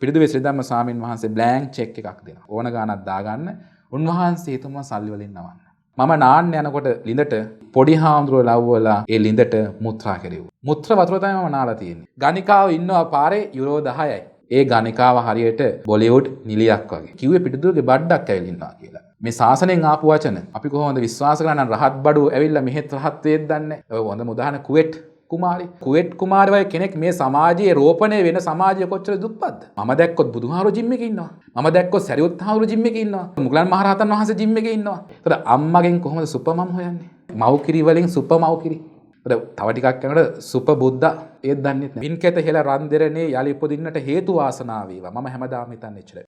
පිටිදුවේ ශ්‍රීධම්ම ස්වාමීන් වහන්සේ blank check එකක් දෙනවා. ඕන ගාණක් දාගන්න. උන්වහන්සේ හිතමු සල්ලි වලින් නවන්න. මම නාන්න යනකොට ලිඳට පොඩි හාමුදුරුවෝ ලව්වලා ඒ ලිඳට මුත්‍රා කෙරෙව්වා. මුත්‍ර වතුර තමයි මම නාලා තියෙන්නේ. ගණිකාව ඉන්නවා පාරේ යුරෝ 10යි. ඒ ගණිකාව හරියට බොලිවුඩ් නිලියක් වගේ. කිව්වේ පිටිදුවේගේ බඩක් ඇවිල්ලා ඉන්නවා කියලා. මේ ශාසනයෙන් ආපු වචන අපි කොහොමද විශ්වාස කරන්නේ? රහත් බඩු ඇවිල්ලා මෙහෙත් රහත් වේද දන්නේ. ඔය හොඳ උදාහරණ කුවෙට් කුමාරි. කුවෙට් කුමාරි වගේ කෙනෙක් මේ සමාජයේ රෝපණය වෙන සමාජය කොච්චර දුප්පත්ද? මම දැක්කොත් බුදුහාමුදුරු ජිම් එකේ ඉන්නවා. මම දැක්කොත් සරියුත් හාමුදුරු ජිම් එකේ ඉන්නවා. මුගලන් මහරහතන් වහන්සේ ජිම් එකේ ඉන්නවා. ඒතර අම්මගෙන් කොහොමද සුපර් මම් හොයන්නේ? මව්කිරි වලින් සුපර් මව්කිරි. තව ටිකක් යනකොට සුපර් බුද්ධ ඒත් දන්නේ නැහැ. පින්කෙත හෙල රන් දෙරනේ යලි උපදින්නට හේතු වාසනාව වේවා. මම හැමදාම හිතන්නේ එච්චරයි.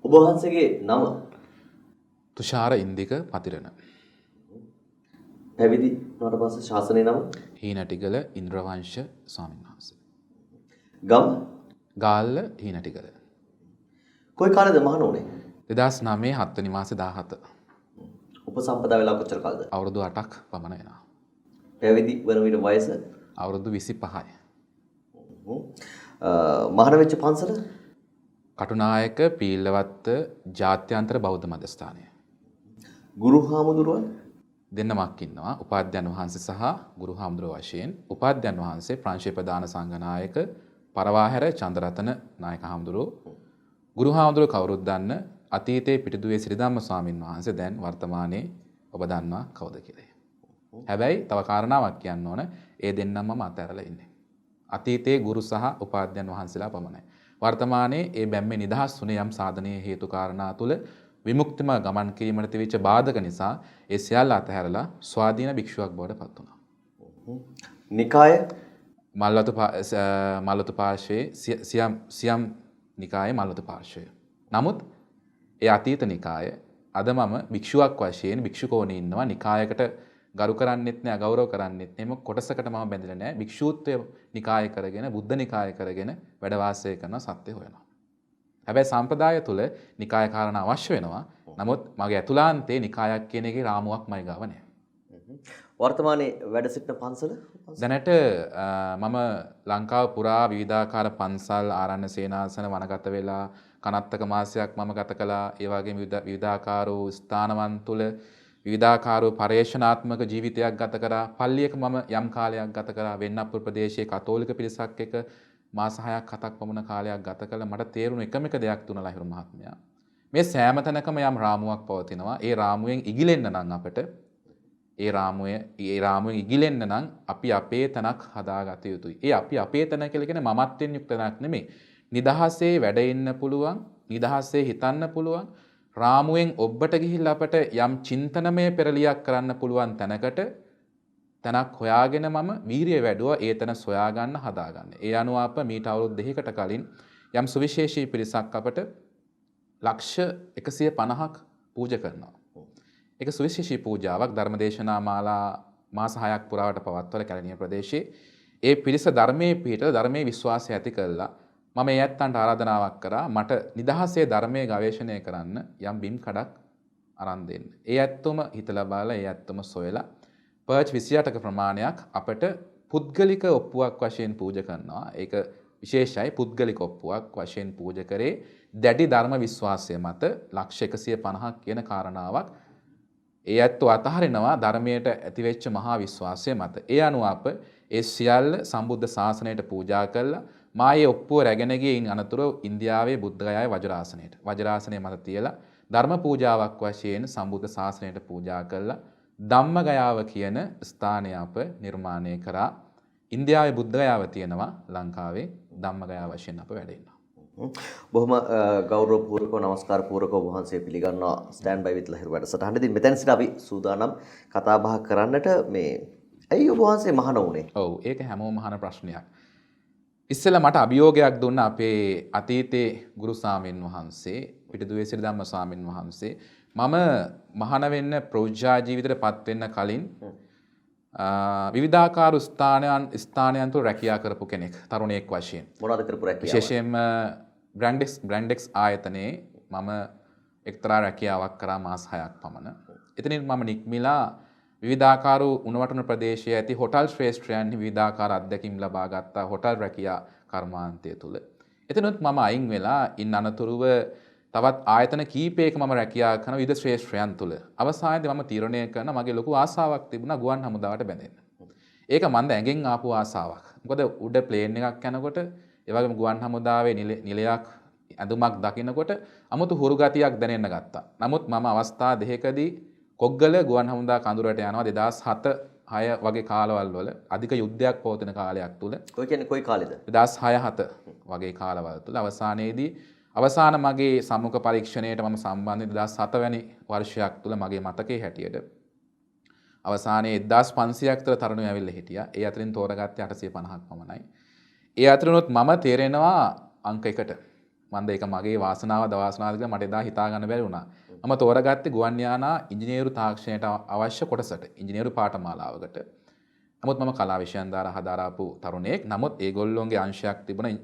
ඔබ වහන්සේගේ නම තුෂාර ඉන්දික පතිරණ. පැවිදි වුණාට පස්සේ ශාසනයේ නම හීනටිගල ඉන්ද්‍රවංශ ස්වාමීන් වහන්සේ. ගම ගාල්ල හීනටිගල. කොයි කාලෙද මහණ වුනේ? 2009 7 වෙනි මාසේ 17. උපසම්පදා වෙලා කොච්චර කාලද? අවුරුදු 8ක් පමණ වෙනවා. පැවිදි වන විට වයස අවුරුදු 25යි. මහණ වෙච්ච පන්සල කටුනායක පීල්ලවත්ත ජාත්‍යන්තර බෞද්ධ මධ්‍යස්ථානය. ගුරු හාමුදුරුවන් දෙන්නමක් ඉන්නවා. උපාධ්‍යයන් වහන්සේ සහ ගුරු හාමුදුරුවෝ වශයෙන්. උපාධ්‍යයන් වහන්සේ ප්‍රංශේ ප්‍රධාන සංඝනායක පරවාහැර චන්ද්‍රරතන නායක හාමුදුරුවෝ. ගුරු හාමුදුරුවෝ කවුරුත් දන්න අතීතයේ පිටිදුවේ ශ්‍රීධම්ම ස්වාමින් වහන්සේ දැන් වර්තමානයේ ඔබ දන්නවා කවුද කියලා. හැබැයි තව කාරණාවක් කියන්න ඕන. ඒ දෙන්නම මම අතහැරලා ඉන්නේ. අතීතයේ ගුරු සහ උපාධ්‍යයන් වහන්සේලා පමණයි. වර්තමානයේ ඒ බැම්මේ නිදහස් වුණේ යම් සාධනීය හේතු කාරණා තුල විමුක්තිම ගමන් කිරීමට තිබිච්ච බාධක නිසා ඒ සියල්ල අතහැරලා ස්වාධීන භික්ෂුවක් බවට පත් වුණා. නිකාය මල්වතු පාර්ශ්වයේ සියම් නිකායේ මල්වතු පාර්ශ්වය. නමුත් ඒ අතීත නිකාය අද මම භික්ෂුවක් වශයෙන් භික්ෂුකෝණේ ඉන්නවා. නිකායකට ගරු කරන්නෙත් නෑ, අගෞරව කරන්නෙත් නෑ. මොක කොටසකට මම බැඳිලා නෑ. භික්ෂූත්වය නිකාය කරගෙන බුද්ධ නිකාය කරගෙන වැඩ වාසය කරන සත්‍ය හොයනවා. හැබැයි සම්ප්‍රදාය තුල නිකාය කාරණා අවශ්‍ය වෙනවා. නමුත් මගේ ඇතුළාන්තයේ නිකායක් කියන එකේ රාමුවක් මයි ගාව නෑ. වර්තමානයේ වැඩ සිටින පන්සල දැනට මම ලංකාව පුරා විවිධාකාර පන්සල් ආරණ්‍ය සේනාසන වනගත වෙලා කනත්තක මාසයක් මම ගත කළා. ඒ වගේම විවිධාකාර වූ ස්ථානවන් තුල විවිධාකාර වූ පරේක්ෂණාත්මක ජීවිතයක් ගත කරා. පල්ලියක මම යම් කාලයක් ගත කරා. වෙන්නප්පුර ප්‍රදේශයේ කතෝලික පිරිසක් එක්ක මාස 6ක් 7ක් පමණ කාලයක් ගත කළා. මට තේරුණු එකම එක දෙයක් තුනලා හිරු මහත්මයා. මේ සෑම තැනකම යම් රාමුවක් පවතිනවා. ඒ රාමුවෙන් ඉගිලෙන්න නම් අපිට ඒ රාමුවෙන් ඉගිලෙන්න නම් අපි අපේ තැනක් හදාගත යුතුයි. ඒ අපි අපේ තැන කියලා කියන්නේ මමත්වෙන් යුක්ත තැනක් නෙමෙයි. නිදහසේ වැඩ ඉන්න පුළුවන්, නිදහසේ හිතන්න පුළුවන්, රාමුවෙන් ඔබට ගිහිල්ලා අපට යම් චින්තනමය පෙරලියක් කරන්න පුළුවන් තැනක් හොයාගෙන මම වීරිය වැඩුවා ඒ තැන සොයා ගන්න හදාගන්න. ඒ අනුව අප මීට අවුරුදු 2කට කලින් යම් සුවිශේෂී පිරිසක් අපට ලක්ෂ 150ක් පූජා කරනවා. ඒක සුවිශේෂී පූජාවක්. ධර්මදේශනා මාලා මාස 6ක් පුරාවට පවත්වලා කැලණිය ප්‍රදේශයේ ඒ පිරිස ධර්මයේ පිහිටලා ධර්මයේ විශ්වාසය ඇති කළා. මම ඒ ඇත්තන්ට ආරාධනාවක් කරා මට නිදහසේ ධර්මයේ ගවේෂණය කරන්න යම් බිම් කඩක් අරන් දෙන්න. ඒ ඇත්තම හිතලා බලලා ඒ ඇත්තම සොයලා පර්ච් 28ක ප්‍රමාණයක් අපට පුද්ගලික ඔප්පුවක් වශයෙන් පූජා කරනවා. ඒක විශේෂයි. පුද්ගලික ඔප්පුවක් වශයෙන් පූජා කරේ දැඩි ධර්ම විශ්වාසය මත ලක්ෂ 150ක් කියන කාරණාවක් ඒ ඇත්තෝ අතහරිනවා ධර්මයට ඇතිවෙච්ච මහා විශ්වාසය මත. ඒ අනුව අප ඒ සියල්ල සම්බුද්ධ ශාසනයට පූජා කළා. මායේ ඔප්පුව රැගෙන ගියේ අනතුරු ඉන්දියාවේ බුද්ධගයාවේ වජිරාසනයට. වජිරාසනය මත තියලා ධර්ම පූජාවක් වශයෙන් සම්බුද්ධ ශාසනයට පූජා කළා. ධම්මගයාව කියන ස්ථානය අප නිර්මාණය කරා. ඉන්දියාවේ බුද්ධගයාව තියෙනවා, ලංකාවේ ධම්මගයාව වශයෙන් අප වැඩ ඉන්නවා. බොහොම ගෞරවපූර්වකව නමස්කාර පූර්වකව වහන්සේ පිළිගන්නවා ස්ටෑන්ඩ් බයි විත් ලහිරු වැඩසටහන. ඉතින් මෙතන සිට අපි සූදානම් කතා බහ කරන්නට මේ ඇයි ඔබ වහන්සේ මහාන වුණේ? ඔව් ඒක හැමෝම අහන ප්‍රශ්නයක්. ඉස්සෙල්ලා මට අභියෝගයක් දුන්න අපේ අතීතයේ ගුරු ස්වාමීන් වහන්සේ පිටිදුවේ ශ්‍රීධම්ම ස්වාමීන් වහන්සේ. මම මහාන වෙන්න ප්‍රෞජා ජීවිතයටපත් වෙන්න කලින් විවිධාකාර ස්ථානයන් තුළ රැකියා කරපු කෙනෙක්, තරුණයෙක් වශයෙන්. මොනවද කරපු රැකියාව? විශේෂයෙන්ම බ්‍රැන්ඩෙක්ස් ආයතනයේ මම එක්තරා රැකියාවක් කරා මාස 6ක් පමණ. එතනින් මම නික්මිලා විවිධාකාර උණවටුන ප්‍රදේශයේ ඇති හොටල් ශ්‍රේෂ්ඨයන්හි විවිධාකාර අත්දැකීම් ලබා ගත්තා හොටල් රැකියා කර්මාන්තය තුල. එතනත් මම අයින් වෙලා ඉන් අනතුරුව තවත් ආයතන කීපයක මම රැකියා කරන විවිධ ශ්‍රේෂ්ඨයන් තුල. අවසානයේදී මම තීරණය කරන මගේ ලොකු ආසාවක් තිබුණා ගුවන් හමුදාවට බැඳෙන්න. ඒක මන්ද ඇඟෙන් ආපු ආසාවක්. මොකද උඩ ප්ලේන් එකක් යනකොට ඒ වගේම ගුවන් හමුදාවේ නිලයක් ඇඳුමක් දකිනකොට 아무තු හුරු ගතියක් දැනෙන්න ගත්තා. නමුත් මම අවස්ථා දෙකකදී කොග්ගල ගුවන් හමුදා කඳුරට යනවා 2007 6 වගේ කාලවල වල අධික යුද්ධයක් පවතින කාලයක් තුල. ඔය කියන්නේ කොයි කාලෙද? 2006 7 වගේ කාලවල තුල අවසානයේදී අවසාන මගේ සම්මුඛ පරීක්ෂණයට මම සම්බන්ධ 2007 වැනි වර්ෂයක් තුල මගේ මතකයේ හැටියට අවසානයේ 1500ක් තර තරුණයෝ ඇවිල්ලා හිටියා. ඒ අතරින් තෝරගත්තේ 850ක් පමණයි. ඒ අතරිනුත් මම තේරෙනවා අංක 1ට. මන්ද ඒක මගේ වාසනාවද අවාසනාවද කියලා මට එදා හිතා ගන්න බැරි වුණා. මම තෝරගත්තේ ගුවන් යානා ඉංජිනේරු තාක්ෂණයට අවශ්‍ය කොටසට. ඉංජිනේරු පාඨමාලාවකට. නමුත් මම කලා විෂයන් දාලා හදාරාපු තරුණයෙක්. නමුත් ඒගොල්ලෝගේ අංශයක් තිබුණා.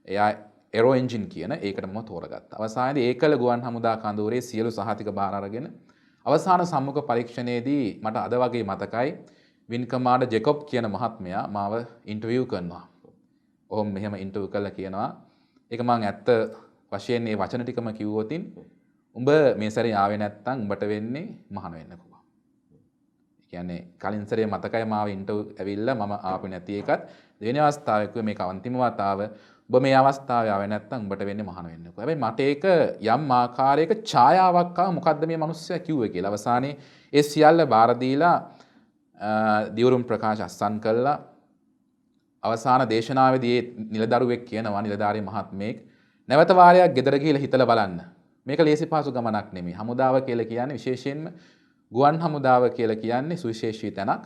එයා එරෝ එන්ජින් කියන ඒකට මම තෝරගත්තා. අවසානයේදී ඒකල ගුවන් හමුදා කඳවුරේ සියලු සහතික බාර අරගෙන අවසාන සම්මුඛ පරීක්ෂණයේදී මට අද වගේ මතකයි වින් කමාන්ඩර් ජෙකොබ් කියන මහත්මයා මාව ඉන්ටර්විව් කරනවා. ඔහොම මෙහෙම ඉන්ටර්විව් කළා කියනවා. ඒක මම ඇත්ත වශයෙන් මේ වචන ටිකම කිව්වොතින් උඹ මේ සැරේ ආවේ නැත්තම් උඹට වෙන්නේ මහාන වෙන්න කිව්වා. ඒ කියන්නේ කලින් සැරේ මතකයි මාව ඉන්ටර්විව් ඇවිල්ලා මම ආපු නැති එකත් දෙවෙනි අවස්ථාවේ මේක අන්තිම වතාව ඔබ මේ අවස්ථාවේ ආවේ නැත්තම් උඹට වෙන්නේ මහාන වෙන්න කිව්වා. හැබැයි මට ඒක යම් ආකාරයක ඡායාවක් ආව මොකද්ද මේ මිනිස්සයා කිව්වේ කියලා. අවසානයේ ඒ සියල්ල බාර දීලා දියුරුම් ප්‍රකාශ අස්සන් කළා. අවසාන දේශනාවේදී නිලදරුවෙක් කියනවා නිලධාරී මහත්මයෙක් නැවත වාරයක් ගෙදර ගිහිල්ලා හිතලා බලන්න. මේක ලේසි පහසු ගමනක් නෙමෙයි. හමුදාව කියලා කියන්නේ විශේෂයෙන්ම ගුවන් හමුදාව කියලා කියන්නේ සුවිශේෂී තැනක්.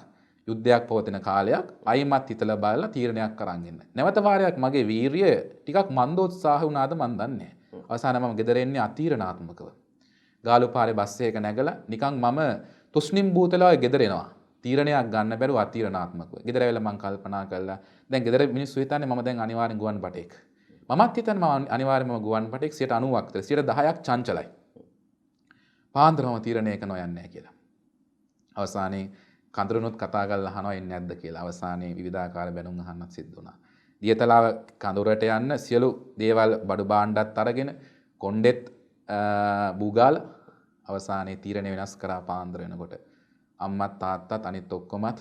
යුද්ධයක් පවතින කාලයක්. අයිමත් හිතලා බලලා තීරණයක් අරන් ඉන්න. නැවත වාරයක් මගේ වීරිය ටිකක් මන්දෝත්සාහ වුණාද මන් දන්නේ නැහැ. අවසානයේ මම ගෙදර එන්නේ අතීරණාත්මකව. ගාලු පාරේ බස් එකක නැගලා නිකන් මම තුස්නිම් බූතලා ගෙදර එනවා. තීරණයක් ගන්න බැරුව අතීරණාත්මකව. ගෙදර ඇවිල්ලා මම කල්පනා කළා දැන් ගෙදර මිනිස්සු හිතන්නේ මම දැන් අනිවාර්යෙන් ගුවන් බටෙක්. මමත් හිතන්නේ මම අනිවාර්යෙන්ම ගුවන් බටෙක් 90ක් විතර 10ක් චංචලයි. පාන්දරම තීරණය කරනවා යන්නේ නැහැ කියලා. අවසානයේ කඳුරුනුත් කතා කරලා අහනවා එන්නේ නැද්ද කියලා. අවසානයේ විවිධාකාර බැනුම් අහන්නත් සිද්ධ වුණා. දියතලාව කඳුරට යන්න සියලු දේවල් බඩු භාණ්ඩත් අරගෙන කොණ්ඩෙත් බුගාල අවසානයේ තීරණය වෙනස් කරා පාන්දර වෙනකොට. අම්මත් තාත්තත් අනිත් ඔක්කොමත්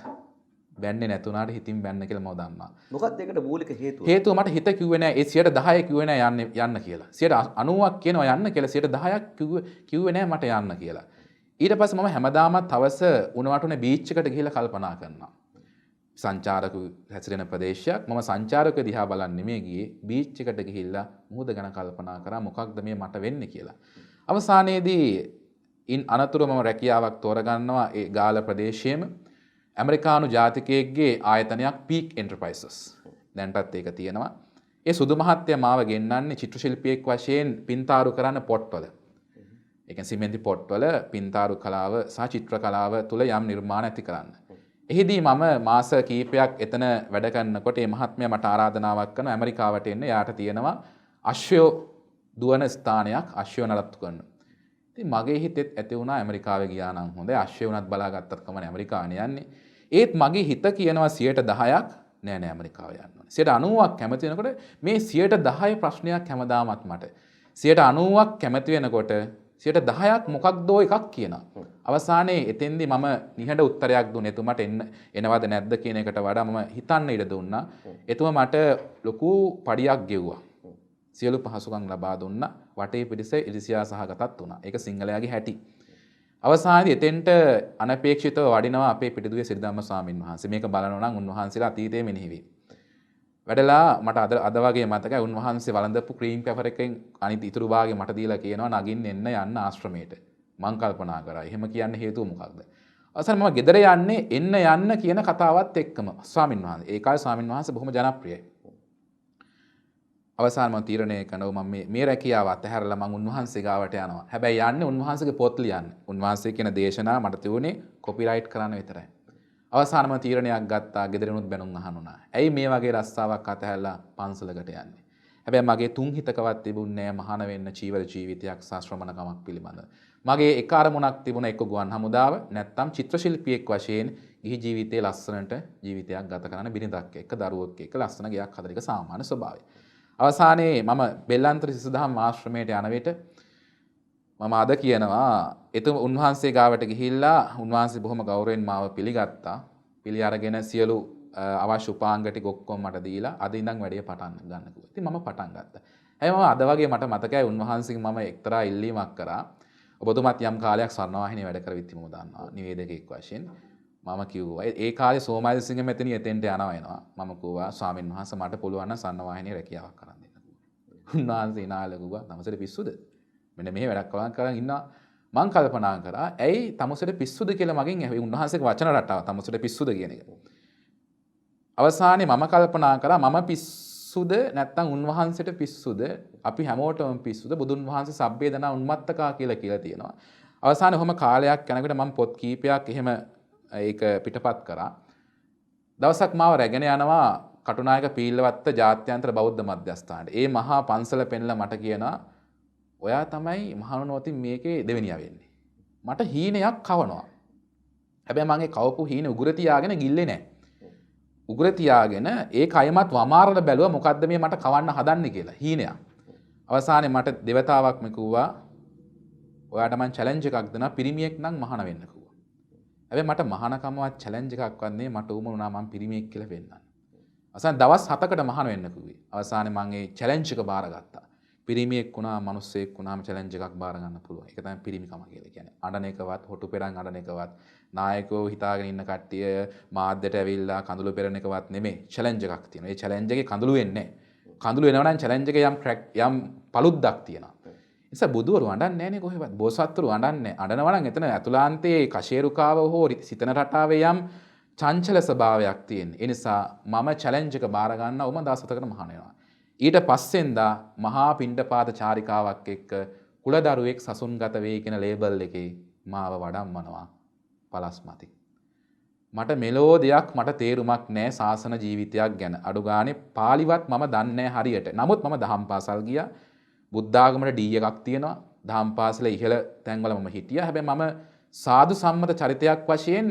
බැන්නේ නැතුණාට හිතින් බැන්න කියලා මම දන්නවා. මොකක්ද ඒකට මූලික හේතුව? හේතුව මට හිත කිව්වේ නෑ ඒ 10% කිව්වේ නෑ යන්න කියලා. 90ක් කියනවා යන්න කියලා 10%ක් කිව්වේ නෑ මට යන්න කියලා. ඊට පස්සේ මම හැමදාමත් හවස උණවටුනේ බීච් එකට ගිහිල්ලා කල්පනා කරනවා. සංචාරක හැසිරෙන ප්‍රදේශයක් මම සංචාරක දිහා බලන්න නෙමෙයි ගියේ බීච් එකට ගිහිල්ලා මුහුද ගැන කල්පනා කරා මොකක්ද මේ මට වෙන්නේ කියලා. අවසානයේදී ඉන් අනතුරු මම රැකියාවක් තෝරගන්නවා ඒ ගාල ප්‍රදේශයේම ඇමරිකානු ජාතිකයෙක්ගේ ආයතනයක් පීක් එන්ටර්ප්‍රයිසස්. දැන්ටත් ඒක තියෙනවා. ඒ සුදු මහත්තයා මාව ගෙන්නන්නේ චිත්‍ර ශිල්පියෙක් වශයෙන් පින්තාරු කරන්න පොට්වල. ඒ කියන්නේ සිමෙන්ති පොට්වල පින්තාරු කලාව සහ චිත්‍ර කලාව තුල යම් නිර්මාණ ඇති කරන්න. එහිදී මම මාස කිහිපයක් එතන වැඩ කරනකොට මේ මහත්මයා මට ආරාධනාවක් කරන ඇමරිකාවට එන්න. යාට තියෙනවා අශ්වයෝ දුවන ස්ථානයක් අශ්වයෝ නඩත්තු කරන. ඉතින් මගේ හිතෙත් ඇති වුණා ඇමරිකාවේ ගියා නම් හොඳයි. අශ්වය වුණත් බලාගත්තත් කමන්නේ ඇමරිකානේ යන්නේ. ඒත් මගේ හිත කියනවා 10%ක් නෑ ඇමරිකාව යන්න ඕනේ. 90ක් කැමති වෙනකොට මේ 10% ප්‍රශ්නයක් හැමදාමත් මට. 90ක් කැමති වෙනකොට 10%ක් මොකක්දෝ එකක් කියනවා. අවසානයේ එතෙන්දී මම නිහඬ උත්තරයක් දුන්නේ. එතුමට එනවද නැද්ද කියන එකට වඩා මම හිතන්න ඉඩ දුන්නා. එතුමා මට ලොකු පඩියක් ගෙව්වා. සියලු පහසුකම් ලබා දුන්නා. වටේ පිටිස ඉරිසියා සහගතත් වුණා. ඒක සිංහලයාගේ හැටි. අවසානයේදී එතෙන්ට අනපේක්ෂිතව වඩිනවා අපේ පිටිදුවේ සිරිධම්ම ස්වාමින් වහන්සේ. මේක බලනවා නම් උන්වහන්සේලා අතීතයේ මෙනෙහිවි. වැඩලා මට අද වගේ මතකයි උන්වහන්සේ වළඳපු ක්‍රීම් පෙපර් එකෙන් අනිත් ඉතුරු භාගෙ මට දීලා කියනවා නගින්න එන්න යන්න ආශ්‍රමයට. මං කල්පනා කරා එහෙම කියන්න හේතුව මොකක්ද? අවසන් මම ගෙදර යන්නේ යන්න කියන කතාවත් එක්කම ස්වාමින් වහන්සේ. ඒ කාලේ ස්වාමින් වහන්සේ බොහොම ජනප්‍රියයි. අවසාන මම තීරණය කරනවා මම මේ රැකියාව අතහැරලා මම උන්වහන්සේ ගාවට යනවා. හැබැයි යන්නේ උන්වහන්සේගේ පොත් ලියන්න. උන්වහන්සේ කියන දේශනා මට තියුනේ කොපිරයිට් කරන්න විතරයි. අවසානම තීරණයක් ගත්තා ගෙදරිනුත් බැනුම් අහන්න උනා. ඇයි මේ වගේ රස්සාවක් අතහැරලා පන්සලකට යන්නේ? හැබැයි මගේ තුන් හිතකවත් තිබුණේ මහාන වෙන්න චීවර ජීවිතයක් සහ ශ්‍රමණකමක් පිළිබඳ. මගේ එක අරමුණක් තිබුණ එක්ක ගුවන් හමුදාව නැත්නම් චිත්‍ර ශිල්පියෙක් වශයෙන් ගිහි ජීවිතයේ ලස්සනට ජීවිතයක් ගත කරන බිරිඳක් එක්ක දරුවෙක් එක්ක ලස්සන ගයක් හදන එක සාමාන්‍ය ස්වභාවය. අවසානයේ මම බෙල්ලන්තර සිසුදහම් ආශ්‍රමයට යන විට මම අද කියනවා එතුම උන්වහන්සේ ගාවට ගිහිල්ලා උන්වහන්සේ බොහොම ගෞරවයෙන් මාව පිළිගත්තා. පිළි අරගෙන සියලු අවශ්‍ය උපාංග ටික ඔක්කොම මට දීලා අද ඉඳන් වැඩේ පටන් ගන්න කිව්වා. ඉතින් මම පටන් ගත්තා. හැබැයි මම අද වගේ මට මතකයි උන්වහන්සේගෙන් මම එක්තරා ඉල්ලීමක් කරා. ඔබතුමත් යම් කාලයක් ස්වර්ණවාහිනියේ වැඩ කර විත්ති මම දන්නවා නිවේදකයෙක් වශයෙන්. මම කිව්වා ඒ කාලේ සෝමාජ සිංහ මෙතනින් එතෙන්ට යනවා එනවා. මම කිව්වා ස්වාමීන් වහන්සේ මට පුළුවන් නම් ස්වර්ණවාහිනියේ රැකියාවක් කරන්න දෙන්න කිව්වා. උන්වහන්සේ නාල කිව්වා තමසට පිස්සුද? මෙන්න මෙහෙ වැඩක් කරන් ඉන්නවා. මං කල්පනා කරා ඇයි තමසට පිස්සුද කියලා මගෙන් ඇහුවේ. උන්වහන්සේගේ වචන රටාව තමසට පිස්සුද කියන එක. අවසානයේ මම කල්පනා කරා මම පිස්සුද නැත්නම් උන්වහන්සේට පිස්සුද අපි හැමෝටම පිස්සුද බුදුන් වහන්සේ සබ්බේ දනා උන්මත්තකා කියලා තියෙනවා. අවසානයේ ඔහම කාලයක් යනකොට මම පොත් කීපයක් එහෙම ඒක පිටපත් කරා. දවසක් මාව රැගෙන යනවා කටුනායක පීල්ලවත්ත ජාත්‍යන්තර බෞද්ධ මධ්‍යස්ථානට. ඒ මහා පන්සල පෙන්ලා මට කියනවා ඔයා තමයි මහණුනෝතින් මේකේ දෙවෙනියා වෙන්නේ. මට හීනයක් කවනවා. හැබැයි මගේ කවපු හීන උගුර තියාගෙන ගිල්ලේ නැහැ. උගුර තියාගෙන ඒ කයමත් වමාරලා බැලුවා මොකද්ද මේ මට කවන්න හදන්නේ කියලා හීනයක්. අවසානයේ මට දෙවතාවක් කිව්වා ඔයාට මං චැලෙන්ජ් එකක් දෙනවා පිරිමියෙක් නම් මහාන වෙන්න කිව්වා. හැබැයි මට මහානකමවත් චැලෙන්ජ් එකක් වන්නේ මට උම වුණා මං පිරිමියෙක් කියලා වෙන්නන්න. අවසාන දවස් 7කට මහාන වෙන්න කිව්වේ. අවසානයේ මං ඒ චැලෙන්ජ් එක බාරගත්තා. පිරිමියෙක් වුණා මිනිස්සෙක් වුණාම චැලෙන්ජ් එකක් බාර ගන්න පුළුවන්. ඒක තමයි පිරිමිකම කියලා කියන්නේ. අඬන එකවත් හොටු පෙරන් අඬන එකවත් නායකයෝ හිතාගෙන ඉන්න කට්ටිය මාධ්‍යට ඇවිල්ලා කඳුළු පෙරන එකවත් නෙමෙයි. චැලෙන්ජ් එකක් තියෙනවා. ඒ චැලෙන්ජ් එකේ කඳුළු වෙන්නේ නැහැ. කඳුළු වෙනවා නම් චැලෙන්ජ් එකේ යම් පළුද්දක් තියෙනවා. ඒ නිසා බුදුවරු අඬන්නේ නැහනේ කොහෙවත්. බෝසත්තුරු අඬන්නේ. අඬනවා නම් එතන ඇතුළාන්තයේ කශේරුකාව හෝ සිතන රටාවේ යම් චංචල ස්වභාවයක් තියෙන. ඒ නිසා මම චැලෙන්ජ් එක බාර ගන්න උම දවසකට මහාන වෙනවා. ඊට පස්සෙන්දා මහා පිණ්ඩපාත චාරිකාවක් එක්ක කුලදරුවෙක් සසුන්ගත වෙයි කියන ලේබල් එකේ මාව වඩම්මනවා පලස්මති. මට මෙලෝ දෙයක් මට තේරුමක් නැහැ සාසන ජීවිතයක් ගැන. අඩු ගානේ පාලිවත් මම දන්නේ හරියට. නමුත් මම දහම් පාසල් ගියා. බුද්ධාගමට D එකක් තියෙනවා. දහම් පාසලේ ඉහළ තැන්වල මම හිටියා. හැබැයි මම සාදු සම්මත චරිතයක් වශයෙන්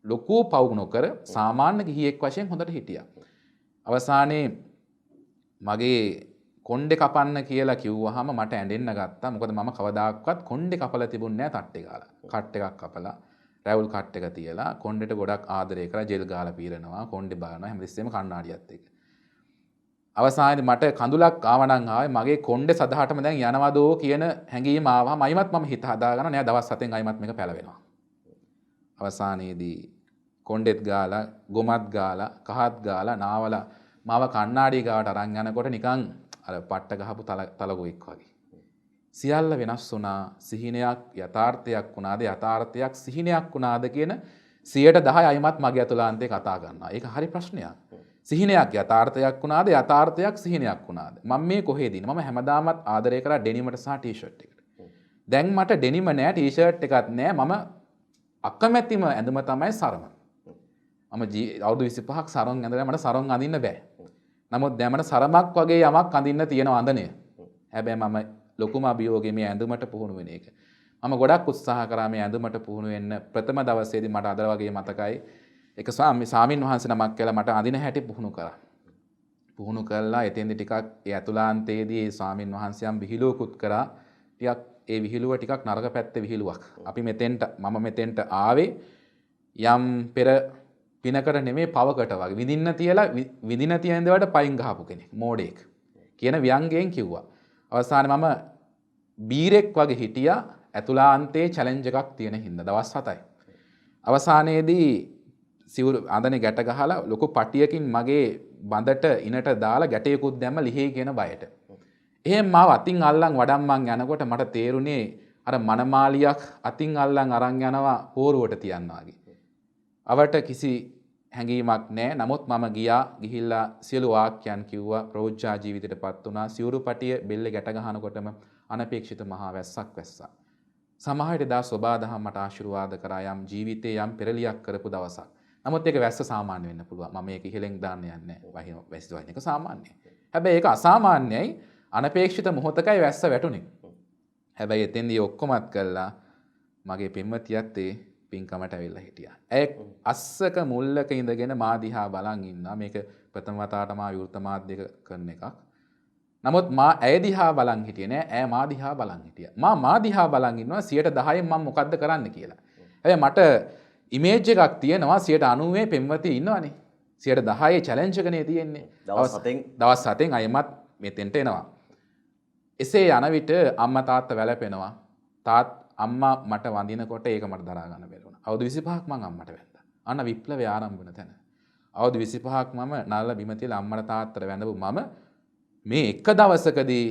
ලොකු පව් නොකර සාමාන්‍ය ගිහියෙක් වශයෙන් හොඳට හිටියා. අවසානයේ මගේ කොණ්ඩේ කපන්න කියලා කිව්වහම මට ඇඬෙන්න ගත්තා. මොකද මම කවදාක්වත් කොණ්ඩේ කපලා තිබුණේ නැහැ තට්ටේ ගාලා. කට් එකක් කපලා රැවුල් කට් එක තියලා කොණ්ඩේට ගොඩක් ආදරය කරලා ජෙල් ගාලා පීරනවා. කොණ්ඩේ බලනවා හැමතිස්සෙම කණ්ණාඩියත් එක්ක. අවසානයේ මට කඳුලක් ආවනම් ආවේ මගේ කොණ්ඩේ සදහටම දැන් යනවදෝ කියන හැඟීම ආවම අයිමත් මම හිත හදාගන්න නෑ දවස් 7න් අයිමත් මේක පැලවෙනවා. අවසානයේදී කොණ්ඩෙත් ගාලා ගොමත් ගාලා කහත් ගාලා නාවලා මාව කණ්ණාඩිය ගාවට අරන් යනකොට නිකන් අර පට්ට ගහපු තලගොෙක් වගේ. සියල්ල වෙනස් වුණා. සිහිනයක් යථාර්ථයක් වුණාද යථාර්ථයක් සිහිනයක් වුණාද කියන 10% අයිමත් මගේ අතුලාන්තේ කතා කරනවා. ඒක හරි ප්‍රශ්නයක්. සිහිනයක් යථාර්ථයක් වුණාද යථාර්ථයක් සිහිනයක් වුණාද? මම මේ කොහෙද ඉන්නේ? මම හැමදාමත් ආදරය කරා ඩෙනිමට සහ ටී-ෂර්ට් එකට. දැන් මට ඩෙනිම නෑ ටී-ෂර්ට් එකක් නෑ. මම අකමැතිම ඇඳුම තමයි සරම. මම අවුරුදු 25ක් සරම් ඇඳලා මට සරම් අඳින්න බෑ. නමුත් දැන් මට සරමක් වගේ යමක් අඳින්න තියෙන අඳනය. හැබැයි මම ලොකුම අභියෝගය මේ ඇඳුමට පුහුණු වෙන එක. මම ගොඩක් උත්සාහ කරා මේ ඇඳුමට පුහුණු වෙන්න. ප්‍රථම දවසේදී මට අද වගේ මතකයි. එක ස්වාමීන් වහන්සේ නමක් කියලා මට අඳින හැටි පුහුණු කරා. පුහුණු කළා එතෙන්දි ටිකක් ඒ අතුලාන්තයේදී ඒ ස්වාමීන් වහන්සේයන් විහිළුවකුත් කරා. ටිකක් ඒ විහිළුව ටිකක් නරක පැත්තේ විහිළුවක්. අපි මම මෙතෙන්ට ආවේ යම් පෙර පිනකට නෙමේ පවකට වගේ විඳින්න තියලා විඳින තියෙන දේවල්ට පයින් ගහපු කෙනෙක් මෝඩෙක් කියන ව්‍යංගයෙන් කිව්වා. අවසානයේ මම බීරෙක් වගේ හිටියා ඇතුළාන්තයේ චැලෙන්ජ් එකක් තියෙන හින්දා දවස් 7යි. අවසානයේදී සිවුරු අඳනේ ගැට ගහලා ලොකු පටියකින් මගේ බඳට ඉනට දාලා ගැටයකුත් දැම්ම ලිහේ කියන බයට. එහෙම මාව අතින් අල්ලන් වඩම්මන් යනකොට මට තේරුණේ අර මනමාලියක් අතින් අල්ලන් අරන් යනවා පෝරුවට තියනවා වගේ. අවට කිසි හැඟීමක් නැහැ. නමුත් මම ගිහිල්ලා සියලු වාක්‍යයන් කිව්වා. ප්‍රෝජ්ජා ජීවිතයටපත් වුණා. සිවුරු පටිය බෙල්ල ගැට ගහනකොටම අනපේක්ෂිත මහා වැස්සක් වැස්සා. සමහර දා සෝබාදහම් මට ආශිර්වාද කරා යම් ජීවිතේ යම් පෙරලියක් කරපු දවසක්. නමුත් ඒක වැස්ස සාමාන්‍ය වෙන්න පුළුවන්. මම මේක ඉහෙලෙන් දාන්න යන්නේ නැහැ. වැස්ස වහින එක සාමාන්‍යයි. හැබැයි ඒක අසාමාන්‍යයි. අනපේක්ෂිත මොහොතකයි වැස්ස වැටුනේ. හැබැයි එතෙන්දී ඔක්කොමත් කළා මගේ පින්වතියත් ඒ පින්කමට ඇවිල්ලා හිටියා. ඇය අස්සක මුල්ලක ඉඳගෙන මා දිහා බලන් ඉන්නවා. මේක ප්‍රථම වතාවට මා විවෘත මාධ්‍යක කරන එකක්. නමුත් මා ඇය දිහා බලන් හිටියේ නෑ. ඇය මා දිහා බලන් හිටියා. මා දිහා බලන් ඉන්නවා 10%න් මම මොකද්ද කරන්න කියලා. හැබැයි මට ඉමේජ් එකක් තියෙනවා 90% පෙම්වතිය ඉන්නවනේ. 10% චැලෙන්ජ් එකනේ තියෙන්නේ. දවස් 7න් අයමත් මෙතෙන්ට එනවා. එසේ යන විට අම්මා තාත්තා වැළපෙනවා. අම්මා මට වඳිනකොට ඒක මට දරා ගන්න බැරි වුණා. අවුරුදු 25ක් මං අම්මට වැඳා. අන්න විප්ලවය ආරම්භ වෙන තැන. අවුරුදු 25ක් මම නළල බිම තියලා අම්මට තාත්තට වැඳපු මම මේ එක දවසකදී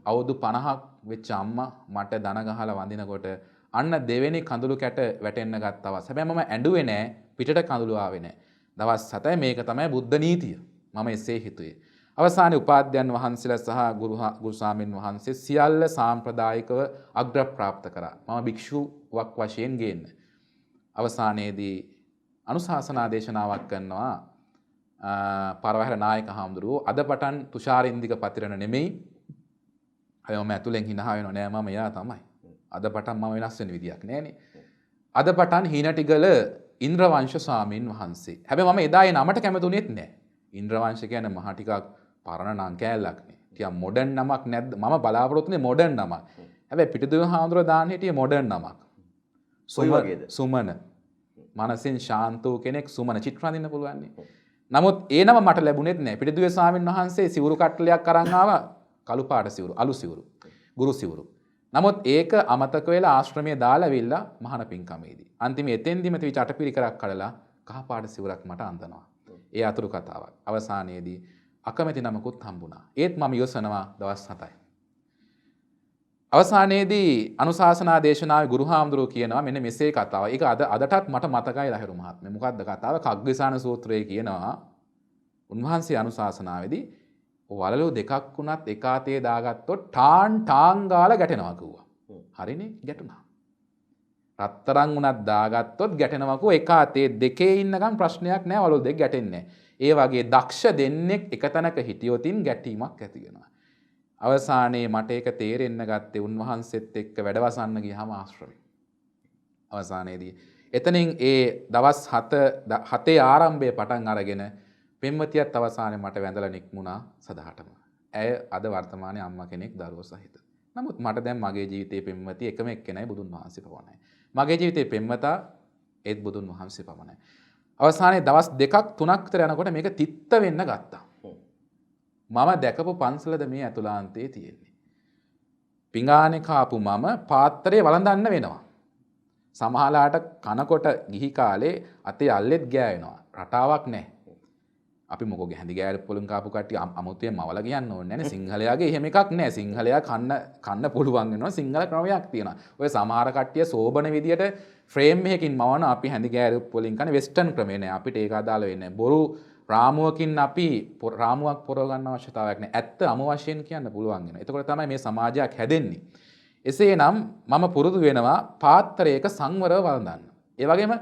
අවුරුදු 50ක් වෙච්ච අම්මා මට දන ගහලා වඳිනකොට අන්න දෙවෙනි කඳුළු කැට වැටෙන්න ගත්තවස්. හැබැයි මම ඇඬුවේ නෑ, පිටට කඳුළු ආවේ නෑ. දවස් 7යි මේක තමයි බුද්ධ නීතිය. මම එසේ හිතුවේ. අවසානයේ උපාධ්‍යයන් වහන්සේලා සහ ගුරු ස්වාමීන් වහන්සේ සියල්ල සාම්ප්‍රදායිකව අග්‍රප්‍රාප්ත කරා. මම භික්ෂුවක් වශයෙන් ගේන්න. අවසානයේදී අනුශාසනා දේශනාවක් කරනවා පරවහැර නායක හාමුදුරුවෝ අද පටන් තුෂාරින්දික පතිරණ නෙමෙයි. අය මම ඇතුලෙන් හිනහ වෙනව නෑ මම එයා තමයි. අද පටන් මම වෙනස් වෙන විදියක් නෑනේ. අද පටන් හීනටිගල ඉන්ද්‍රවංශ ස්වාමීන් වහන්සේ. හැබැයි මම එදා ඒ නමට කැමතුනේත් නෑ. ඉන්ද්‍රවංශ කියන්නේ මහා ටිකක් පරණ නම් කෑල්ලක්නේ. ටිකක් මොඩර්න් නමක් නැද්ද? මම බලාපොරොත්තු වෙන්නේ මොඩර්න් නමක්. හැබැයි පිටිදුව හාමුදුරුවෝ දාන්න හිටියේ මොඩර්න් නමක්. සුමන. මනසින් ශාන්ත වූ කෙනෙක් සුමන චිත්‍රාඳින්න පුළුවන් නේ. නමුත් ඒ නම මට ලැබුණෙත් නෑ. පිටිදුවේ ස්වාමීන් වහන්සේ සිවුරු කට්ටලයක් අරන් ආවා. කළු පාට සිවුරු, අලු සිවුරු, ගුරු සිවුරු. නමුත් ඒක අමතක වෙලා ආශ්‍රමයේ දාලා ඇවිල්ලා මහාන පින්කමේදී. අන්තිමේ එතෙන්දිම තිබිච්ච අටපිරිකරක් කඩලා කහ පාට සිවුරක් මට අඳනවා. ඒ අතුරු කතාවක්. අවසානයේදී අකමැති නමකුත් හම්බුණා. ඒත් මම යොසනවා දවස් 7යි. අවසානයේදී අනුශාසනා දේශනාවේ ගුරු හාමුදුරුවෝ කියනවා මෙන්න මෙසේ කතාව. ඒක අදටත් මට මතකයි ලහිරු මහත්මයා. මොකද්ද කතාව? කග්ගවිසාන සූත්‍රයේ කියනවා උන්වහන්සේ අනුශාසනාවේදී වලලු දෙකක් වුණත් එක අතේ දාගත්තොත් ටාන් ගාලා ගැටෙනවා කිව්වා. හරිනේ ගැටුණා. රත්තරන් උනත් දාගත්තොත් ගැටෙනවකෝ එක අතේ දෙකේ ඉන්නකම් ප්‍රශ්නයක් නෑ වලලු දෙක ගැටෙන්නේ. ඒ වගේ දක්ෂ දෙන්නෙක් එක තැනක හිටියොතින් ගැටීමක් ඇති වෙනවා. අවසානයේ මට ඒක තේරෙන්න ගත්තේ උන්වහන්සේත් එක්ක වැඩවසන්න ගියාම ආශ්‍රමේ. අවසානයේදී එතනින් ඒ දවස් 7 ආරම්භයේ පටන් අරගෙන පෙම්වතියත් අවසානයේ මට වැඳලා නික්මුණා සදහටම. ඇය අද වර්තමානයේ අම්මා කෙනෙක් දරුවෝ සහිත. නමුත් මට දැන් මගේ ජීවිතයේ පෙම්වතිය එකම එක්කෙනයි බුදුන් වහන්සේ පමණයි. මගේ ජීවිතයේ පෙම්වතා ඒත් බුදුන් වහන්සේ පමණයි. අවසානයේ දවස් 2ක් 3ක් විතර යනකොට මේක තිත්ත වෙන්න ගත්තා. මම දැකපු පන්සලද මේ ඇතුළාන්තයේ තියෙන්නේ. පිඟානේ කාපු මම පාත්‍රයේ වළඳන්න වෙනවා. සමහරලාට කනකොට ගිහි කාලේ අතේ අල්ලෙත් ගෑවෙනවා. රටාවක් නැහැ. අපි මොකෝ ගැහඳි ගෑර පොලුන් කාපු කට්ටිය අමුතුවෙන් මවලා කියන්න ඕනේ නැහැ. සිංහලයාගේ එහෙම එකක් නැහැ. සිංහලයා කන්න පුළුවන් වෙනවා. සිංහල ක්‍රමයක් තියෙනවා. ඔය සමහර කට්ටිය සෝබන විදියට ෆ්‍රේම් එකකින් මවන අපි හැඳි ගෑර පොලින් කන්නේ වෙස්ටර්න් ක්‍රමේ නෑ. අපිට ඒක අදාළ වෙන්නේ නැහැ. බොරු රාමුවකින් අපි රාමුවක් පොරව ගන්න අවශ්‍යතාවයක් නැහැ. ඇත්ත අමු වශයෙන් කියන්න පුළුවන් වෙනවා. එතකොට තමයි මේ සමාජයක් හැදෙන්නේ. එසේනම් මම පුරුදු වෙනවා පාත්‍රයක සංවරව වළඳන්න. ඒ වගේම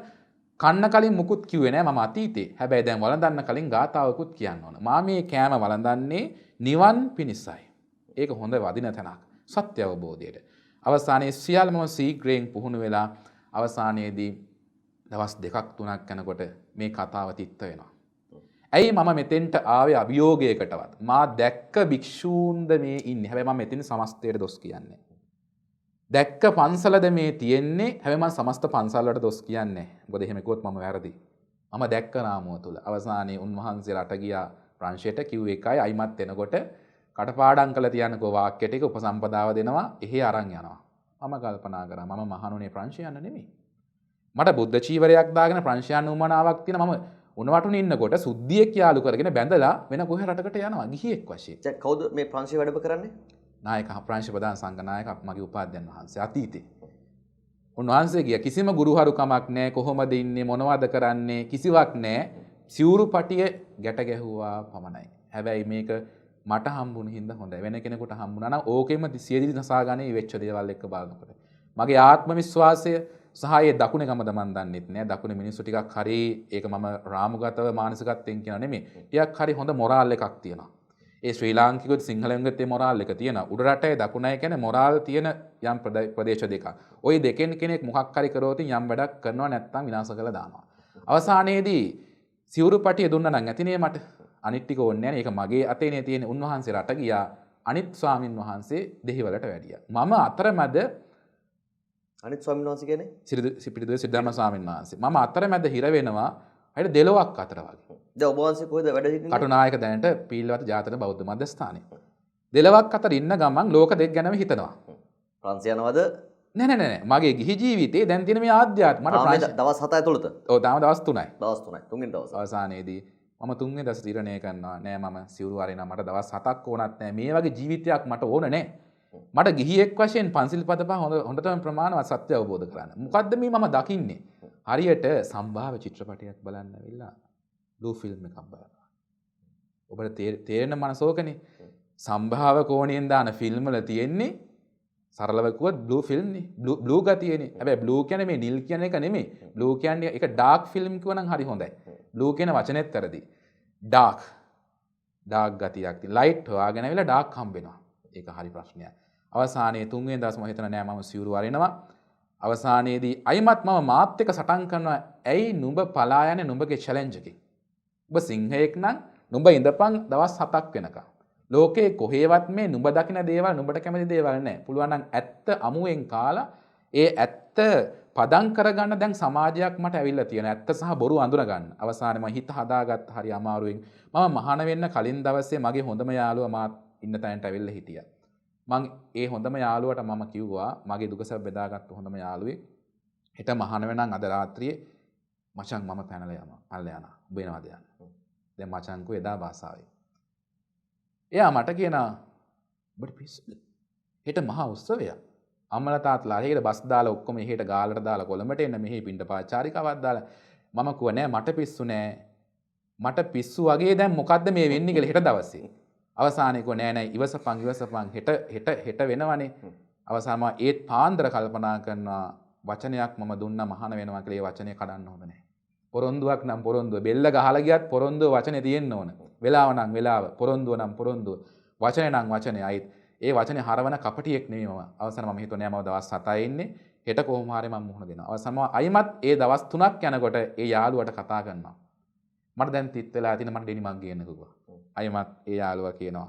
කන්න කලින් මුකුත් කිව්වේ නෑ මම අතීතේ. හැබැයි දැන් වළඳන්න කලින් ගාතාවකුත් කියන්න ඕන. මා මේ කෑම වළඳන්නේ නිවන් පිණිසයි. ඒක හොඳ වදින තැනක්. සත්‍ය අවබෝධයට. අවසානයේ සියල්ලම සීග්‍රයෙන් පුහුණු වෙලා අවසානයේදී දවස් 2ක් 3ක් යනකොට මේ කතාව තිත්ත වෙනවා. ඇයි මම මෙතෙන්ට ආවේ අභියෝගයකටවත්? මා දැක්ක භික්ෂූන්ද මේ ඉන්නේ. හැබැයි මම මෙතන සමස්තයට දොස් කියන්නේ. දැක්ක පන්සලද මේ තියෙන්නේ. හැබැයි මම සමස්ත පන්සල් වලට දොස් කියන්නේ. මොකද එහෙම කිව්වොත් මම වැරදි. මම දැක්ක නාමුව තුල. අවසානයේ උන්වහන්සේලාට ගියා ප්‍රංශයට කිව්ව එකයි අයිමත් එනකොට කටපාඩම් කළ තියනකෝ වාක්‍ය ටික උපසම්පදාව දෙනවා. එහි අරන් යනවා. මම කල්පනා කරා මම මහණුනේ ප්‍රංශය යන්න නෙමෙයි. මට බුද්ධ චීවරයක් දාගෙන ප්‍රංශය යන්න උවමනාවක් තියෙන මම උණවටුනේ ඉන්නකොට සුද්ධියෙක් යාළු කරගෙන බැඳලා වෙන කොහේ රටකට යනවා ගිහියෙක් වශයෙන්. දැන් කවුද මේ ප්‍රංශය වැඩම කරන්නේ? නායක ප්‍රංශ ප්‍රධාන සංඝ නායක මගේ උපාධ්‍යයන් වහන්සේ අතීතේ. උන්වහන්සේ ගියා කිසිම ගුරුහරුකමක් නැහැ කොහොමද ඉන්නේ මොනවද කරන්නේ කිසිවක් නැහැ. සිවුරු පටිය ගැට ගැහුවා පමණයි. හැබැයි මේක මට හම්බුන හින්දා හොඳයි. වෙන කෙනෙකුට හම්බුනා නම් ඕකෙම සියදිවි නසා ගන්නේ වෙච්ච දේවල් එක්ක බලනකොට. මගේ ආත්ම විශ්වාසය සහ ඒ දකුණේ ගමද මන් දන්නෙත් නෑ. දකුණේ මිනිස්සු ටිකක් හරි ඒක මම රාමුගතව මානසිකත්වයෙන් කියන නෙමෙයි. ටිකක් හරි හොඳ මොරාල් එකක් තියෙනවා. ඒ ශ්‍රී ලාංකිකයොත් සිංහලයන්ගෙත් ඒ මොරාල් එක තියෙනවා. උඩ රටේ දකුණයි කියන්නේ මොරාල් තියෙන යම් ප්‍රදේශ දෙකක්. ওই දෙකෙන් කෙනෙක් මොකක් හරි කරොත් යම් වැඩක් කරනවා නැත්නම් විනාශ කරලා දානවා. අවසානයේදී සිවුරු පටිය දුන්නා නම් ඇතිනේ මට. අනිත් ටික ඕනේ නැහැ. ඒක මගේ අතේනේ තියෙන. උන්වහන්සේ රට ගියා. අනිත් ස්වාමින් වහන්සේ දෙහිවලට වැඩියා. මම අතරමැද අනිත් ස්වාමීන් වහන්සේ කියන්නේ සිපිරිදුවේ සිද්ධාර්ථ ස්වාමීන් වහන්සේ. මම අතරමැද හිර වෙනවා. හරියට දෙලොවක් අතර වගේ. දැන් ඔබ වහන්සේ කොහෙද වැඩ සිටින්නේ? කටුනායක දැනට පීල්වත ජාතක බෞද්ධ මධ්‍යස්ථානයේ. දෙලොවක් අතර ඉන්න ගමන් ලෝක දෙක ගැනම හිතනවා. ප්‍රංශ යනවද? නෑ. මගේ ගිහි ජීවිතේ දැන් තියෙන මේ ආධ්‍යාත්ම මට දවස් 7 ඇතුළත. ඔව් තාම දවස් 3යි. දවස් 3යි. තුන්වෙනි දවස්. අවසානයේදී මම තුන්වෙනි දවස් තීරණය කරනවා නෑ මම සිවුරු අරිනවා මට දවස් 7ක් ඕනත් නෑ මේ වගේ ජීවිතයක් මට ඕන නෑ. මට ගිහියෙක් වශයෙන් පන්සිල් පදපහ හොඳටම ප්‍රමාණවත් සත්‍ය අවබෝධ කරගන්න. මොකද්ද මේ මම දකින්නේ? හරියට සම්භාව චිත්‍රපටයක් බලන්න ඇවිල්ලා බ්ලූ ෆිල්ම් එකක් බලනවා. ඔබට තේරෙන මනසෝකනේ. සම්භාව කෝණයෙන් දාන ෆිල්ම් වල තියෙන්නේ සරලව කිව්වොත් බ්ලූ ෆිල්ම් නේ. බ්ලූ ගතියනේ. හැබැයි බ්ලූ කියන්නේ මේ නිල් කියන එක නෙමෙයි. බ්ලූ කියන්නේ ඒක ඩාර්ක් ෆිල්ම් කිව්වනම් හරි හොඳයි. බ්ලූ කියන වචනේත් වැරදි. ඩාර්ක් ගතියක් තියෙන. ලයිට් හොයාගෙන ඇවිල්ලා ඩාර්ක් හම්බ වෙනවා. ඒක හරි ප්‍රශ්නයක්. අවසානයේ තුන්වෙනි දවස් මම හිතන නෑ මම සිවුරු අරිනවා. අවසානයේදී අයිමත් මම මාත් එක්ක සටන් කරනවා. ඇයි නුඹ පලා යන්නේ නුඹගේ චැලෙන්ජ් එකකින්? ඔබ සිංහයෙක් නම් නුඹ ඉඳපන් දවස් 7ක් වෙනකම්. ලෝකේ කොහේවත් මේ නුඹ දකින දේවල් නුඹට කැමති දේවල් නැහැ. පුළුවන් නම් ඇත්ත අමුවෙන් කාලා ඒ ඇත්ත පදම් කරගන්න දැන් සමාජයක් මට ඇවිල්ලා තියෙනවා. ඇත්ත සහ බොරු අඳුන ගන්න. අවසානයේ මම හිත හදාගත්ත හරි අමාරුවෙන් මම මහාන වෙන්න කලින් දවසේ මගේ හොඳම යාළුවා මාත් ඉන්න තැනට ඇවිල්ලා හිටියා. මං ඒ හොඳම යාළුවට මම කිව්වා මගේ දුකසබ් බෙදාගත්තු හොඳම යාළුවෙක් හෙට මහාන වෙනන් අද රාත්‍රියේ මචං මම පැනලා යනවා. අල්ල යනවා. ඔබ එනවාද යන්න. දැන් මචං කෝ එදා භාෂාවේ. එයා මට කියනවා ඔබට පිස්සුද? හෙට මහා උත්සවයක්. අම්මලා තාත්තලා හෙට බස් දාලා ඔක්කොම හෙට ගාලට දාලා කොළඹට එන්න මෙහි පින්ඩපාචාරිකාවක් දාලා මම කිව්වා නෑ මට පිස්සු නෑ. මට පිස්සු වගේ දැන් මොකද්ද මේ වෙන්නේ කියලා හෙට දවසේ. අවසානයේ කෝ නෑ ඉවසපන් හෙට වෙනවනේ. අවසානම ඒත් පාන්දර කල්පනා කරනවා වචනයක් මම දුන්නා මහාන වෙනවා කියලා ඒ වචනේ කඩන්න හොඳ නෑ. පොරොන්දුවක් නම් පොරොන්දුව බෙල්ල ගහලා ගියත් පොරොන්දුව වචනේ තියෙන්න ඕන. වෙලාව නම් වෙලාව පොරොන්දුව නම් පොරොන්දුව වචනේ නම් වචනේ අයිත් ඒ වචනේ හරවන කපටියෙක් නෙමෙයි මම. අවසානම මම හිතුවා නෑ මම දවස් 7යි ඉන්නේ. හෙට කොහොම හරි මම මුහුණ දෙනවා. අවසානම අයිමත් ඒ දවස් 3ක් යනකොට ඒ යාළුවට කතා කරනවා. මට දැන් තිත් වෙලා තියෙන මට ඩෙනිමක් ගේන්න කිව්වා. අයිමත් ඒ යාළුවා කියනවා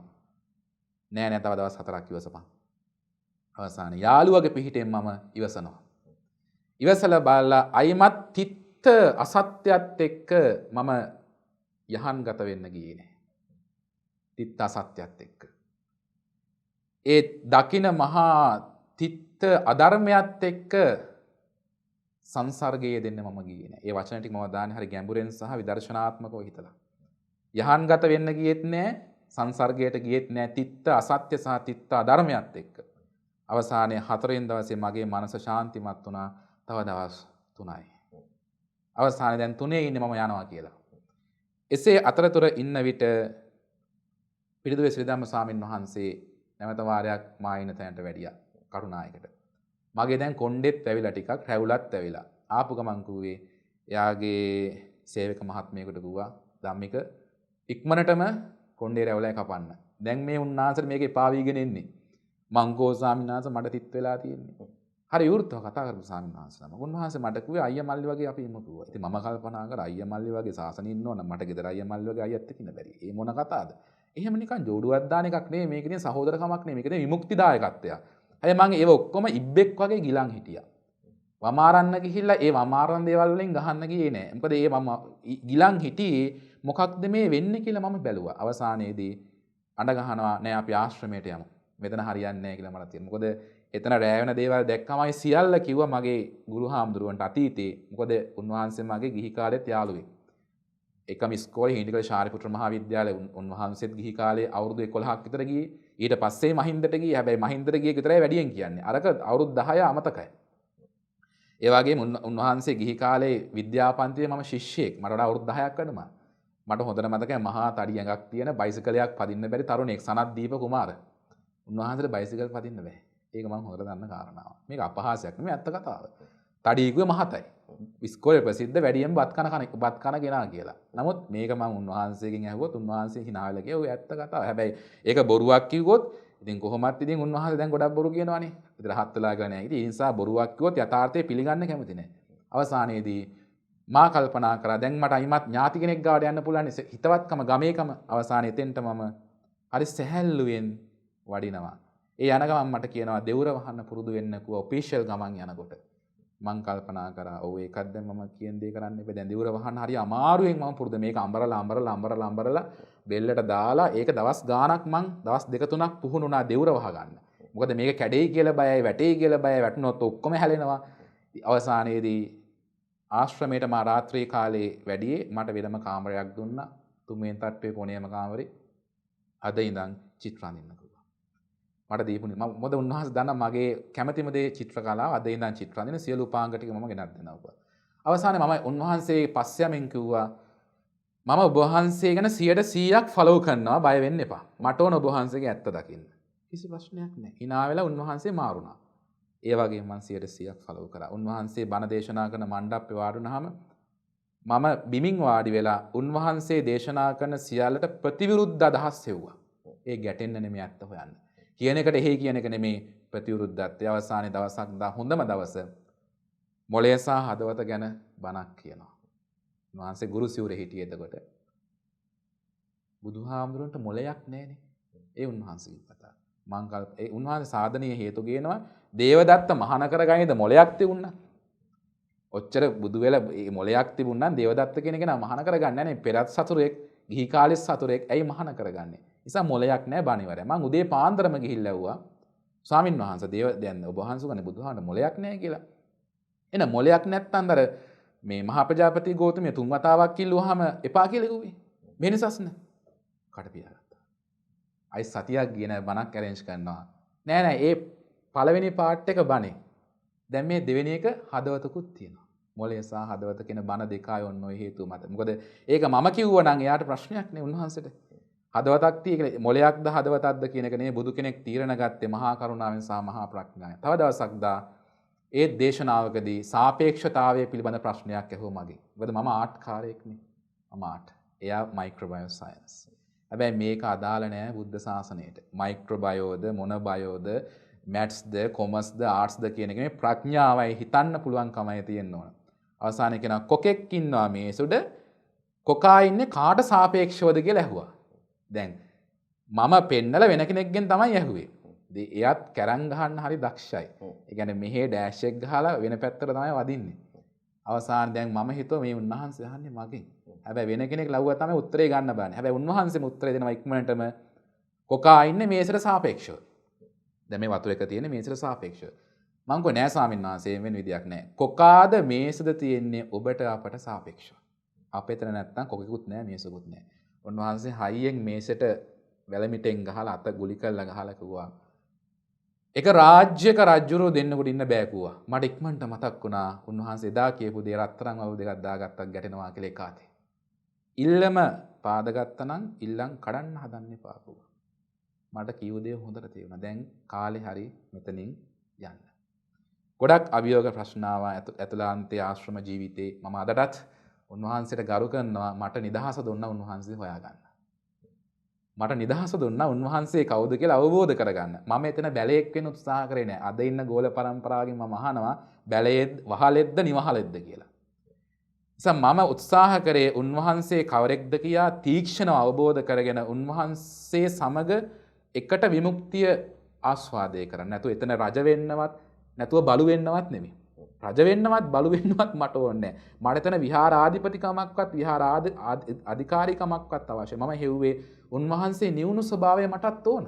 නෑ තව දවස් 4ක් ඉවසපන්. අවසානයේ යාළුවගේ පිහිටෙන් මම ඉවසනවා. ඉවසලා බලලා අයිමත් තිත් අසත්‍යයත් එක්ක මම යහන්ගත වෙන්න ගියේ නෑ. තිත් අසත්‍යයත් එක්ක. ඒ දකින මහා තිත්ත අධර්මයත් එක්ක සංසර්ගයේ දෙන්න මම ගියේ නෑ. ඒ වචන ටික මම දාන්නේ හරි ගැඹුරෙන් සහ විදර්ශනාත්මකව හිතලා. යහන්ගත වෙන්න ගියෙත් නෑ, සංසර්ගයට ගියෙත් නෑ තිත්ත අසත්‍ය සහ තිත්ත අධර්මයත් එක්ක. අවසානයේ 4 වෙනි දවසේ මගේ මනස ශාන්තිමත් වුණා. තව දවස් 3යි. අවසානයේ දැන් 3 ඉන්නේ මම යනවා කියලා. එසේ අතරතුර ඉන්න විට පිරිදුවේ ශ්‍රීධම්ම ස්වාමීන් වහන්සේ නැවත වාරයක් මා ඉන්න තැනට වැඩියා කරුණායකට. මගේ දැන් කොණ්ඩෙත් ඇවිලා ටිකක් රැවුලත් ඇවිලා. ආපු ගමන් කිව්වේ එයාගේ සේවක මහත්මයෙකුට කිව්වා ධම්මික ඉක්මනටම කොණ්ඩේ රැවුලයි කපන්න. දැන් මේ උන්නාසර මේකේ පාවීගෙන එන්නේ. මංකෝ ස්වාමීන් වහන්සේ මට තිත් වෙලා තියෙන්නේ. හරි විවෘතව කතා කරපු ස්වාමීන් වහන්සේලා. උන්වහන්සේ මට කිව්වේ අයියා මල්ලි වගේ අපි ඉමු කිව්වා. ඉතින් මම කල්පනා කරා අයියා මල්ලි වගේ සාසනෙ ඉන්න ඕන මට ගෙදර අයියා මල්ලි වගේ අයියත් එක්ක ඉන්න බැරි. ඒ මොන කතාවද? එහෙම නිකන් ජෝඩුවක් දාන එකක් නෙමෙයි. මේක නේ සහෝදරකමක් නෙමෙයි. මේක නේ විමුක්තිදායකත්වයක්. අය මං ඒව ඔක්කොම ඉබ්බෙක් වගේ ගිලන් හිටියා. වමාරන්න ගිහිල්ලා ඒ වමාරන දේවල් වලින් ගහන්න ගියේ නෑ. මොකද ඒ මම ගිලන් හිටියේ මොකක්ද මේ වෙන්නේ කියලා මම බැලුවා. අවසානයේදී අඬ ගහනවා නෑ අපි ආශ්‍රමයට යමු. මෙතන හරියන්නේ නෑ කියලා මට තියෙනවා. මොකද එතන රෑ වෙන දේවල් දැක්කමයි සියල්ල කිව්වා මගේ ගුරු හාමුදුරුවන්ට අතීතේ. මොකද උන්වහන්සේ මගේ ගිහි කාලෙත් යාළුවෙක්. එකම ඉස්කෝලේ හිඳිකල ශාරිපුත්‍ර මහා විද්‍යාලයේ උන්වහන්සේත් ගිහි කාලේ අවුරුදු 11ක් විතර ගියේ. ඊට පස්සේ මහින්දට ගියේ. හැබැයි මහින්දට ගියේ විතරයි වැඩියෙන් කියන්නේ. අරක අවුරුදු 10 අමතකයි. ඒ වගේම උන්වහන්සේ ගිහි කාලේ විද්‍යාපන්තියේ මම ශිෂ්‍යෙක්. මට වඩා අවුරුදු 10ක් වැඩිම. මට හොඳට මතකයි මහා තඩි ඇඟක් තියෙන බයිසිකලයක් පදින්න බැරි තරුණෙක් සනත් දීප කුමාර. උන්වහන්සේට බයිසිකල් පදින්න බෑ. ඒක මම හොඳට දන්න කාරණාවක්. මේක අපහාසයක් නෙමෙයි ඇත්ත කතාව. තඩි කිව්වේ මහතයි. ඉස්කෝලේ ප්‍රසිද්ධ වැඩියෙන් බත් කන ගෙනා කියලා. නමුත් මේක මම උන්වහන්සේගෙන් ඇහුවොත් උන්වහන්සේ hina වෙලා කිව්වා ඔය ඇත්ත කතාව. හැබැයි ඒක බොරුවක් කිව්වොත් ඉතින් කොහොමත් ඉතින් උන්වහන්සේ දැන් ගොඩක් බොරු කියනවනේ. ඉතින් රහත් වෙලා ගන්නේ නැහැ. ඉතින් ඒ නිසා බොරුවක් කිව්වොත් යථාර්ථය පිළිගන්න කැමති නැහැ. අවසානයේදී මා කල්පනා කරා දැන් මට අයිමත් ඥාති කෙනෙක් ගාවට යන්න පුළුවන් හිතවත්කම ගමේකම අවසානයේ එතෙන්ට මම හරි සැහැල්ලුවෙන් වඩිනවා. ඒ යන ගමන් මට කියනවා දෙවුර වහන්න පුරුදු වෙන්න කිව්වා ඔෆිෂියල් ගමන් යනකොට. මං කල්පනා කරා ඔව් ඒකත් දැන් මම කියන දේ කරන්න එපා. දැන් දෙවුර වහන්න හරි අමාරුවෙන් මම පුරුදු මේක අඹරලා බෙල්ලට දාලා ඒක දවස් ගාණක් මං දවස් 2-3ක් පුහුණුනා දෙවුර වහ ගන්න. මොකද මේක කැඩෙයි කියලා බයයි, වැටෙයි කියලා බයයි, වැටුනොත් ඔක්කොම හැලෙනවා. අවසානයේදී ආශ්‍රමයට මා රාත්‍රී කාලේ වැඩියේ මට වෙනම කාමරයක් දුන්නා. 3 වෙනි තට්ටුවේ කොණේම කාමරේ. අද ඉඳන් චිත්‍ර අඳින්න කිව්වා. මට දීපුනේ මම මොකද උන්වහන්සේ දන්නා මගේ කැමැතිම දේ චිත්‍ර කලාව. අද ඉඳන් චිත්‍ර අඳින සියලු උපාංග ටික මම ගෙනත් දෙනවා. අවසානයේ මම උන්වහන්සේ පස්සේ යමින් කිව්වා මම ඔබ වහන්සේ ගැන 100%ක් ෆලෝ කරනවා බය වෙන්න එපා. මට ඕන ඔබ වහන්සේගේ ඇත්ත දකින්න. කිසි ප්‍රශ්නයක් නැහැ. hina වෙලා උන්වහන්සේ මාරුණා. ඒ වගේ මම 100%ක් ෆලෝ කරා. උන්වහන්සේ බණ දේශනා කරන මණ්ඩපේ වාඩුණාම මම බිමින් වාඩි වෙලා උන්වහන්සේ දේශනා කරන සියල්ලට ප්‍රතිවිරුද්ධ අදහස් හෙව්වා. ඒ ගැටෙන්න නෙමෙයි ඇත්ත හොයන්න. කියන එකට එහෙයි කියන එක නෙමෙයි ප්‍රතිවිරුද්ධත්වය. අවසානයේ දවසක් දා හොඳම දවස මොළය සහ හදවත ගැන බණක් කියනවා. උන්වහන්සේ ගුරු සිවුරේ හිටියේ එතකොට. බුදුහාමුදුරන්ට මොළයක් නැහැනේ. ඒ උන්වහන්සේගේ කතාව. ඒ උන්වහන්සේ සාධනීය හේතු ගේනවා දේවදත්ත මහාන කරගයිද මොළයක් තිබුණා. ඔච්චර බුදු වෙලා මේ මොළයක් තිබුණා නම් දේවදත්ත කියන කෙනා මහාන කරගන්නේ නැහැ නේ. පෙරත් සතුරෙක්, ගිහි කාලේ සතුරෙක් ඇයි මහාන කරගන්නේ? නිසා මොළයක් නැහැ බණිවරය. මං උදේ පාන්දරම ගිහිල්ලා ඇව්වා. ස්වාමින් වහන්සේ දැන් ඔබ වහන්සේ ගන්නේ බුදුහාමට මොළයක් නැහැ කියලා. එන මොළයක් නැත්තම් අර මේ මහා ප්‍රජාපති ගෞතමයා 3 වතාවක් කිල්ලුවාම එපා කියලා කිව්වේ. වෙනසස් නැහැ. කට පියාගත්තා. අයි සතියක් ගිය නැහැ බණක් arrange කරනවා. නෑ ඒ පළවෙනි පාර්ට් එක බණේ. දැන් මේ දෙවෙනි එක හදවතකුත් තියෙනවා. මොළය සහ හදවත කියන බණ දෙකයි ඔන්න ඔය හේතුව මත. මොකද ඒක මම කිව්වා නම් එයාට ප්‍රශ්නයක් නේ උන්වහන්සේට. හදවතක් තියෙන්නේ මොළයක්ද හදවතක්ද කියන එක නේ බුදු කෙනෙක් තීරණ ගත්තේ මහා කරුණාවෙන් සහ මහා ප්‍රඥාවෙන්. තව දවසක් දා ඒ දේශනාවකදී සාපේක්ෂතාවය පිළිබඳ ප්‍රශ්නයක් ඇහුවා මගේ. මොකද මම ආර්ට් කාරයෙක්නේ. මම ආර්ට්. එයා මයික්‍රෝබයෝ සයන්ස්. හැබැයි මේක අදාළ නෑ බුද්ධ ශාසනයට. මයික්‍රෝබයෝද මොන බයෝද මැත්ස්ද කොමර්ස්ද ආර්ට්ස්ද කියන එක මේ ප්‍රඥාවයි හිතන්න පුළුවන්කමයි තියෙන්න ඕන. අවසානයේ කෙනා කොකෙක් ඉන්නවා මේ සුඩ කොකා ඉන්නේ කාට සාපේක්ෂවද කියලා ඇහුවා. දැන් මම පෙන්නලා වෙන කෙනෙක්ගෙන් තමයි ඇහුවේ. එයාත් කැරන් ගහන්න හරි දක්ෂයි. ඒ කියන්නේ මෙහෙ ඩෑෂ් එක ගහලා වෙන පැත්තට තමයි වදින්නේ. අවසාන දැන් මම හිතුවා මේ උන්වහන්සේ අහන්නේ මගෙන්. හැබැයි වෙන කෙනෙක් ලව්වා තමයි උත්තරේ ගන්න බෑනේ. හැබැයි උන්වහන්සේම උත්තරේ දෙනවා ඉක්මනටම කොකා ඉන්නේ මේසට සාපේක්ෂව. දැන් මේ වතුර එක තියෙන්නේ මේසට සාපේක්ෂව. මං කිව්වා නෑ ස්වාමීන් වහන්සේ වෙන විදියක් නෑ. කොකාද මේසද තියෙන්නේ ඔබට අපට සාපේක්ෂව. අපේතර නැත්තම් කොකෙකුත් නෑ මේසකුත් නෑ. උන්වහන්සේ හයියෙන් මේසෙට වැලමිටෙන් ගහලා අත ගුලි කරලා ගහලා කිව්වා එක රාජ්‍යක රජුරෝ දෙන්නෙකුට ඉන්න බෑ කිව්වා. මට ඉක්මනට මතක් වුණා උන්වහන්සේ එදා කියපු දේ රත්තරන් වවු දෙකක් දාගත්තක් ගැටෙනවා කියලා ඒකාතේ. ඉල්ලම පාදගත්තා නම් ඉල්ලම් කඩන්න හදන්න එපා කිව්වා. මට කිව්ව දේ හොඳට තේරුණා. දැන් කාලේ හරි මෙතනින් යන්න. ගොඩක් අභියෝග ප්‍රශ්න ආවා ඇතුළාන්තයේ ආශ්‍රම ජීවිතේ. මම අදටත් උන්වහන්සේට ගරු කරනවා. මට නිදහස දුන්නා උන්වහන්සේ හොයාගන්න. මට නිදහස දුන්නා උන්වහන්සේ කවුද කියලා අවබෝධ කරගන්න. මම එතන බැලේක් වෙන්න උත්සාහ කරේ නෑ. අද ඉන්න ගෝල පරම්පරාවකින් මම අහනවා බැලේද වහලෙද්ද නිවහලෙද්ද කියලා. නිසා මම උත්සාහ කරේ උන්වහන්සේ කවරෙක්ද කියා තීක්ෂණව අවබෝධ කරගෙන උන්වහන්සේ සමග එකට විමුක්තිය ආස්වාදය කරන්න. නැතුව එතන රජ වෙන්නවත් නැතුව බලු වෙන්නවත් නෙමෙයි. රජ වෙන්නවත් බලු වෙන්නවත් මට ඕනේ නැහැ. මට එතන විහාරාධිපතිකමක්වත් අධිකාරීකමක්වත් අවශ්‍ය. මම හෙව්වේ උන්වහන්සේ නිවුණු ස්වභාවය මටත් ඕන.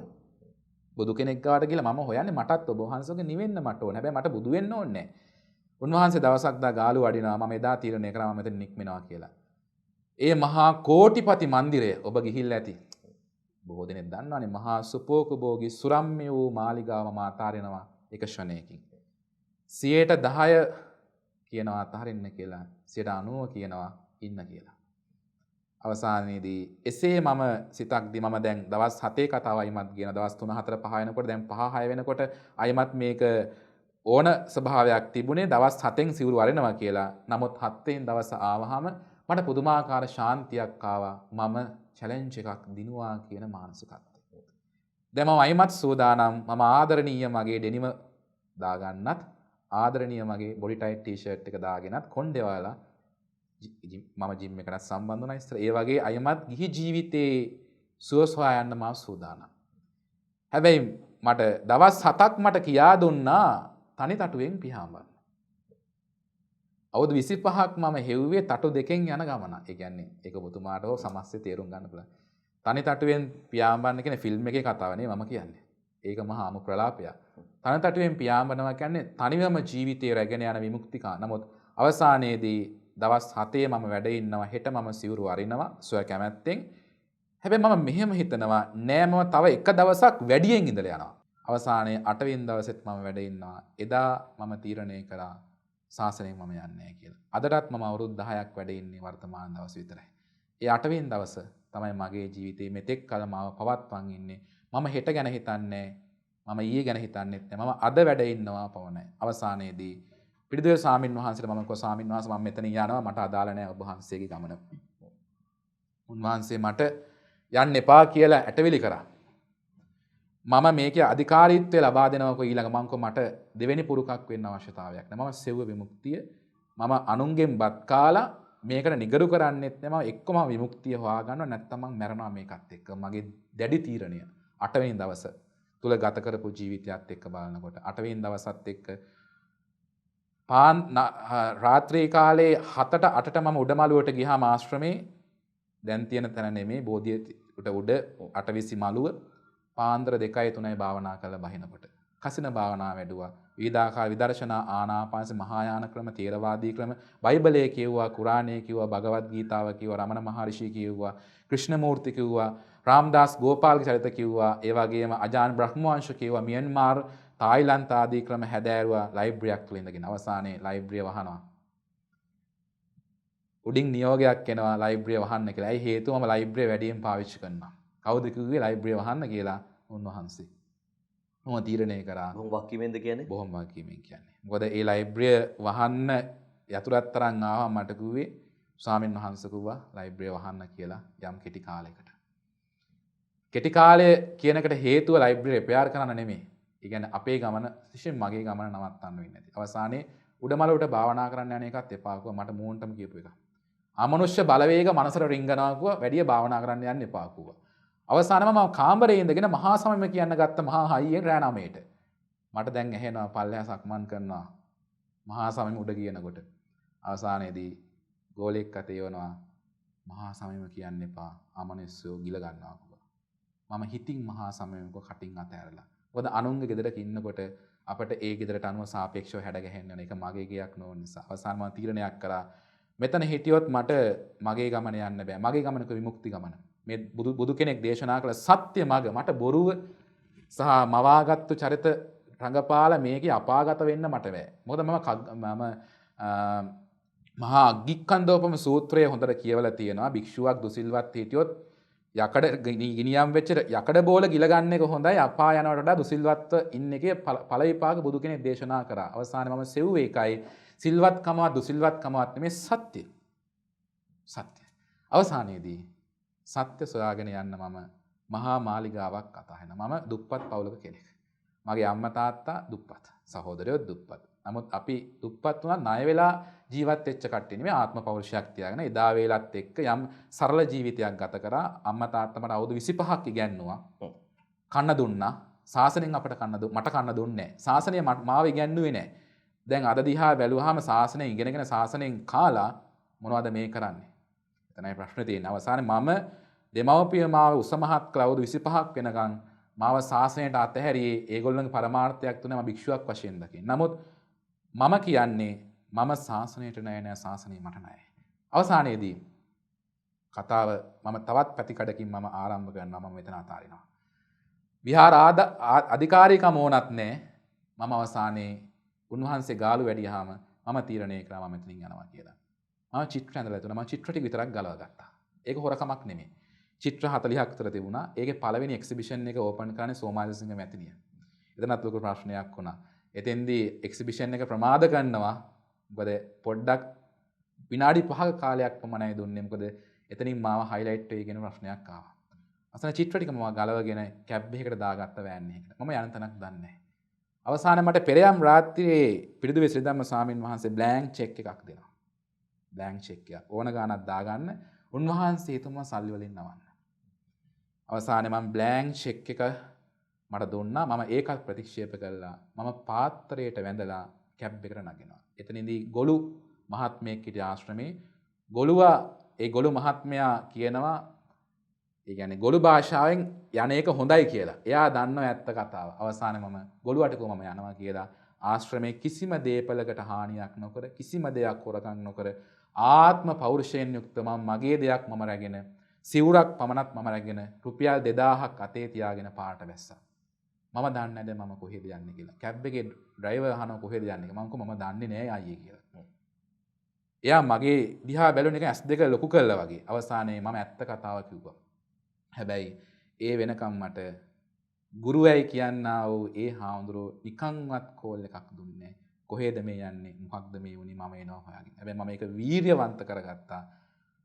බුදු කෙනෙක් ගාවට ගිහලා මම හොයන්නේ මටත් ඔබ වහන්සේගේ නිවෙන්න මට ඕන. හැබැයි මට බුදු වෙන්න ඕනේ නැහැ. උන්වහන්සේ දවසක් දා ගාලු වඩිනවා. මම එදා තීරණය කරා මම මෙතන නික්මනවා කියලා. ඒ මහා කෝටිපති මන්දිරය ඔබ ගිහිල්ලා ඇති. බොහෝ දෙනෙක් දන්නවනේ මහා සුපෝකභෝගී සුරම්‍ය වූ මාලිගාව මා අතාරිනවා එක ක්ෂණයකින්. 10% කියනවා අතහරින්න කියලා 90% කියනවා ඉන්න කියලා. අවසානයේදී එසේ මම සිතක්දි මම දැන් දවස් 7 කතාව අයිමත් කියන දවස් 3 4 5 වෙනකොට දැන් 5 6 වෙනකොට අයිමත් මේක ඕන ස්වභාවයක් තිබුණේ දවස් 7න් සිවුරු වරිනවා කියලා. නමුත් 7 වෙනි දවස ආවහම මට පුදුමාකාර ශාන්තියක් ආවා. මම චැලෙන්ජ් එකක් දිනුවා කියන මානසිකත්වය. දැන් මම අයිමත් සූදානම් මම ආදරණීය මගේ ඩෙනිම දාගන්නත් ආදරණීය මගේ බොඩි ටයිට් ටී-ෂර්ට් එක දාගෙනත් කොණ්ඩේ වලලා මම ජිම් එකකට සම්බන්ධ වුණා ඉස්සර. ඒ වගේ අයමත් ගිහි ජීවිතේ සුව සොයා යන්න මම සූදානම්. හැබැයි මට දවස් 7ක් මට කියා දුන්නා තනි තටුවෙන් පියාඹන්න. අවුරුදු 25ක් මම හෙව්වේ තටු දෙකෙන් යන ගමන. ඒ කියන්නේ ඒක ඔබතුමාට හෝ සමස්තය තේරුම් ගන්න පුළුවන්. තනි තටුවෙන් පියාඹන්න කියන ෆිල්ම් එකේ කතාව නේ මම කියන්නේ. ඒක මහා අමු ප්‍රලාපයක්. තනි තටුවෙන් පියාඹනවා කියන්නේ තනිවම ජීවිතේ රැගෙන යන විමුක්තිකා. නමුත් අවසානයේදී දවස් 7 මම වැඩ ඉන්නවා. හෙට මම සිවුරු අරිනවා සොය කැමැත්තෙන්. හැබැයි මම මෙහෙම හිතනවා නෑ මම තව එක දවසක් වැඩියෙන් ඉඳලා යනවා. අවසානයේ 8 වෙනි දවසෙත් මම වැඩ ඉන්නවා. එදා මම තීරණය කළා සාසනයෙන් මම යන්නේ නැහැ කියලා. අදටත් මම අවුරුදු 10ක් වැඩ ඉන්නේ වර්තමාන දවස් විතරයි. ඒ 8 වෙනි දවස තමයි මගේ ජීවිතේ මෙතෙක් කල මාව පවත්වන් ඉන්නේ. මම හෙට ගැන හිතන්නේ මම ඊයේ ගැන හිතන්නේත් නැහැ. මම අද වැඩ ඉන්නවා පවණයි. අවසානයේදී පිටිදුවේ ස්වාමින් වහන්සේට මම කිව්වා ස්වාමින් වහන්සේ මම මෙතන යනවා මට අදාළ නැහැ ඔබ වහන්සේගේ ගමන. උන්වහන්සේ මට යන්න එපා කියලා ඇටවිලි කරා. මම මේකේ අධිකාරීත්වය ලබා දෙනවකෝ ඊළඟ මං කො මට දෙවෙනි පුරුකක් වෙන්න අවශ්‍යතාවයක් නැහැ. මම සෙව්ව විමුක්තිය මම අනුන්ගෙන් බත් කාලා මේකට නිගරු කරන්නෙත් නැහැ. මම එක්කම විමුක්තිය හොයාගන්නවා නැත්නම් මං මැරෙනවා මේකත් එක්ක. මගේ දැඩි තීරණය 8 වෙනි දවස තුල ගත කරපු ජීවිතයත් එක්ක බලනකොට 8 වෙනි දවසත් එක්ක රාත්‍රී කාලේ 7ට 8ට මම උඩමළුවට ගියාම ආශ්‍රමේ දැන් තියෙන තැන නෙමේ බෝධියට උඩ අටවිසි මළුව පාන්දර 2යි 3යි භාවනා කරලා බහිනකොට කසින භාවනා වැඩුවා විවිධාකාර විදර්ශනා ආනාපානසති මහායාන ක්‍රම තේරවාදී ක්‍රම බයිබලයේ කියුවා කුරානයේ කියුවා භගවත් ගීතාව කියුවා රමණ මහරිෂි කියුවා ක්‍රිෂ්ණමූර්ති කියුවා රාම්දාස් ගෝපාල්ගේ චරිත කිව්වා ඒ වගේම අජාන් බ්‍රහ්මවංශ කියුවා මියන්මාර් තායිලන්ත ආදී ක්‍රම හැදෑරුවා ලයිබ්‍රරියක් තුල ඉඳගෙන අවසානයේ ලයිබ්‍රරිය වහනවා උඩින් නියෝගයක් එනවා ලයිබ්‍රරිය වහන්න කියලා. ඒ හේතුව මම ලයිබ්‍රරිය වැඩියෙන් පාවිච්චි කරනවා. කවුද කිව්වේ ලයිබ්‍රරිය වහන්න කියලා? උන්වහන්සේ. මම තීරණය කරා. බොහොම වක්කීමෙන්ද කියන්නේ? බොහොම වක්කීමෙන් කියන්නේ. මොකද ඒ ලයිබ්‍රරිය වහන්න යතුරුත් තරම් ආවා මට කිව්වේ ස්වාමීන් වහන්සේ කිව්වා ලයිබ්‍රරිය වහන්න කියලා යම් කෙටි කාලයකට. කෙටි කාලය කියනකට හේතුව ලයිබ්‍රරිය රිපෙයාර් කරන්න නෙමෙයි. ඒ කියන්නේ අපේ ගමන විශේෂයෙන් මගේ ගමන නවත්තන්න වෙන්නේ නැති. අවසානයේ උඩමළුවට භාවනා කරන්න යන එකත් එපා කිව්වා. මට මූණටම කියපු එක. අමනුෂ්‍ය බලවේග මනසට රිංගනවා කිව්වා. වැඩි භාවනා කරන්න යන්න එපා කිව්වා. අවසානම මම කාමරේ ඉඳගෙන මහා සමම කියන්න ගත්ත මහා හයියෙන් රෑ 9ට. මට දැන් ඇහෙනවා පල්ලෙහා සක්මන් කරනවා. මහා සමම උඩ කියනකොට. අවසානයේදී ගෝලෙක් අතේ යවනවා මහා සමම කියන්න එපා. අමනුෂ්‍යෝ ගිල ගන්නවා කිව්වා. මම හිතින් මහා සමම කටින් අතහැරලා. මොකද අනුන්ගේ ගෙදරක ඉන්නකොට අපිට ඒ ගෙදරට අනුව සාපේක්ෂව හැඩ ගැහෙන්න ඕන. ඒක මගේ ගයක් නොවන නිසා. අවසානම මම තීරණයක් කරා මෙතන හිටියොත් මට මගේ ගමන යන්න බෑ. මගේ ගමනක විමුක්ති ගමන. මේ බුදු කෙනෙක් දේශනා කළ සත්‍ය මඟ මට බොරුව සහ මවාගත්තු චරිත රඟපාලා මේකේ අපාගත වෙන්න මට බෑ. මොකද මම මහා අග්ගික්ඛන්දෝපම සූත්‍රය හොඳට කියවලා තියෙනවා. භික්ෂුවක් දුසිල්වත් හිටියොත් යකඩ ගිනියම් වෙච්ච යකඩ බෝල ගිල ගන්න එක හොඳයි අපා යනවට වඩා දුසිල්වත්ව ඉන්න එකේ ඵල විපාක බුදු කෙනෙක් දේශනා කරා. අවසානයේ මම සෙව්වේ ඒකයි සිල්වත්කමවත් දුසිල්වත්කමවත් නෙමේ සත්‍ය. සත්‍ය. අවසානයේදී සත්‍ය සොයාගෙන යන්න මම මහා මාලිගාවක් අතහරිනවා. මම දුප්පත් පවුලක කෙනෙක්. මගේ අම්මා තාත්තා දුප්පත්. සහෝදරයෝ දුප්පත්. නමුත් අපි දුප්පත් වුණා ණය වෙලා ජීවත් වෙච්ච කට්ටිය නෙමෙයි ආත්ම පෞරුෂයක් තියාගෙන එදා වේලත් එක්ක යම් සරල ජීවිතයක් ගත කරා. අම්මා තාත්තා මට අවුරුදු 25ක් ඉගැන්නුවා. කන්න දුන්නා. සාසනෙන් අපට මට කන්න දුන්නේ නැහැ. සාසනය මාව ඉගැන්නුවේ නැහැ. දැන් අද දිහා බැලුවාම සාසනය ඉගෙනගෙන සාසනයෙන් කාලා මොනවද මේ කරන්නේ? එතනයි ප්‍රශ්නේ තියෙන්නේ. අවසානයේ මම දෙමව්පිය මාව උසමහත් කළ අවුරුදු 25ක් වෙනකන් මාව සාසනයට අතහැරියේ ඒගොල්ලන්ගේ පරමාර්ථයක් තුනේ මම භික්ෂුවක් වශයෙන් දකින්න. නමුත් මම කියන්නේ මම සාසනයට නෑ සාසනය මට නෑ. අවසානයේදී කතාව මම තවත් පැතිකඩකින් මම ආරම්භ කරනවා. මම මෙතන අතාරිනවා. විහාර අධිකාරීකම ඕනත් නෑ. මම අවසානයේ උන්වහන්සේ ගාලු වැඩියාම මම තීරණය කරා මම මෙතනින් යනවා කියලා. මම චිත්‍ර ඇඳලා තුන මම චිත්‍ර ටික විතරක් ගලව ගත්තා. ඒක හොරකමක් නෙමෙයි. චිත්‍ර 40ක් විතර තිබුණා. ඒකේ පළවෙනි එක්සිබිෂන් එක ඕපන් කරන්නේ සෝමාලිසිංහ මැතිනිය. එතනත් ලොකු ප්‍රශ්නයක් වුණා. එතෙන්දී එක්සිබිෂන් එක ප්‍රමාද කරනවා. මොකද පොඩ්ඩක් විනාඩි 5ක කාලයක් පමණයි දුන්නේ. මොකද එතනින් මාව හයිලයිට් වෙයි කියන ප්‍රශ්නයක් ආවා. අසන චිත්‍ර ටික මම ගලවගෙන කැබ් එකකට දාගත්ත වෑන් එකකට. මම යන තැනක් දන්නේ නැහැ. අවසානයේ මට පෙරයම් රාත්‍රියේ පිරිදුවේ ශ්‍රී ධම්ම ස්වාමීන් වහන්සේ බ්ලැන්ක් චෙක් එකක් දෙනවා. බ්ලැන්ක් චෙක් එක ඕන ගානක් දාගන්න උන්වහන්සේ හිතුවා සල්ලි වලින් නවන්න. අවසානයේ මම බ්ලැන්ක් චෙක් එක මට දුන්නා. මම ඒකත් ප්‍රතික්ෂේප කළා. මම පාත්‍රයට වැඳලා කැබ් එකට නගිනවා. එතනදී ගොළු මහත්මයෙක් හිටිය ආශ්‍රමේ ගොළුවා ඒ ගොළු මහත්මයා කියනවා ඒ කියන්නේ ගොළු භාෂාවෙන් යන එක හොඳයි කියලා. එයා දන්නවා ඇත්ත කතාව. අවසානයේ මම ගොළුවට කිව්වා මම යනවා කියලා. ආශ්‍රමයේ කිසිම දේපලකට හානියක් නොකර කිසිම දෙයක් හොරකම් නොකර ආත්ම පෞරුෂයෙන් යුක්ත මගේ දෙයක් මම රැගෙන සිවුරක් පමණක් මම රැගෙන රුපියල් 2000ක් අතේ තියාගෙන පාට වැස්සා. මම දන්නේ නැද මම කොහෙද යන්නේ කියලා. කැබ් එකේ ඩ්‍රයිවර් අහනවා කොහෙද යන්නේ කියලා. මම කිව්වා මම දන්නේ නෑ අයියේ කියලා. එයා මගේ දිහා බැලුන එක S2 ලොකු කළා වගේ. අවසානයේ මම ඇත්ත කතාව කිව්වා. හැබැයි ඒ වෙනකම් මට ගුරුවයි කියන්නා වූ ඒ හාමුදුරුවෝ නිකන්වත් කෝල් එකක් දුන්නේ. කොහෙද මේ යන්නේ? මොකක්ද මේ වුනේ? මම එනවා හොයාගෙන. හැබැයි මම ඒක වීරියවන්ත කරගත්තා.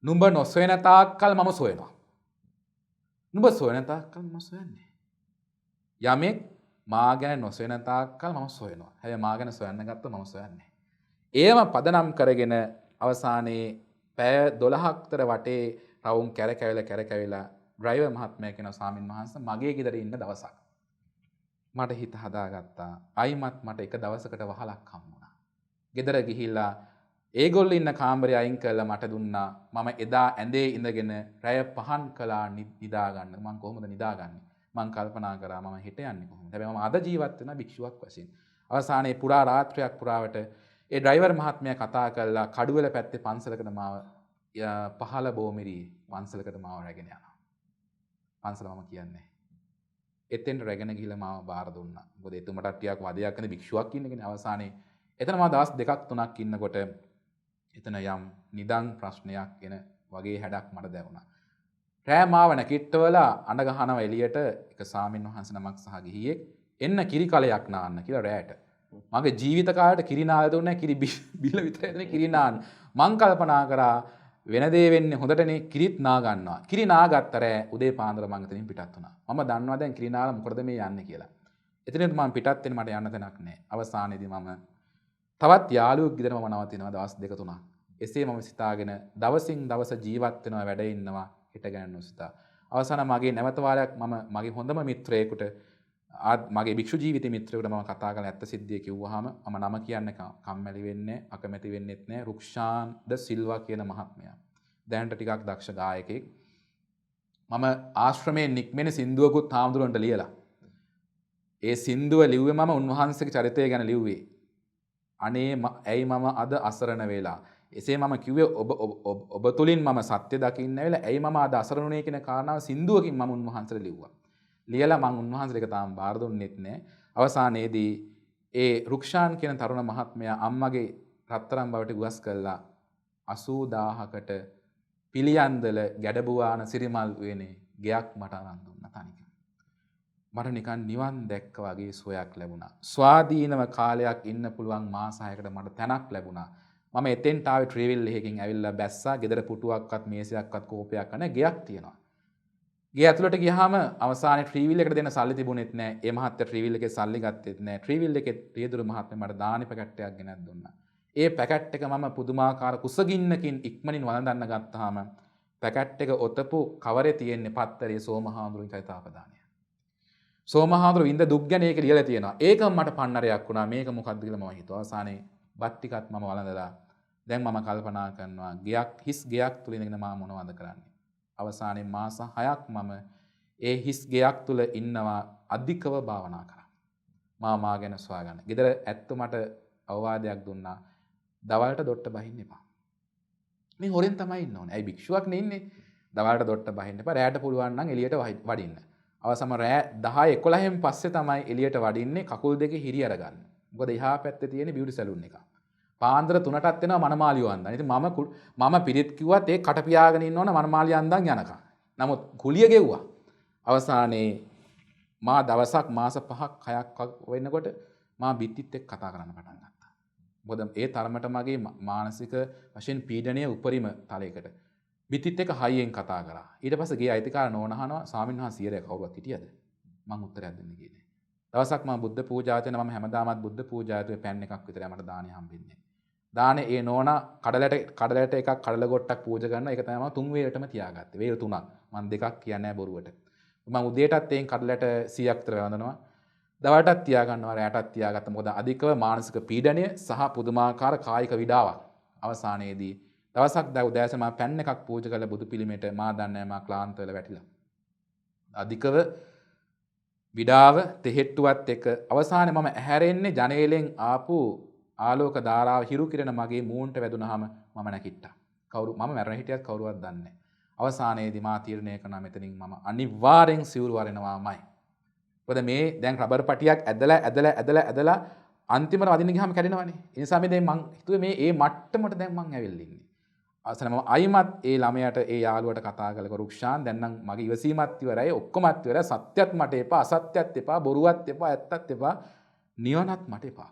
නුඹ නොසොයන තාක්කල් මම සොයනවා. නුඹ සොයන තාක්කල් මම සොයන්නේ. යමෙක් මා ගැන නොසොයන තාක්කල් මම සොයනවා. හැබැයි මා ගැන සොයන්න ගත්තොත් මම සොයන්නේ. ඒම පදනම් කරගෙන අවසානයේ පැය 12ක් තර වටේ රවුම් කැරකැවිලා ඩ්‍රයිවර් මහත්මයා කියන ස්වාමීන් වහන්සේ මගේ ගෙදර ඉන්න දවසක් මට හිත හදාගත්තා. අයිමත් මට එක දවසකට වහලක් හම්බුණා. ගෙදර ගිහිල්ලා ඒගොල්ලෝ ඉන්න කාමරය අයින් කරලා මට දුන්නා. මම එදා ඇඳේ ඉඳගෙන රැය පහන් කළා නිදා ගන්න. මම කොහොමද නිදාගන්නේ? මම කල්පනා කරා මම හෙට යන්නේ කොහොමද? හැබැයි මම අද ජීවත් වෙන භික්ෂුවක් වශයෙන්. අවසානයේ පුරා රාත්‍රියක් පුරාවට ඒ ඩ්‍රයිවර් මහත්මයා කතා කරලා කඩුවල පැත්තේ පන්සලකට මාව පහළ බෝමිරි පන්සලකට මාව රැගෙන යනවා. පන්සල මම කියන්නේ. එතෙන් රැගෙන ගිහලා මාව බාර දුන්නා. මොකද එතුමට ටිකක් වදයක් කරන භික්ෂුවක් ඉන්න කෙනේ. අවසානයේ එතන මම දවස් 2ක් 3ක් ඉන්නකොට එතන යම් නිදන් ප්‍රශ්නයක් එන වගේ හැඩක් මට දැනුණා. රෑ මාව නැකිටවලා අඬ ගහනවා එළියට එක සාමින් වහන්සේ නමක් සහ ගිහියෙක් එන්න කිරි කලයක් නාන්න කියලා රෑට. මගේ ජීවිත කාලයට කිරි නාලා දුන්නේ කිරි බිල්ල විතරයි දෙන්නේ කිරි නාන්න. මං කල්පනා කරා වෙන දේ වෙන්නේ හොඳටනේ කිරිත් නා ගන්නවා. කිරි නාගත්ත රෑ උදේ පාන්දර මං එතනින් පිටත් වුණා. මම දන්නවා දැන් කිරි නාලා මොකටද මේ යන්නේ කියලා. එතනින් මම පිටත් වෙන්න මට යන්න තැනක් නැහැ. අවසානයේදී මම තවත් යාළුවෙක් ගෙදර මම නවතිනවා දවස් 2 3ක්. එසේ මම සිතාගෙන දවසින් දවස ජීවත් වෙනවා වැඩ ඉන්නවා හිට ගැන නොසිතා. අවසාන මගේ නැවත වාරයක් මම මගේ හොඳම මිත්‍රයෙකුට මගේ භික්ෂු ජීවිත මිත්‍රයෙකුට මම කතා කරලා ඇත්ත සිද්ධිය කිව්වහම මම නම කියන්නේ කම්මැලි වෙන්නේ අකමැති වෙන්නෙත් නැහැ රුක්ෂාන් ද සිල්වා කියන මහත්මයා. දැනට ටිකක් දක්ෂ ගායකයෙක්. මම ආශ්‍රමයෙන් නික්මෙන සින්දුවකුත් හාමුදුරන්ට ලියලා. ඒ සින්දුව ලිව්වේ මම උන්වහන්සේගේ චරිතය ගැන ලිව්වේ. අනේ ඇයි මම අද අසරණ වෙලා. එසේ මම කිව්වේ ඔබ තුලින් මම සත්‍ය දකින්න වෙලා ඇයි මම අද අසරණුනේ කියන කාරණාව සින්දුවකින් මම උන්වහන්සේට ලිව්වා. ලියලා මම උන්වහන්සේට ඒක තාම බාර දුන්නෙත් නැහැ. අවසානයේදී ඒ රුක්ෂාන් කියන තරුණ මහත්මයා අම්මගේ රත්තරන් බවට ගුවස් කළා 80000කට පිළියන්දල ගැඩබුවාන සිරිමල් වෙනේ ගෙයක් මට අරන් දුන්නා තනිකම. මට නිකන් නිවන් දැක්ක වගේ සුවයක් ලැබුණා. ස්වාධීනව කාලයක් ඉන්න පුළුවන් මාස 6කට මට තැනක් ලැබුණා. මම එතෙන්ට ආවේ ට්‍රැවල් එකකින් ඇවිල්ලා බැස්සා. ගෙදර පුටුවක්වත් මේසයක්වත් කෝපයක් නැහැ. ගෙයක් තියෙනවා. ගේ ඇතුළට ගියාම අවසානයේ ට්‍රැවල් එකට දෙන්න සල්ලි තිබුණෙත් නැහැ. ඒ මහත්තයා ට්‍රැවල් එකේ සල්ලි ගත්තෙත් නැහැ. ට්‍රැවල් එකේ රියදුරු මහත්මයා මට දානි පැකට් එකක් ගෙනත් දුන්නා. ඒ පැකට් එක මම පුදුමාකාර කුසගින්නකින් ඉක්මනින් වළඳන්න ගත්තාම පැකට් එක ඔතපු කවරේ තියෙන්නේ පත්තරේ සෝමහාඳුරුන් චෛතාපදානය. සෝමහාඳුරු ඉඳ දුක් ගැන ඒක ලියලා තියෙනවා. ඒකම මට පන්නරයක් වුණා. මේක මොකක්ද කියලා මම හිතුවා. අවසානයේ බත් ටිකත් මම වළඳලා දැන් මම කල්පනා කරනවා ගයක් හිස් ගයක් තුල ඉඳගෙන මම මොනවද කරන්නේ. අවසානයේ මාස 6ක් මම ඒ හිස් ගයක් තුල ඉන්නවා අධිකව භාවනා කරා. මා ගැන සොයා ගන්න. ගෙදර ඇත්තු මට අවවාදයක් දුන්නා. දවල්ට දොට්ට බහින්න එපා. මේ හොරෙන් තමයි ඉන්න ඕනේ. ඇයි භික්ෂුවක් නේ ඉන්නේ. දවල්ට දොට්ට බහින්න එපා. රැයට පුළුවන් නම් එළියට වඩින්න. අවසම රෑ 10 11න් පස්සේ තමයි එළියට වඩින්නේ කකුල් දෙකේ හිරි අරගන්න. මොකද එහා පැත්තේ තියෙන බියුටි සැලූන් එක. පාන්දර 3ටත් එනවා මනමාලියෝ අන්දන්. ඉතින් මම පිරිත් කිව්වත් ඒ කට පියාගෙන ඉන්න ඕන මනමාලිය අන්දන් යනකම්. නමුත් කුලිය ගෙව්වා. අවසානයේ මා දවසක් මාස 5ක් 6ක් වෙනකොට මා බිත්තිත් එක්ක කතා කරන්න පටන් ගත්තා. මොකද ඒ තරමට මගේ මානසික වශයෙන් පීඩනය උපරිම තලයකට. බිත්තිත් එක්ක හයියෙන් කතා කරා. ඊට පස්සේ ගේ අයිතිකාර නෝන අහනවා ස්වාමීන් වහන්සේ ඊයර කවුරුත් හිටියද? මම උත්තරයක් දෙන්න ගියේ නෑ. දවසක් මම බුද්ධ පූජාවට යන මම හැමදාමත් බුද්ධ පූජාවට පෑන් එකක් විතරයි මට දාණය හම්බෙන්නේ. දානේ ඒ නෝනා කඩලට එකක් කඩල ගොට්ටක් පූජා කරනවා. ඒක තමයි මම තුන් වේලටම තියාගත්තේ. වේල තුනක්. මම දෙකක් කියන්නේ නෑ බොරුවට. මම උදේටත් එයින් කඩලට 100ක් විතර වන්දනවා. දවල්ටත් තියාගන්නවා රැටත් තියාගත්තා. මොකද අධිකව මානසික පීඩනය සහ පුදුමාකාර කායික විඩාවක් අවසානයේදී දවසක් උදෑසන මම පෑන් එකක් පූජා කළ බුදු පිළිමයට මා දන්නේ මා ක්ලාන්ත වෙලා වැටිලා. අධිකව විඩාව තෙහෙට්ටුවත් එක අවසානයේ මම ඇහැරෙන්නේ ජනේලෙන් ආපු ආලෝක ධාරාව හිරු කිරණ මගේ මූණට වැදුනහම මම නැගිට්ටා. මම මැරෙන හිටියත් කවුරුවත් දන්නේ නැහැ. අවසානයේදී මා තීරණය කරනවා මෙතනින් මම අනිවාර්යෙන් සිවුරු වරිනවාමයි. මොකද මේ දැන් රබර් පටියක් ඇදලා අන්තිමට වදින්න ගියාම කැඩෙනවනේ. ඒ නිසා මේ දැන් මං හිතුවේ මේ මට්ටමට දැන් මං ඇවිල්ලා ඉන්නේ. අවසන මම අයිමත් ඒ ළමයාට ඒ යාළුවට කතා කළා රුක්ෂාන් දැන් නම් මගේ ඉවසීමත් ඉවරයි ඔක්කොමත් ඉවරයි සත්‍යත් මට එපා අසත්‍යත් එපා බොරුවත් එපා ඇත්තත් එපා නිවනත් මට එපා.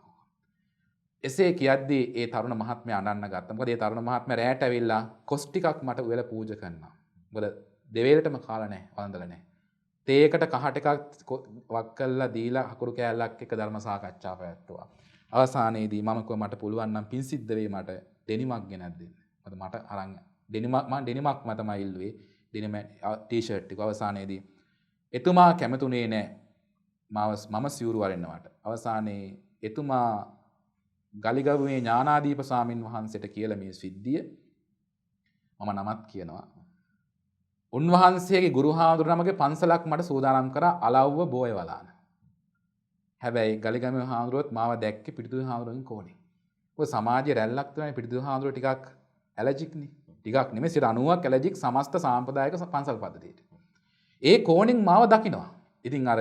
එසේ කියද්දී ඒ තරුණ මහත්මයා අඬන්න ගත්තා. මොකද ඒ තරුණ මහත්මයා රැයට ඇවිල්ලා කොස් ටිකක් මට උයලා පූජා කරනවා. මොකද දෙවේලටම කාලා නැහැ වන්දලා නැහැ. තේකට කහ ටිකක් වක් කළා දීලා අකුරු කෑල්ලක් එක ධර්ම සාකච්ඡාවක් පැවැත්තුවා. අවසානයේදී මම කිව්වා මට පුළුවන් නම් පින් සිද්ධ වෙයි මට ඩෙනිමක් ගෙනත් දෙන්න. මොකද මට අරන් ඩෙනිමක් මම තමයි ඉල්ලුවේ. ඩෙනිම ටී-ෂර්ට් ටික අවසානයේදී එතුමා කැමතුනේ නැහැ මම සිවුරු වරින්නවට. අවසානයේ එතුමා ගලිගමුවේ ඥානාදීප ස්වාමින් වහන්සේට කියලා මේ සිද්ධිය මම නමත් කියනවා. උන්වහන්සේගේ ගුරු හාමුදුරු නමගේ පන්සලක් මට සූදානම් කරා අලව්ව බෝය වලාන. හැබැයි ගලිගමුවේ හාමුදුරුවොත් මාව දැක්කේ පිටිදුව හාමුදුරුවන්ගේ කෝණේ. ඔය සමාජයේ රැල්ලක් තමයි පිටිදුව හාමුදුරුවෝ ටිකක් ඇලර්ජික්නේ. ටිකක් නෙමෙයි 90ක් ඇලර්ජික් සමස්ත සාම්ප්‍රදායික පන්සල් පද්ධතියට. ඒ කෝණෙන් මාව දකිනවා. ඉතින් අර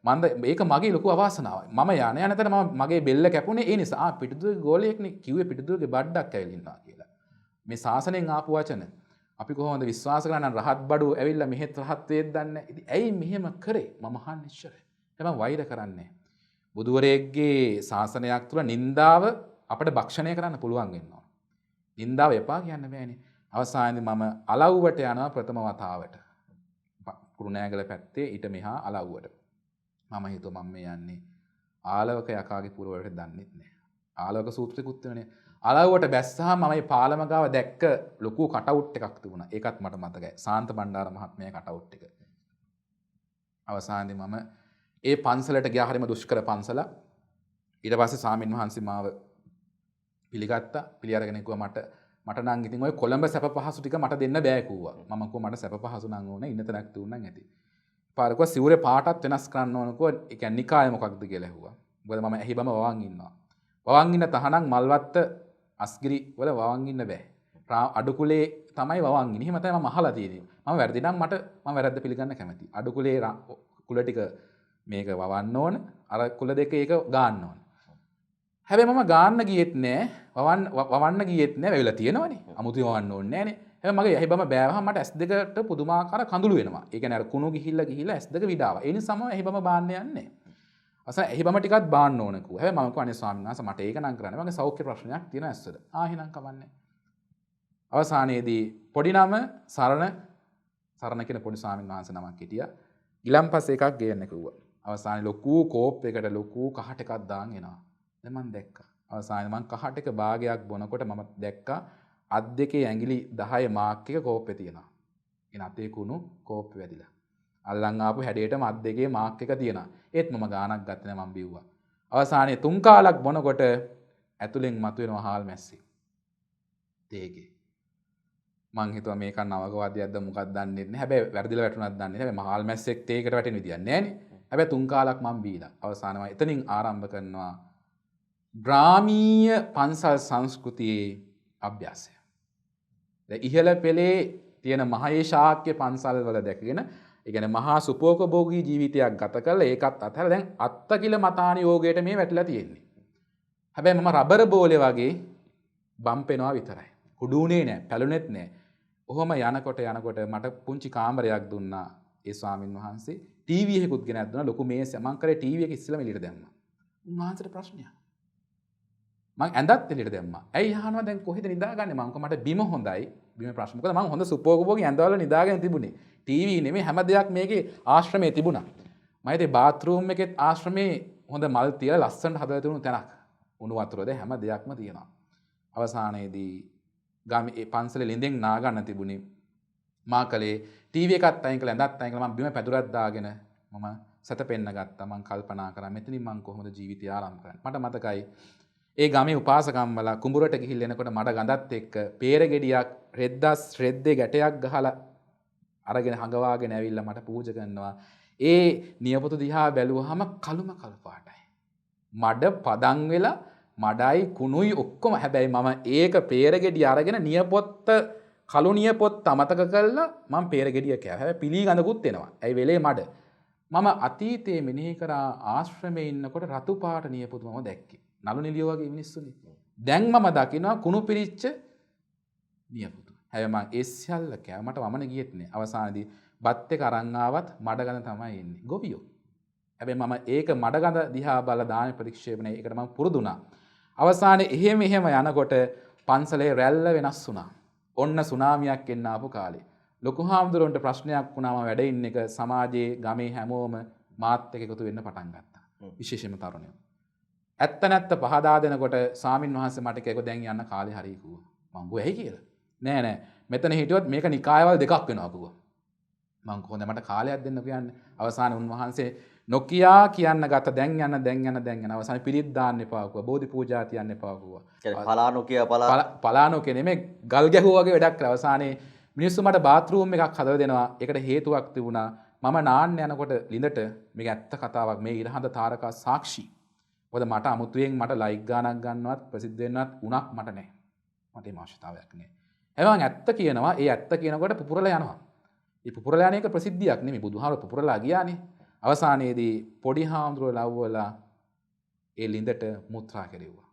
මේක මගේ ලොකු අවාසනාවයි. මම යන තැන මගේ බෙල්ල කැපුණේ ඒ නිසා පිටිදුවගේ ගෝලයෙක්නේ කිව්වේ පිටිදුවගේ බඩක් ඇවිල්ලා ඉන්නවා කියලා. මේ ශාසනයෙන් ආපු වචන අපි කොහොමද විශ්වාස කරන්නේ රහත් බඩු ඇවිල්ලා මෙහෙත් රහත් වේද දන්නේ. ඉතින් ඇයි මෙහෙම කරේ? මම අහන්නේ ඉස්සරේ. මම වෛර කරන්නේ. බුදුවරයෙක්ගේ ශාසනයක් තුල නින්දාව අපිට භක්ෂණය කරන්න පුළුවන් වෙනවා. නින්දාව එපා කියන්න බෑනේ. අවසානයේදී මම අලව්වට යනවා ප්‍රථම වතාවට. කුරුණෑගල පැත්තේ ඊට මෙහා අලව්වට. මම හිතුවා මම මේ යන්නේ ආලවක යකාගේ පුරවලට දන්නෙත් නෑ. ආලවක සූත්‍රෙකුත් වෙනනේ. අලව්වට බැස්සහම මම මේ පාලම ගාව දැක්ක ලොකු කටවුට් එකක් තිබුණා. ඒකත් මට මතකයි. සාන්ත බණ්ඩාර මහත්මයාගේ කටවුට් එක. අවසානයේදී මම ඒ පන්සලට ගියා හරිම දුෂ්කර පන්සල. ඊට පස්සේ ස්වාමින් වහන්සේ මාව පිළිගත්තා. පිළි අරගෙන කිව්වා මට නම් ඉතින් ඔය කොළඹ සැප පහසු ටික මට දෙන්න බෑ කිව්වා. මම කිව්වා මට සැප පහසු නම් ඕනේ ඉන්න තැනක් තුනක් ඇති. පාරක සිවුරේ පාටත් වෙනස් කරන්න ඕන කිව්වා. ඒ කියන්නේ නිකාය මොකක්ද කියලා ඇහුවා. මොකද මම ඇහිබම වවන් ඉන්නවා. වවන් ඉන්න තහනම් මල්වත්ත අස්ගිරි වල වවන් ඉන්න බෑ. අඩුකුලේ තමයි වවන් ඉන්නේ. එහෙම තමයි මම අහලා තියෙන්නේ. මම වැරදි නම් මම වැරද්ද පිළිගන්න කැමතියි. අඩුකුලේ කුල ටික මේක වවන්න ඕන. අර කුල දෙක ඒක ගාන්න ඕන. හැබැයි මම ගාන්න ගියෙත් නෑ. වවන්න ගියෙත් නෑ. වෙවිලා තියෙනවනේ. අමුතු වවන්න ඕනේ නෑනේ. හැබැයි මගේ ඇහිබම බෑවහම මට S2ට පුදුමාකාර කඳුළු වෙනවා. ඒ කියන්නේ අර කුණු ගිහිල්ලා S2 විඩාවා. ඒ නිසා මම ඇහිබම බාන්න යන්නේ. අසන ඇහිබම ටිකක් බාන්න ඕන කිව්වා. හැබැයි මම කිව්වා අනේ ස්වාමීන් වහන්සේ මට ඒක නම් කරන්න. මගේ සෞඛ්‍ය ප්‍රශ්නයක් තියෙන ඇස්වල. එහෙනම් කවන්නේ. අවසානයේදී පොඩි නම සරණ කියන පොඩි ස්වාමීන් වහන්සේ නමක් හිටියා. ගිලම්පස් එකක් ගේන්න කිව්වා. අවසානයේ ලොකු කෝප් එකකට ලොකු කහට එකක් දාන් එනවා. දැන් මම දැක්කා. අවසානයේ මම කහට එක භාගයක් බොනකොට මම දැක්කා අත් දෙකේ ඇඟිලි 10 මාක් එක කෝප්පේ තියෙනවා. එන අතේ කුණු කෝප්පේ වැදිලා. අල්ලන් ආපු හැඩයටම අත් දෙකේ මාක් එක තියෙනවා. ඒත් මම ගානක් ගත්තේ නැහැ මම බිව්වා. අවසානයේ 3 කාලක් බොනකොට ඇතුලෙන් මතුවෙනවා හාල් මැස්සි. තේගේ. මං හිතුවා මේක නවකවාදියක්ද මොකක්ද දන්නේ නැහැ. හැබැයි වැරදිලා වැටුණාද දන්නේ නැහැ. හැබැයි මහාල් මැස්සෙක් තේකට වැටෙන විදියක් නැහැනේ. හැබැයි 3 කාලක් මම බීලා. අවසානම එතනින් ආරම්භ කරනවා ග්‍රාමීය පන්සල් සංස්කෘතියේ අභ්‍යාසය. දැන් ඉහළ පෙළේ තියෙන මහේ ශාක්‍ය පන්සල් වල දැකගෙන ඒ කියන්නේ මහා සුපෝකභෝගී ජීවිතයක් ගත කරලා ඒකත් අතහැරලා දැන් අත්තකිල මතාන යෝගයට මේ වැටිලා තියෙන්නේ. හැබැයි මම රබර් බෝලේ වගේ බම්පෙනවා විතරයි. කුඩුනේ නැහැ, පැලුනේත් නැහැ. ඔහොම යනකොට මට පුංචි කාමරයක් දුන්නා ඒ ස්වාමින් වහන්සේ. ටීවී එකකුත් ගෙනත් දුන්නා. ලොකු මේසයක්. මං කරේ ටීවී එක ඉස්සෙල්ලාම එළියට දැම්මා. උන්වහන්සේට ප්‍රශ්නයක්. මං ඇඳත් එළියට දැම්මා. ඇයි අහනවා දැන් කොහෙද නිදාගන්නේ? මං කිව්වා මට බිම හොඳයි. බිම ප්‍රශ්න. මොකද මං හොඳ සුපෝගෝපෝගේ ඇඳවල නිදාගෙන තිබුණේ. ටීවී නෙමෙයි හැම දෙයක් මේකේ ආශ්‍රමයේ තිබුණා. මම ඉතින් බාත්රූම් එකෙත් ආශ්‍රමයේ හොඳ මල් තියලා ලස්සනට හදලා තිබුණු තැනක්. උණු වතුරද හැම දෙයක්ම තියෙනවා. අවසානයේදී ගමේ පන්සලේ ලිඳෙන් නාගන්න තිබුණේ. මා කලේ ටීවී එකත් අයින් කළා ඇඳත් අයින් කළා මම බිම පැදුරක් දාගෙන මම සැතපෙන්න ගත්තා. මං කල්පනා කරා මෙතනින් මං කොහොමද ජීවිතය ආරම්භ කරන්නේ. මට මතකයි ඒ ගමේ උපාසකම්මලා කුඹුරට ගිහිල්ලා එනකොට මඩ ගඳත් එක්ක peer ගෙඩියක් රෙද්දස් රෙද්දේ ගැටයක් ගහලා අරගෙන හඟවාගෙන ඇවිල්ලා මට පූජා කරනවා. ඒ නියපොතු දිහා බැලුවාම කළුම කළු පාටයි. මඩ පදන් වෙලා මඩයි කුණුයි ඔක්කොම හැබැයි මම ඒක peer ගෙඩිය අරගෙන නියපොත්ත කළු නියපොත්ත අමතක කළා මම peer ගෙඩිය කෑවා. හැබැයි පිලී ගඳකුත් එනවා. ඇයි වෙලේ මඩ. මම අතීතයේ මෙනෙහි කරා ආශ්‍රමයේ ඉන්නකොට රතු පාට නියපොතු මම දැක්කේ. නළු නිලියෝ වගේ මිනිස්සුනේ. දැන් මම දකිනවා කුණු පිරිච්ච නියපොතු. හැබැයි මම ඒ සියල්ල කෑවා. මට වමන ගියෙත් නෑ. අවසානයේදී බත් එක අරන් ආවත් මඩ ගඳ තමයි එන්නේ. ගොවියෝ. හැබැයි මම ඒක මඩ ගඳ දිහා බලලා දාන ප්‍රතික්ෂේපණය ඒකට මම පුරුදුනා. අවසානයේ එහෙම යනකොට පන්සලේ රැල්ල වෙනස් වුණා. ඔන්න සුනාමියක් එන්න ආපු කාලේ. ලොකු හාමුදුරන්ට ප්‍රශ්නයක් වුණාම වැඩ ඉන්න එක සමාජයේ ගමේ හැමෝම මාත් එක්ක එකතු වෙන්න පටන් ගත්තා. විශේෂයෙන්ම තරුණයෝ. ඇත්ත නැත්ත පහදා දෙනකොට ස්වාමින් වහන්සේ මට කිව්වා දැන් යන්න කාලේ හරි කිව්වා. මං ගෝ ඇයි කියලා. නෑ මෙතන හිටියොත් මේක නිකායවල දෙකක් වෙනවා කිව්වා. මං කොහොමද මට කාලයක් දෙන්න කියන්නේ. අවසානයේ උන්වහන්සේ නොකියා කියන්න ගත්ත දැන් යන්න අවසානයේ පිරිත් දාන්න එපා කිව්වා. බෝධි පූජා තියන්න එපා කිව්වා. පලා නොකිය පලා නොකිය නෙමෙයි ගල් ගැහුවා වගේ වැඩක් කළා. අවසානයේ මිනිස්සු මට බාත්රූම් එකක් හදලා දෙනවා. ඒකට හේතුවක් තිබුණා. මම නාන්න යනකොට ලිඳට මේක ඇත්ත කතාවක්. මේ ඉරහඳ තාරකා සාක්ෂි. මොකද මට අමුතුවෙන් මට ලයික් ගානක් ගන්නවත් ප්‍රසිද්ධ වෙන්නවත් උණක් මට නැහැ. මට ඒ අවශ්‍යතාවයක් නැහැ. හැබැයි ඇත්ත කියනවා. ඒ ඇත්ත කියනකොට පුපුරලා යනවා. මේ පුපුරලා යන එක ප්‍රසිද්ධියක් නෙමෙයි. බුදුහාමුදුරුවෝ පුපුරලා ගියානේ. අවසානයේදී පොඩි හාමුදුරුවෝ ලව්වලා ඒ ලිඳට මුත්‍රා කෙරෙව්වා.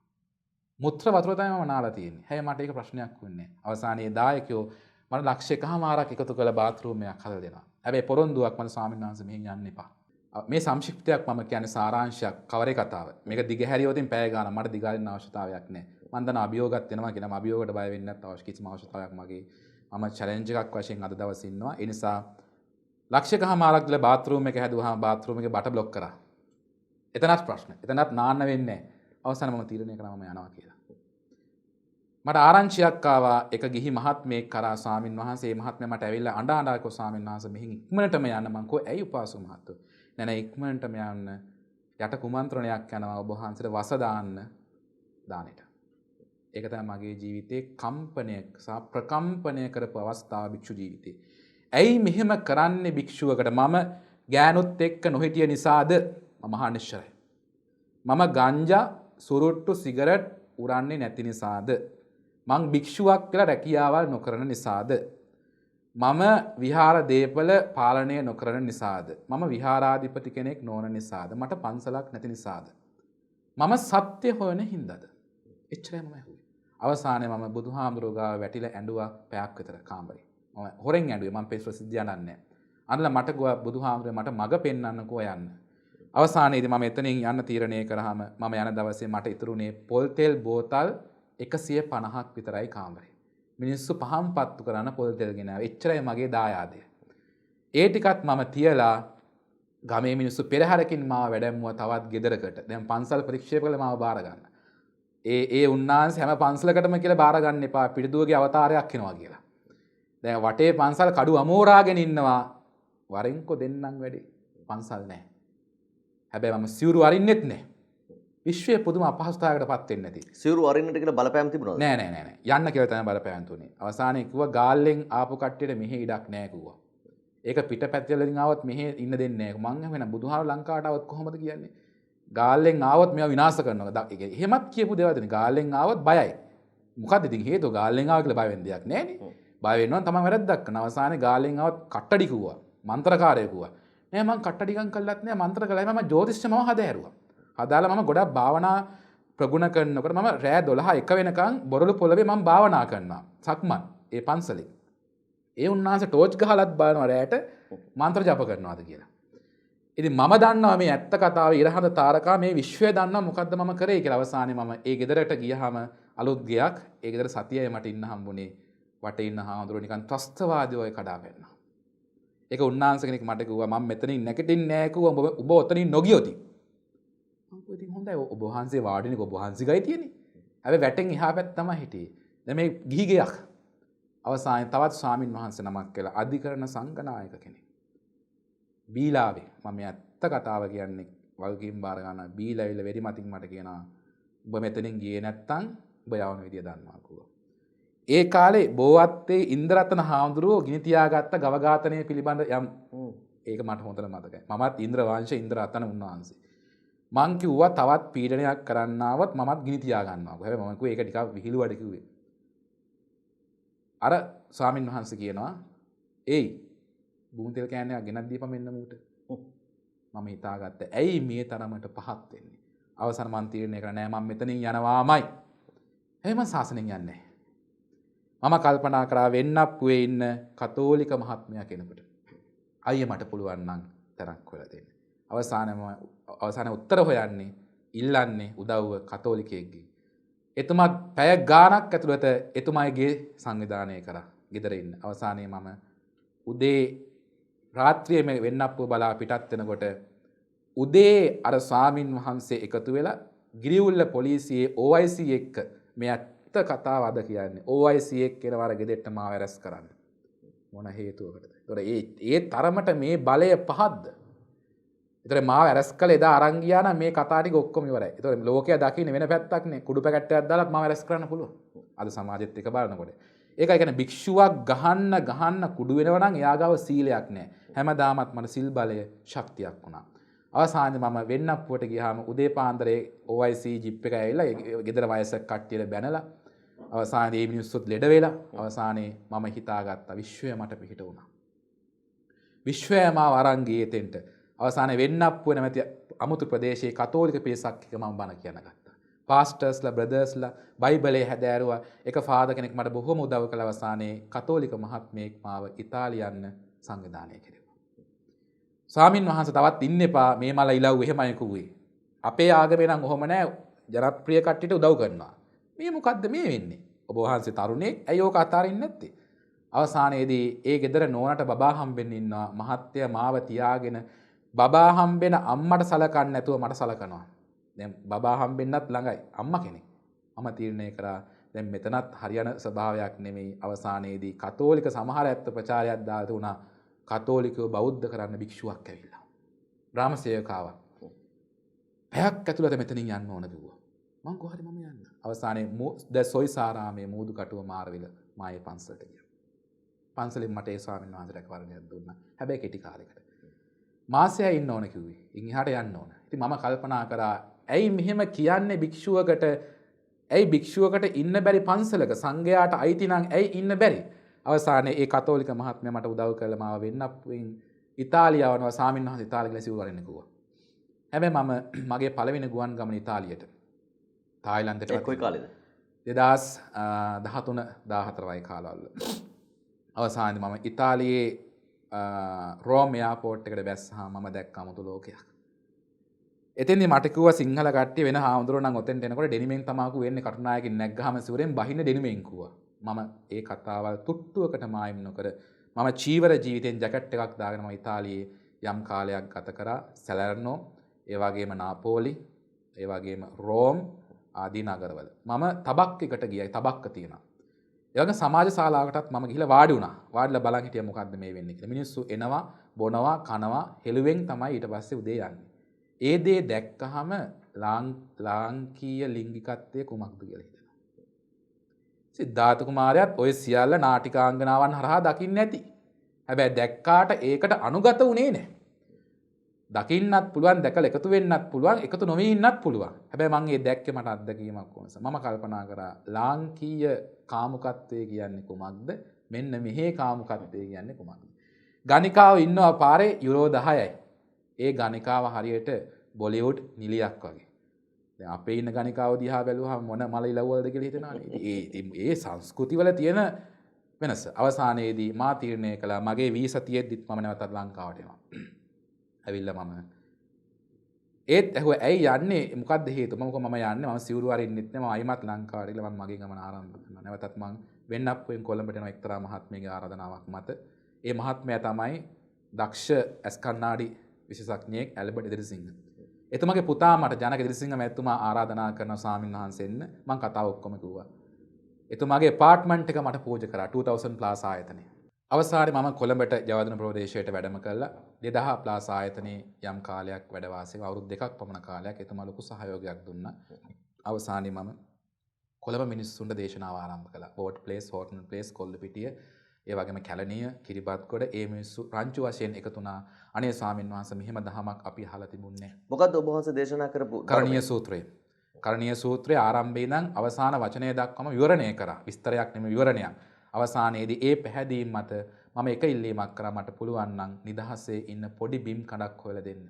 මුත්‍ර වතුර තමයි මම නාලා තියෙන්නේ. හැබැයි මට ඒක ප්‍රශ්නයක් වෙන්නේ නැහැ. අවසානයේ දායකයෝ මට ලක්ෂ එකමාරක් එකතු කරලා බාත්රූම් එකක් හදලා දෙනවා. හැබැයි පොරොන්දුවක් මම ස්වාමීන් වහන්සේ මෙහෙන් යන්න එපා. මේ සංක්ෂිප්තයක් මම කියන්නේ සාරාංශයක් කවරේ කතාව. මේක දිගහැරියොතින් පැය ගානක් මට දිගහරින්න අවශ්‍යතාවයක් නැහැ. මම දන්න අභියෝගات වෙනවා කියලා. මම අභියෝගයට බය වෙන්නේ නැත් අවශ්‍ය කිසිම අවශ්‍යතාවයක් මගේ මම චැලෙන්ජ් එකක් වශයෙන් අද දවසේ ඉන්නවා. ඒ නිසා ලක්ෂකමාරක් දල බාත්රූම් එක හැදුවාම බාත්රූම් එකේ බට බ්ලොක් කරා. එතනත් ප්‍රශ්න. එතනත් නාන්න වෙන්නේ නැහැ. අවසාන මම තීරණය කරා මම යනවා කියලා. මට ආරංචියක් ආවා එක ගිහි මහත්මයෙක් කරා ස්වාමින් වහන්සේ මේ මහත්මයා මට ඇවිල්ලා අඬ කෝ ස්වාමින් වහන්සේ මෙහින් ඉක්මනටම යන්න මං කෝ ඇයි උපාසක මහත්තයෝ නෑ ඉක්මනටම යන්න යට කුමන්ත්‍රණයක් යනවා ඔබ වහන්සේට වස දාන්න දානෙට. ඒක තමයි මගේ ජීවිතේ කම්පනය සහ ප්‍රකම්පනය කරපු අවස්ථාව භික්ෂු ජීවිතේ. ඇයි මෙහෙම කරන්නේ භික්ෂුවකට මම ගෑනුත් එක්ක නොහිටිය නිසාද මම අහන්නේශරයි. මම ගංජා සුරුට්ටු සිගරට් උරන්නේ නැති නිසාද මං භික්ෂුවක් කියලා රැකියාවල් නොකරන නිසාද මම විහාර දේපල පාලනය නොකරන නිසාද මම විහාරාධිපති කෙනෙක් නොවන නිසාද මට පන්සලක් නැති නිසාද මම සත්‍ය හොයන හින්දාද එච්චරයි මම ඇහුවේ. අවසානයේ මම බුදුහාමුදුරුවෝ ගාව වැටිලා ඇඬුවා පැයක් විතර කාමරේ. මම හොරෙන් ඇඬුවේ මම පෙස් ප්‍රසිද්ධිය නන්නේ. අන්නලා මට ගියා බුදුහාමුදුරුවෝ මට මග පෙන්වන්නකෝ යන්න. අවසානයේදී මම එතනින් යන්න තීරණය කරාම මම යන දවසේ මට ඉතුරුනේ පොල් තෙල් බෝතල් 150ක් විතරයි කාමරේ. මිනිස්සු පහම් පත්තු කරන පොල් තෙල් ගෙනාව. එච්චරයි මගේ දායාදය. ඒ ටිකත් මම තියලා ගමේ මිනිස්සු පෙරහැරකින් මාව වැඩැම්මුවා තවත් ගෙදරකට. දැන් පන්සල් ප්‍රතික්ෂේප කළා මාව බාර ගන්න. ඒ උන්නාන්සේ හැම පන්සලකටම කියලා බාර ගන්න එපා පිටිදුවගේ අවතාරයක් එනවා කියලා. දැන් වටේ පන්සල් කඩු අමෝරාගෙන ඉන්නවා. වරෙන්කො දෙන්නම් වැඩි. පන්සල් නැහැ. හැබැයි මම සිවුරු අරින්නෙත් නැහැ. විශ්වයේ පුදුම අපහසුතාවයකට පත් වෙන්නේ නැති. සිවුරු අරින්නට කියලා බලපෑම් තිබුණාද? නෑ. යන්න කියලා තමයි බලපෑම් තුනේ. අවසානයේ කිව්වා ගාල්ලෙන් ආපු කට්ටියට මෙහෙ ඉඩක් නෑ කිව්වා. ඒක පිටපැත්තෙන් ආවොත් මෙහෙ ඉන්න දෙන්නේ නෑ. මං එහෙම බුදුහාර ලංකාවට ආවොත් කොහොමද කියන්නේ? ගාල්ලෙන් ආවොත් මේවා විනාශ කරනවා. එහෙමත් කියපු දේවල් දෙන්නේ. ගාල්ලෙන් ආවොත් බයයි. මොකද්ද ඉතින් හේතුව? ගාල්ලෙන් ආව කියලා බය වෙන්න දෙයක් නෑනේ. බය වෙනවා තමයි වැරද්දක් කරන. අවසානයේ ගාල්ලෙන් ආවොත් කට්ටඩි කිව්වා. මන්ත්‍රකාරය කිව්වා. නෑ මං කට්ටඩිකම් කළත් නෑ මන්ත්‍ර කළයි මම ජ්‍යොතිෂ්‍යමව හදෑරුවා. හදාලා මම ගොඩක් භාවනා ප්‍රගුණ කරනකොට මම රෑ 12 1 වෙනකන් බොරළු පොළවේ මම භාවනා කරනවා. සක්මන් ඒ පන්සලේ. ඒ උන්නාන්සේ ටෝච් ගහලත් බලනවා රෑට මන්ත්‍ර ජප කරනවාද කියලා. ඉතින් මම දන්නවා මේ ඇත්ත කතාව ඉරහඳ තාරකා මේ විශ්වය දන්නවා මොකද්ද මම කරේ කියලා. අවසානයේ මම ඒ ගෙදරට ගියාම අලුත් ගයක් ඒ ගෙදර සතියයි මට ඉන්න හම්බුනේ. වටේ ඉන්න හාමුදුරුවෝ නිකන් ත්‍රස්තවාදී ඔය කඩා පැන්නා. ඒක උන්නාන්සේ කෙනෙක් මට කිව්වා මම මෙතනින් නැගිටින්නේ නැහැ කිව්වා ඔබ ඔතනින් නොගියොත්. මම කිව්වා ඉතින් හොඳයි ඔබ වහන්සේ වාඩිනේ ඔබ වහන්සේගයි තියෙන්නේ. හැබැයි වැටෙන් එහා පැත්ත තමයි හිටියේ. දැන් මේ ගිහි ගයක්. අවසානයේ තවත් ස්වාමින් වහන්සේ නමක් කියලා අධිකරණ සංඝනායක කෙනෙක්. බීලාවේ මම ඇත්ත කතාව කියන්නේ වගකීම් බාර ගන්න බීලාවිල වෙරි මතින් මට කියනවා ඔබ මෙතනින් ගියේ නැත්තම් ඔබ යවන විදිය දන්නවා කිව්වා. ඒ කාලේ බෝවත්තේ ඉන්ද්‍රරතන හාමුදුරුවෝ ගිනි තියාගත්ත ගව ඝාතනය පිළිබඳ යම් ඒක මට හොඳට මතකයි. මමත් ඉන්ද්‍ර වංශ ඉන්ද්‍රරතන උන්වහන්සේ. මං කිව්වා තවත් පීඩනයක් කරන්න ආවොත් මමත් ගිනි තියා ගන්නවා. හැබැයි මම කිව්වේ ඒක ටිකක් විහිළුවට කිව්වේ. අර ස්වාමින් වහන්සේ කියනවා ඒයි බුන් තෙල් කෑන්නයක් ගෙනත් දීපන් මෙන්න මූට. මම හිතාගත්තා ඇයි මේ තරමට පහත් වෙන්නේ. අවසන් මන් තීරණය කරා නෑ මම මෙතනින් යනවාමයි. එහෙම සාසනෙන් යන්නේ නැහැ. මම කල්පනා කරා වෙන්නප්පුවේ ඉන්න කතෝලික මහත්මයා කෙනෙකුට අයිය මට පුළුවන් නම් තරක් හොයලා දෙන්න. අවසානයේ උත්තර හොයන්නේ ඉල්ලන්නේ උදව්ව කතෝලිකයෙක්ගේ. එතුමත් පැය ගාණක් ඇතුළත එතුමාගේ සංවිධානය කරා ගෙදර ඉන්න. අවසානයේ මම උදේ රාත්‍රියේ මේ වෙන්නප්පුව බලා පිටත් වෙනකොට උදේ අර ස්වාමින් වහන්සේ එකතු වෙලා ගිරිඋල්ල පොලිසියේ OIC එක්ක මේ ඇත්ත කතාව අද කියන්නේ OIC එක්ක කෙනවර ගෙදෙට්ට මාව ඇරස් කරන්න. මොන හේතුවකටද? ඒතොර ඒ තරමට මේ බලය පහද්ද? ඒතොර මාව ඇරස් කළේ එදා අරන් ගියා නම් මේ කතා ටික ඔක්කොම ඉවරයි. ඒතොර ලෝකයා දකින්නේ වෙන පැත්තක් නේ. කුඩු පැකට්ටයක් දාලා මාව ඇරස් කරන්න පුළුවන්. අද සමාජෙත් එක බලනකොට. ඒකයි කියන්නේ භික්ෂුවක් ගහන්න කුඩු වෙනවා නම් එයා ගාව සීලයක් නැහැ. හැමදාමත් මට සිල් බලය ශක්තියක් වුණා. අවසානයේ මම වෙන්නප්පුවට ගියාම උදේ පාන්දරේ OIC ජිප් එක ඇවිල්ලා ගෙදර වයසක කට්ටියට බැනලා අවසානයේ මේ මිනිස්සුත් ලෙඩ වෙලා අවසානයේ මම හිතාගත්තා විශ්වය මට පිහිට වුණා. විශ්වය මාව අරන් ගියේ එතෙන්ට. අවසානයේ වෙන්නප්පුව නැමැති අමුතු ප්‍රදේශයේ කතෝලික පිරිසක් එක මම බණ කියන ගත්තා. පාස්ටර්ස්ලා බ්‍රදර්ස්ලා බයිබලේ හැදෑරුවා. එක ෆාදර් කෙනෙක් මට බොහොම උදව් කළා. අවසානයේ කතෝලික මහත්මයෙක් මාව ඉතාලිය යන්න සංවිධානය කෙරෙව්වා. ස්වාමින් වහන්සේ තවත් ඉන්න එපා මේ මල ඉලව් එහෙමයි කිව්වේ. අපේ ආගමේ නම් ඔහොම නෑ ජනප්‍රිය කට්ටියට උදව් කරනවා. මේ මොකද්ද මේ වෙන්නේ? ඔබ වහන්සේ තරුණයෙක් ඇයි ඕක අතාරින්නේ නැත්තේ? අවසානයේදී ඒ ගෙදර නෝනට බබා හම්බෙන්න ඉන්නවා. මහත්තයා මාව තියාගෙන බබා හම්බෙන අම්මට සලකන්නේ නැතුව මට සලකනවා. දැන් බබා හම්බෙන්නත් ළඟයි අම්මා කෙනෙක්. මම තීරණය කරා දැන් මෙතනත් හරියන ස්වභාවයක් නෙමෙයි. අවසානයේදී කතෝලික සමහර ඇත්ත ප්‍රචාරයක් දාලා තුණා. කතෝලිකව බෞද්ධ කරන්න භික්ෂුවක් ඇවිල්ලා. බ්‍රාහ්ම සේවකාවක්. පැයක් ඇතුළත මෙතනින් යන්න ඕන කිව්වා. මං කොහරි මම යන්න. අවසානයේ ද සොයිසාරාමේ මූදු කටුව මාරවිල මායේ පන්සලට ගියා. පන්සලෙන් මට ඒ ස්වාමීන් වහන්සේට එකවරණයක් දුන්නා. හැබැයි කෙටි කාලයකට. මාසයක් ඉන්න ඕන කිව්වේ. ඉන් එහාට යන්න ඕන. ඉතින් මම කල්පනා කරා ඇයි මෙහෙම කියන්නේ භික්ෂුවකට? ඇයි භික්ෂුවකට ඉන්න බැරි පන්සලක සංඝයාට අයිති නම් ඇයි ඉන්න බැරි? අවසානයේ ඒ කතෝලික මහත්මයා මට උදව් කළා මාව වෙන්නප්පුවෙන් ඉතාලියාව යනවා. ස්වාමීන් වහන්සේ ඉතාලිය ගිහලා සිවුරු අරින්න කිව්වා. හැබැයි මම මගේ පළවෙනි ගුවන් ගමන ඉතාලියට තායිලන්තයට කොයි කාලෙද? 2013 14 වයි කාලවල. අවසානයේ මම ඉතාලියේ රෝම් එයාපෝට් එකට බැස්සහම මම දැක්කා මුතු ලෝකයක්. එතෙන්දී මට කිව්වා සිංහල කට්ටිය වෙන හාමුදුරුවෝ නම් ඔතෙන්ට එනකොට ඩෙනිමෙන් තමාකු වෙන්නේ කටුනායකින් නැග්ගාම සිවුරෙන් බහින්න ඩෙනිමෙන් කිව්වා. මම ඒ කතාවල් තුට්ටුවකට මායිම් නොකර මම චීවර ජීවිතෙන් ජැකට් එකක් දාගෙන මම ඉතාලියේ යම් කාලයක් ගත කරා. සැලර්නෝ, ඒ වගේම නාපෝලි, ඒ වගේම රෝම් ආදී නගරවල. මම තබක් එකට ගියයි. තබක්ක තියෙනවා. ඒ වගේ සමාජ ශාලාවකටත් මම ගිහිල්ලා වාඩි වුණා. වාඩිලා බලන් හිටියා මොකද්ද මේ වෙන්නේ කියලා. මිනිස්සු එනවා, බොනවා, කනවා, හෙළුවෙන් තමයි ඊට පස්සේ උදේ යන්නේ. ඒ දේ දැක්කහම ලාංකීය ලිංගිකත්වයේ කුමක්ද කියලා හිතෙනවා. සිද්ධාර්ථ කුමාරයාත් ඔය සියල්ල නාටිකාංගනාවන් හරහා දකින්න ඇති. හැබැයි දැක්කාට ඒකට අනුගත වුණේ නැහැ. දකින්නත් පුළුවන්, දැකලා එකතු වෙන්නත් පුළුවන්, එකතු නොවී ඉන්නත් පුළුවන්. හැබැයි මම ඒ දැක්කේ මට අත්දැකීමක් වුණා. මම කල්පනා කරා ලාංකීය කාමුකත්වය කියන්නේ කුමක්ද? මෙන්න මෙහි කාමුකත්වය කියන්නේ කුමක්ද? ගණිකාව ඉන්නවා පාරේ යුරෝ 10යි. ඒ ගණිකාව හරියට බොලිවුඩ් නිලියක් වගේ. දැන් අපේ ඉන්න ගණිකාව දිහා බැලුවහම මොන මල ඉලව්වලද කියලා හිතෙනවානේ. ඒ සංස්කෘතිවල තියෙන වෙනස. අවසානයේදී මා තීරණය කළා මගේ වීසා තියෙද්දිත් මම නැවතත් ලංකාවට එනවා. ඇවිල්ලා මම ඒත් ඇහුවා ඇයි යන්නේ මොකක්ද හේතුව මම කිව්වා මම යන්නේ මම සිවුරු අරින්නෙත් නෑ මම ආයිමත් ලංකාවට ගිහලා මම මගේ ගමන ආරම්භ කරනවා නැවතත් මම වෙන්නප්පුවෙන් කොළඹට යනවා එක්තරා මහත්මියගේ ආරාධනාවක් මත ඒ මහත්මයා තමයි දක්ෂ ඇස් කණ්ණාඩි විශේෂඥයෙක් ඇල්බර්ට් ඉදිරිසිංහ එතුමාගේ පුතා මට ජනක ඉදිරිසිංහ මැතිතුමා ආරාධනා කරන ස්වාමීන් වහන්සේ එන්න මම කතාව ඔක්කොම කිව්වා එතුමාගේ ඇපාර්ට්මන්ට් එක මට පූජා කරා 2000 ප්ලාස් ආයතනයේ අවසානයේ මම කොළඹට ජයවර්ධන ප්‍රදේශයට වැඩම කළා 2000 ප්ලාස් ආයතනයේ යම් කාලයක් වැඩ වාසය අවුරුදු 2ක් පමණ කාලයක් එතුමා ලොකු සහයෝගයක් දුන්නා අවසානයේ මම කොළඹ මිනිස්සුන්ට දේශනාව ආරම්භ කළා බෝට් ප්ලේස් හෝටල් ප්ලේස් කොල්ලපිටිය ඒ වගේම කැලණිය කිරිබත්ගොඩ ඒ මිනිස්සු රංචු වශයෙන් එකතු වුණා අනේ ස්වාමින් වහන්සේ මෙහෙම දහමක් අපි අහලා තිබුණේ මොකද්ද ඔබ වහන්සේ දේශනා කරපු කරණීය සූත්‍රය කරණීය සූත්‍රයේ ආරම්භයේ ඉඳන් අවසාන වචනය දක්වාම විවරණය කරා විස්තරයක් නෙමෙයි විවරණයක් අවසානයේදී ඒ පැහැදීම් මත මම එක ඉල්ලීමක් කරා මට පුළුවන් නම් නිදහසේ ඉන්න පොඩි බිම් කඩක් හොයලා දෙන්න.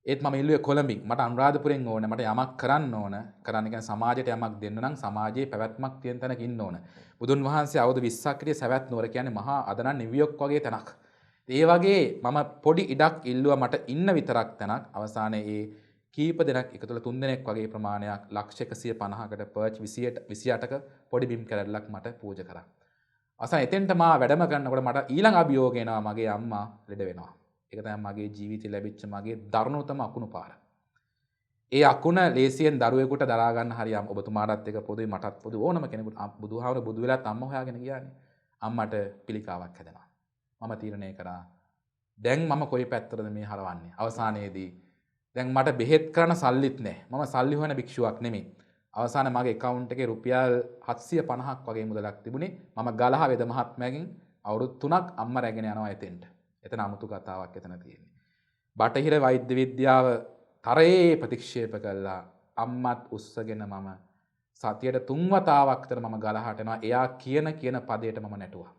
ඒත් මම ඉල්ලුවේ කොළඹින් මට අනුරාධපුරෙන් ඕන මට යමක් කරන්න ඕන කරන්න කියන්නේ සමාජයට යමක් දෙන්න නම් සමාජයේ පැවැත්මක් තියෙන තැනක ඉන්න ඕන. බුදුන් වහන්සේ අවුරුදු 20ක් හිටිය සවැත් නුවර කියන්නේ මහා අදනම් නිව්යෝක් වගේ තැනක්. ඒ වගේ මම පොඩි ඉඩක් ඉල්ලුවා මට ඉන්න විතරක් තැනක් අවසානයේ ඒ කීප දෙනෙක් එකතුල 3 දෙනෙක් වගේ ප්‍රමාණයක් ලක්ෂ 150කට පර්ච් 28ක පොඩි බිම් කැරල්ලක් මට පූජා කරා. අසන එතෙන්ට මා වැඩම කරනකොට මට ඊළඟ අභියෝගය එනවා මගේ අම්මා ලෙඩ වෙනවා. ඒක තමයි මගේ ජීවිතේ ලැබිච්ච මගේ දරුණුතම අකුණු පාර. ඒ අකුණ ලේසියෙන් දරුවෙකුට දරා ගන්න හරියම් ඔබතුමාටත් එක පොදුයි මටත් පොදු ඕනම කෙනෙකුට බුදුහාමර බුදු වෙලාත් අම්මා හොයාගෙන ගියානේ. අම්මට පිළිකාවක් හැදෙනවා. මම තීරණය කරා දැන් මම කොයි පැත්තටද මේ හරවන්නේ. අවසානයේදී දැන් මට බෙහෙත් කරන්න සල්ලිත් නැහැ. මම සල්ලි හොයන භික්ෂුවක් නෙමෙයි. අවසාන මගේ account එකේ රුපියල් 750ක් වගේ මුදලක් තිබුණේ. මම ගලහ වේද මහත්මයාගෙන් අවුරුදු 3ක් අම්මා රැගෙන යනවා එතෙන්ට. එතන අමුතු කතාවක් එතන තියෙන්නේ. බටහිර වෛද්‍ය විද්‍යාව තරයේ ප්‍රතික්ෂේප කළා. අම්මත් උස්සගෙන මම සතියට 3 වතාවක් විතර මම ගලහට එනවා. එයා කියන පදයට මම නැටුවා.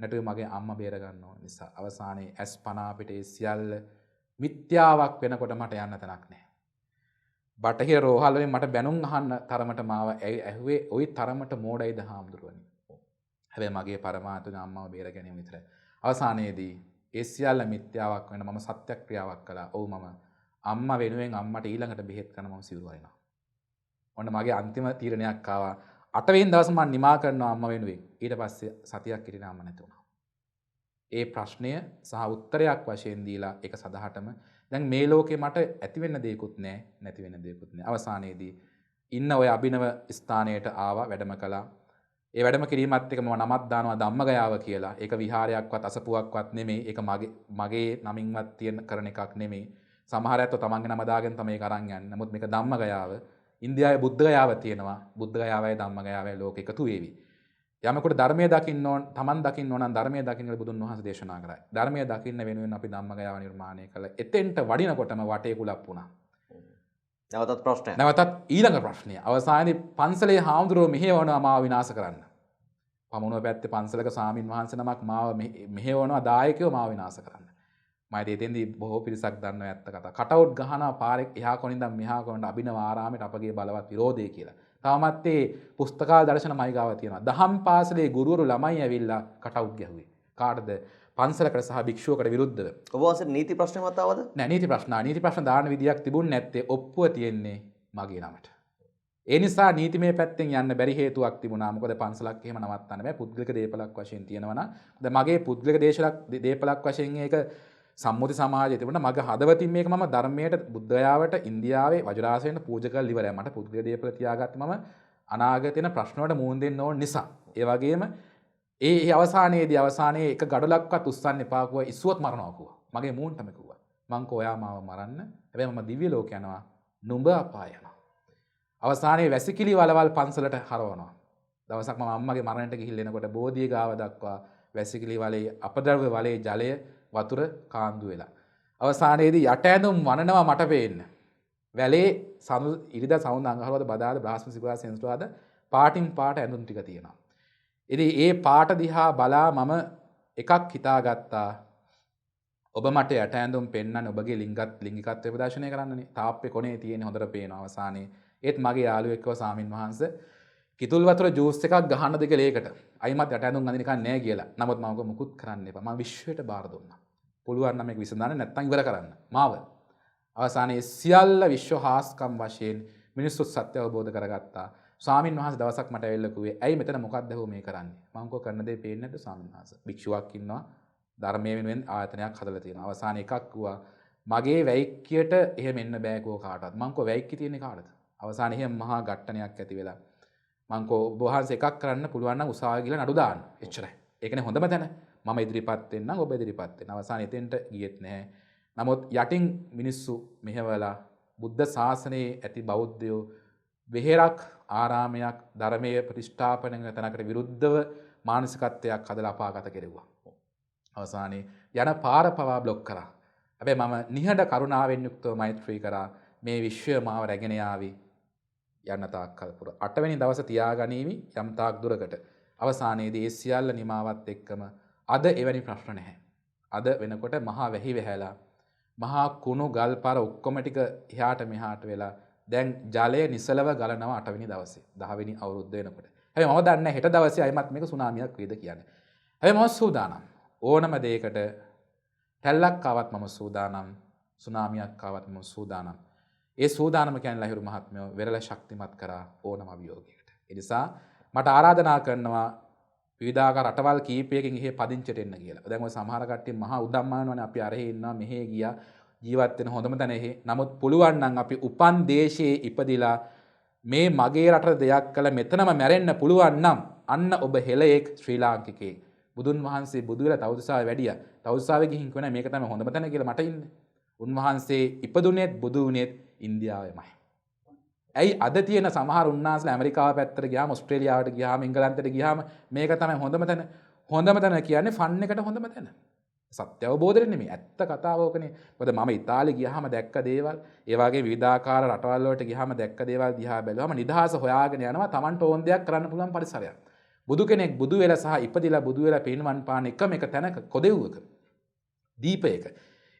නැටුවේ මගේ අම්මා බේර ගන්න ඕන නිසා. අවසානයේ S50 පිටේ සියල්ල මිත්‍යාවක් වෙනකොට මට යන්න තැනක් නැහැ. බටහිර රෝහල් වලින් මට බැනුම් අහන්න තරමට මාව ඇහුවේ ওই තරමට මෝඩයිද හාමුදුරුවනි. හැබැයි මගේ පරමාර්ථය අම්මව බේර ගැනීම විතරයි. අවසානයේදී ඒ සියල්ල මිත්‍යාවක් වෙන මම සත්‍යක්‍රියාවක් කළා. ඔව් මම අම්මා වෙනුවෙන් අම්මට ඊළඟට බෙහෙත් කරන මම සිවුරු අරිනවා. ඔන්න මගේ අන්තිම තීරණයක් ආවා. 8 වෙනි දවස් මම නිමා කරනවා අම්මා වෙනුවෙන්. ඊට පස්සේ සතියක් හිටිනා අම්මා නැති වුණා. ඒ ප්‍රශ්නය සහ උත්තරයක් වශයෙන් දීලා ඒක සදහටම දැන් මේ ලෝකේ මට ඇති වෙන්න දෙයක්වත් නැහැ නැති වෙන්න දෙයක්වත් නැහැ. අවසානයේදී ඉන්න ඔය අභිනව ස්ථානයට ආවා වැඩම කළා. ඒ වැඩම කිරීමත් එක්ක මම නමක් දානවා ධම්මගයාව කියලා. ඒක විහාරයක්වත් අසපුවක්වත් නෙමෙයි. ඒක මගේ නමින්වත් තියෙන කරන එකක් නෙමෙයි. සමහර අයත් තමන්ගේ නම දාගෙන තමයි ඒක අරන් යන්නේ. නමුත් මේක ධම්මගයාව. ඉන්දියාවේ බුද්ධගයාව තියෙනවා. බුද්ධගයාවයි ධම්මගයාවයි ලෝක එකතු වේවි. යමෙකුට ධර්මයේ දකින්න ඕන, තමන් දකින්න ඕන නම් ධර්මයේ දකින්න බුදුන් වහන්සේ දේශනා කරයි. ධර්මයේ දකින්න වෙනුවෙන් අපි ධම්මගයාව නිර්මාණය කළා. එතෙන්ට වඩිනකොටම වටේ කුලප් වුණා. නැවතත් ප්‍රශ්නයක්. නැවතත් ඊළඟ ප්‍රශ්නය. අවසානයේ පන්සලේ හාමුදුරුවෝ මෙහෙවනවා මාව විනාශ කරන්න. පමුණුව පැත්තේ පන්සලක ස්වාමින් වහන්සේ නමක් මාව මෙහෙවනවා දායකයෝ මාව විනාශ කරන්න. මම එතෙන්දී බොහෝ පිරිසක් දන්නවා ඇත්ත කතා. කටවුට් ගහනවා පාරේ එහා කොනින් ඉඳන් මෙහා කොනට අභිනව ආරාමයට අපගේ බලවත් විරෝධය කියලා. තවමත් ඒ පුස්තකාල දර්ශන මයිගාව තියෙනවා. දහම් පාසලේ ගුරුවරු ළමයි ඇවිල්ලා කටවුට් ගැහුවේ. කාටද? පන්සලකට සහ භික්ෂුවකට විරුද්ධව. ඔබ වහන්සේ නීති ප්‍රශ්න මතවද? නෑ නීති ප්‍රශ්න දාන්න විදියක් තිබුණ නැත්තේ ඔප්පුව තියෙන්නේ මගේ නමට. ඒ නිසා නීතිමය පැත්තෙන් යන්න බැරි හේතුවක් තිබුණා. මොකද පන්සලක් එහෙම නවත්තන්න බෑ. පුද්ගලික දේපලක් වශයෙන් තියෙනවා නම් දැන් මගේ පුද්ගලික දේපලක් වශයෙන් ඒක සම්මුති සමාජයේ තිබුණා. මගේ හදවතින් මේක මම ධර්මයට බුද්ධයාවට ඉන්දියාවේ වජිරාසයෙන් පූජා කරලා ඉවරයි. මට පුද්ගලික දේපල තියාගත්තේ මම අනාගතේන ප්‍රශ්න වලට මුහුණ දෙන්න ඕන නිසා. ඒ වගේම ඒ අවසානයේ එක ගඩොලක්වත් උස්සන්න එපා කිව්වා. ඉස්සුවත් මරනවා කිව්වා. මගේ මූණටම කිව්වා. මං කොයා මාව මරන්න. හැබැයි මම දිව්‍ය ලෝක යනවා. නුඹ අපාය යනවා. අවසානයේ වැසිකිලි වලවල් පන්සලට හරවනවා. දවසක් මම අම්මගේ මරණයට ගිහිල්ලා එනකොට බෝධිය ගාව දක්වා වැසිකිලි වලේ අපද්‍රව්‍ය වලේ ජලය වතුර කාන්දු වෙලා. අවසානයේදී යට ඇඳුම් වනනවා මට පේන්න. වැලේ ඉරිදා සවුන්ද අඟහරුවාද බදාද බ්‍රහස්පති සිකුරාදා සෙනසුරාදා පාටින් පාට ඇඳුම් ටික තියෙනවා. ඉතින් ඒ පාට දිහා බලා මම එකක් හිතාගත්තා. ඔබ මට යට ඇඳුම් පෙන්වන්න ඔබගේ ලිංගිකත්වය ප්‍රදර්ශනය කරන්නනේ. තාප්පේ කොනේ තියෙන හොඳට පේනවා අවසානයේ. ඒත් මගේ යාළුවෙක් කිව්වා සාමින් වහන්සේ කිතුල් වතුර ජූස් එකක් ගහන්නද කියලා ඒකට. අයිමත් යට ඇඳුම් අඳින්න කන්නේ නැහැ කියලා. නමුත් මම මුකුත් කරන්න එපා. මම විශ්වයට බාර දුන්නා. පුළුවන් නම් මේක විසඳන්න නැත්නම් ඉවර කරන්න. මාව. අවසානයේ සියල්ල විශ්ව හාස්කම් වශයෙන් මිනිස්සුත් සත්‍ය අවබෝධ කරගත්තා. ස්වාමින් වහන්සේ දවසක් මට ඇවිල්ලා කිව්වේ ඇයි මෙතන මොකක්ද හෝ මේ කරන්නේ? මම කෝ කරන දේ පේන්නේ නැද්ද ස්වාමින් වහන්සේ? භික්ෂුවක් ඉන්නවා ධර්මයේ වෙනුවෙන් ආයතනයක් හදලා තියෙනවා. අවසානයේ එකක් කිව්වා මගේ වැයික්කියට එහෙම එන්න බෑ කෝ කාටවත්. මං කෝ වැයික්කිය තියෙන්නේ කාටද? අවසානයේ එහෙම මහා ගැට්ටනයක් ඇති වෙලා මං කෝ ඔබ වහන්සේ එකක් කරන්න පුළුවන් නම් උසාවිය ගිහලා නඩු දාන්න. එච්චරයි. ඒකනේ හොඳම තැන. මම ඉදිරිපත් වෙන්නම් ඔබ ඉදිරිපත් වෙන්න. අවසානයේ එතෙන්ට ගියෙත් නැහැ. නමුත් යටින් මිනිස්සු මෙහෙवला බුද්ධ ශාසනයේ ඇති බෞද්ධයෝ වෙහෙරක් ආරාමයක් ධර්මයේ ප්‍රතිෂ්ඨාපනය කරන තැනකට විරුද්ධව මානසිකත්වයක් හදලා අපාගත කෙරෙව්වා. අවසානයේ යන පාර පවා බ්ලොක් කරා. හැබැයි මම නිහඬ කරුණාවෙන් යුක්තව මෛත්‍රී කරා මේ විශ්වය මාව රැගෙන යාවි යන්න තාක් කල්පුර 8 වෙනි දවසේ තියාගනීවි යම් තාක් දුරකට. අවසානයේදී ඒ සියල්ල නිමාවත් එක්කම අද එවැනි ප්‍රශ්න නැහැ. අද වෙනකොට මහා වැහි වැහැලා මහා කුණු ගල් පාර ඔක්කොම ටික එහාට මෙහාට වෙලා දැන් ජලය නිසලව ගලනවා 8 වෙනි දවසේ 10 වෙනි අවුරුද්ද වෙනකොට. හැබැයි මම දන්නේ හෙට දවසේ අයමත් මේක සුනාමියක් වේද කියන්නේ. හැබැයි මම සූදානම්. ඕනම දෙයකට රැල්ලක් ආවත් මම සූදානම්. සුනාමියක් ආවත් මම සූදානම්. ඒ සූදානම කියන්නේ ලහිරු මහත්මයෝ වෙරළ ශක්තිමත් කරා ඕනම අභියෝගයකට. ඒ නිසා මට ආරාධනා කරනවා විවිධාකාර රටවල් කීපයකින් එහෙ පදිංචිට එන්න කියලා. දැන් ඔය සමහර කට්ටිය මහා උදම්මානවනේ අපි අරහෙ ඉන්නවා මෙහෙ ගියා ජීවත් වෙන හොඳම තැන එහෙ. නමුත් පුළුවන් නම් අපි උපන් දේශයේ ඉපදිලා මේ මගේ රටට දෙයක් කළ මෙතනම මැරෙන්න පුළුවන් නම් අන්න ඔබ හෙළයෙක් ශ්‍රී ලාංකිකයෙක්. බුදුන් වහන්සේ බුදු වෙලා තවුසාවේ වැඩියා. තවුසාවේ ගිහින් කියනවා මේක තමයි හොඳම තැන කියලා මට ඉන්නේ. උන්වහන්සේ ඉපදුනේත් බුදු වුනේත් ඉන්දියාවෙමයි. ඇයි අද තියෙන සමහර උන්වහන්සේලා ඇමරිකාව පැත්තට ගියාම ඕස්ට්‍රේලියාවට ගියාම එංගලන්තයට ගියාම මේක තමයි හොඳම තැන. හොඳම තැන කියන්නේ ෆන් එකට හොඳම තැන. සත්‍ය අවබෝධයෙන් නෙමෙයි ඇත්ත කතාව ඕකනේ. මොකද මම ඉතාලි ගියාම දැක්ක දේවල්, ඒ වගේ විවිධාකාර රටවල් වලට ගියාම දැක්ක දේවල් දිහා බැලුවම නිදහස හොයාගෙන යනවා Tamanට ඕන දෙයක් කරන්න පුළුවන් පරිසරයක්. බුදු කෙනෙක් බුදු වෙලා සහ ඉපදිලා බුදු වෙලා පින්වන් පාන එකම එක තැනක කොදෙව්වක දීපයක.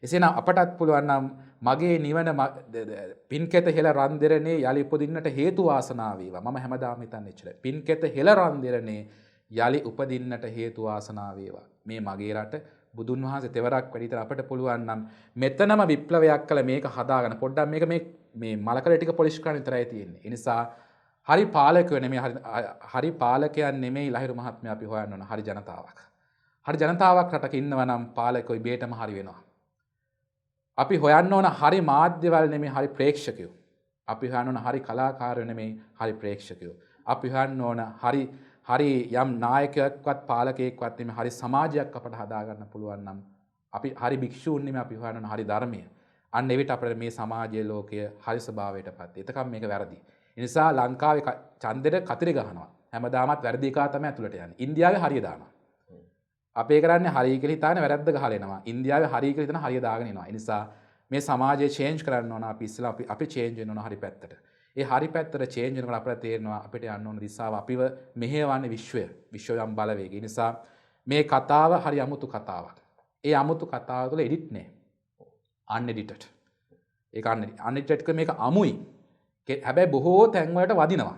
එසේනම් අපටත් පුළුවන් නම් මගේ නිවන පින්කෙත හෙළ රන්දරනේ යලි උපදින්නට හේතු වාසනා වේවා. මම හැමදාම හිතන්නේ එච්චරයි. පින්කෙත හෙළ රන්දරනේ යලි උපදින්නට හේතු වාසනා වේවා. මේ මගේ රට බුදුන් වහන්සේ තෙවරක් වැඩිතර අපට පුළුවන් නම් මෙතනම විප්ලවයක් කළ මේක හදාගන්න පොඩ්ඩක් මේක මේ මලකල ටික පොලිෂ් කරන්න විතරයි තියෙන්නේ. ඒ නිසා හරි පාලකයෝ නෙමෙයි හරි පාලකයන් නෙමෙයි ලහිරු මහත්මයා අපි හොයන්න ඕන හරි ජනතාවක්. හරි ජනතාවක් රටක ඉන්නවා නම් පාලකයෝ බේටම හරි වෙනවා. අපි හොයන්න ඕන හරි මාධ්‍යවල නෙමෙයි හරි ප්‍රේක්ෂකයෝ. අපි හොයන්න ඕන හරි කලාකාරයෝ නෙමෙයි හරි ප්‍රේක්ෂකයෝ. අපි හොයන්න ඕන හරි යම් නායකයෙක්වත් පාලකයෙක්වත් නෙමෙයි හරි සමාජයක් අපට හදාගන්න පුළුවන් නම් අපි හරි භික්ෂූන් නෙමෙයි අපි හොයන්න ඕන හරි ධර්මය. අන්න එවිට අපිට මේ සමාජයේ ලෝකය හරි ස්වභාවයටපත්. එතකම් මේක වැරදි. ඒ නිසා ලංකාවේ ඡන්දෙට කතිරේ ගහනවා. හැමදාමත් වැරදි එකා තමයි ඇතුළට යන්නේ. ඉන්දියාවේ හරිය දානවා. අපේ කරන්නේ හරිය කියලා හිතාගෙන වැරද්ද ගහලා එනවා. ඉන්දියාවේ හරිය කියලා හිතන හරිය දාගෙන එනවා. ඒ නිසා මේ සමාජය චේන්ජ් කරන්න ඕන අපි ඉස්සලා අපි චේන්ජ් වෙන්න ඕන හරි පැත්තට. ඒ හරි පැත්තට චේන්ජ් වෙනකොට අපිට තේරෙනවා අපිට යන්න ඕන දිශාව අපිව මෙහෙවන්නේ විශ්වය යම් බලවේගය. ඒ නිසා මේ කතාව හරි අමුතු කතාවක්. ඒ අමුතු කතාව තුළ එඩිට් නෑ. අන්එඩිටඩ්. ඒක අන්එඩිටඩ් මේක අමුයි. හැබැයි බොහෝ තැන් වලට වදිනවා.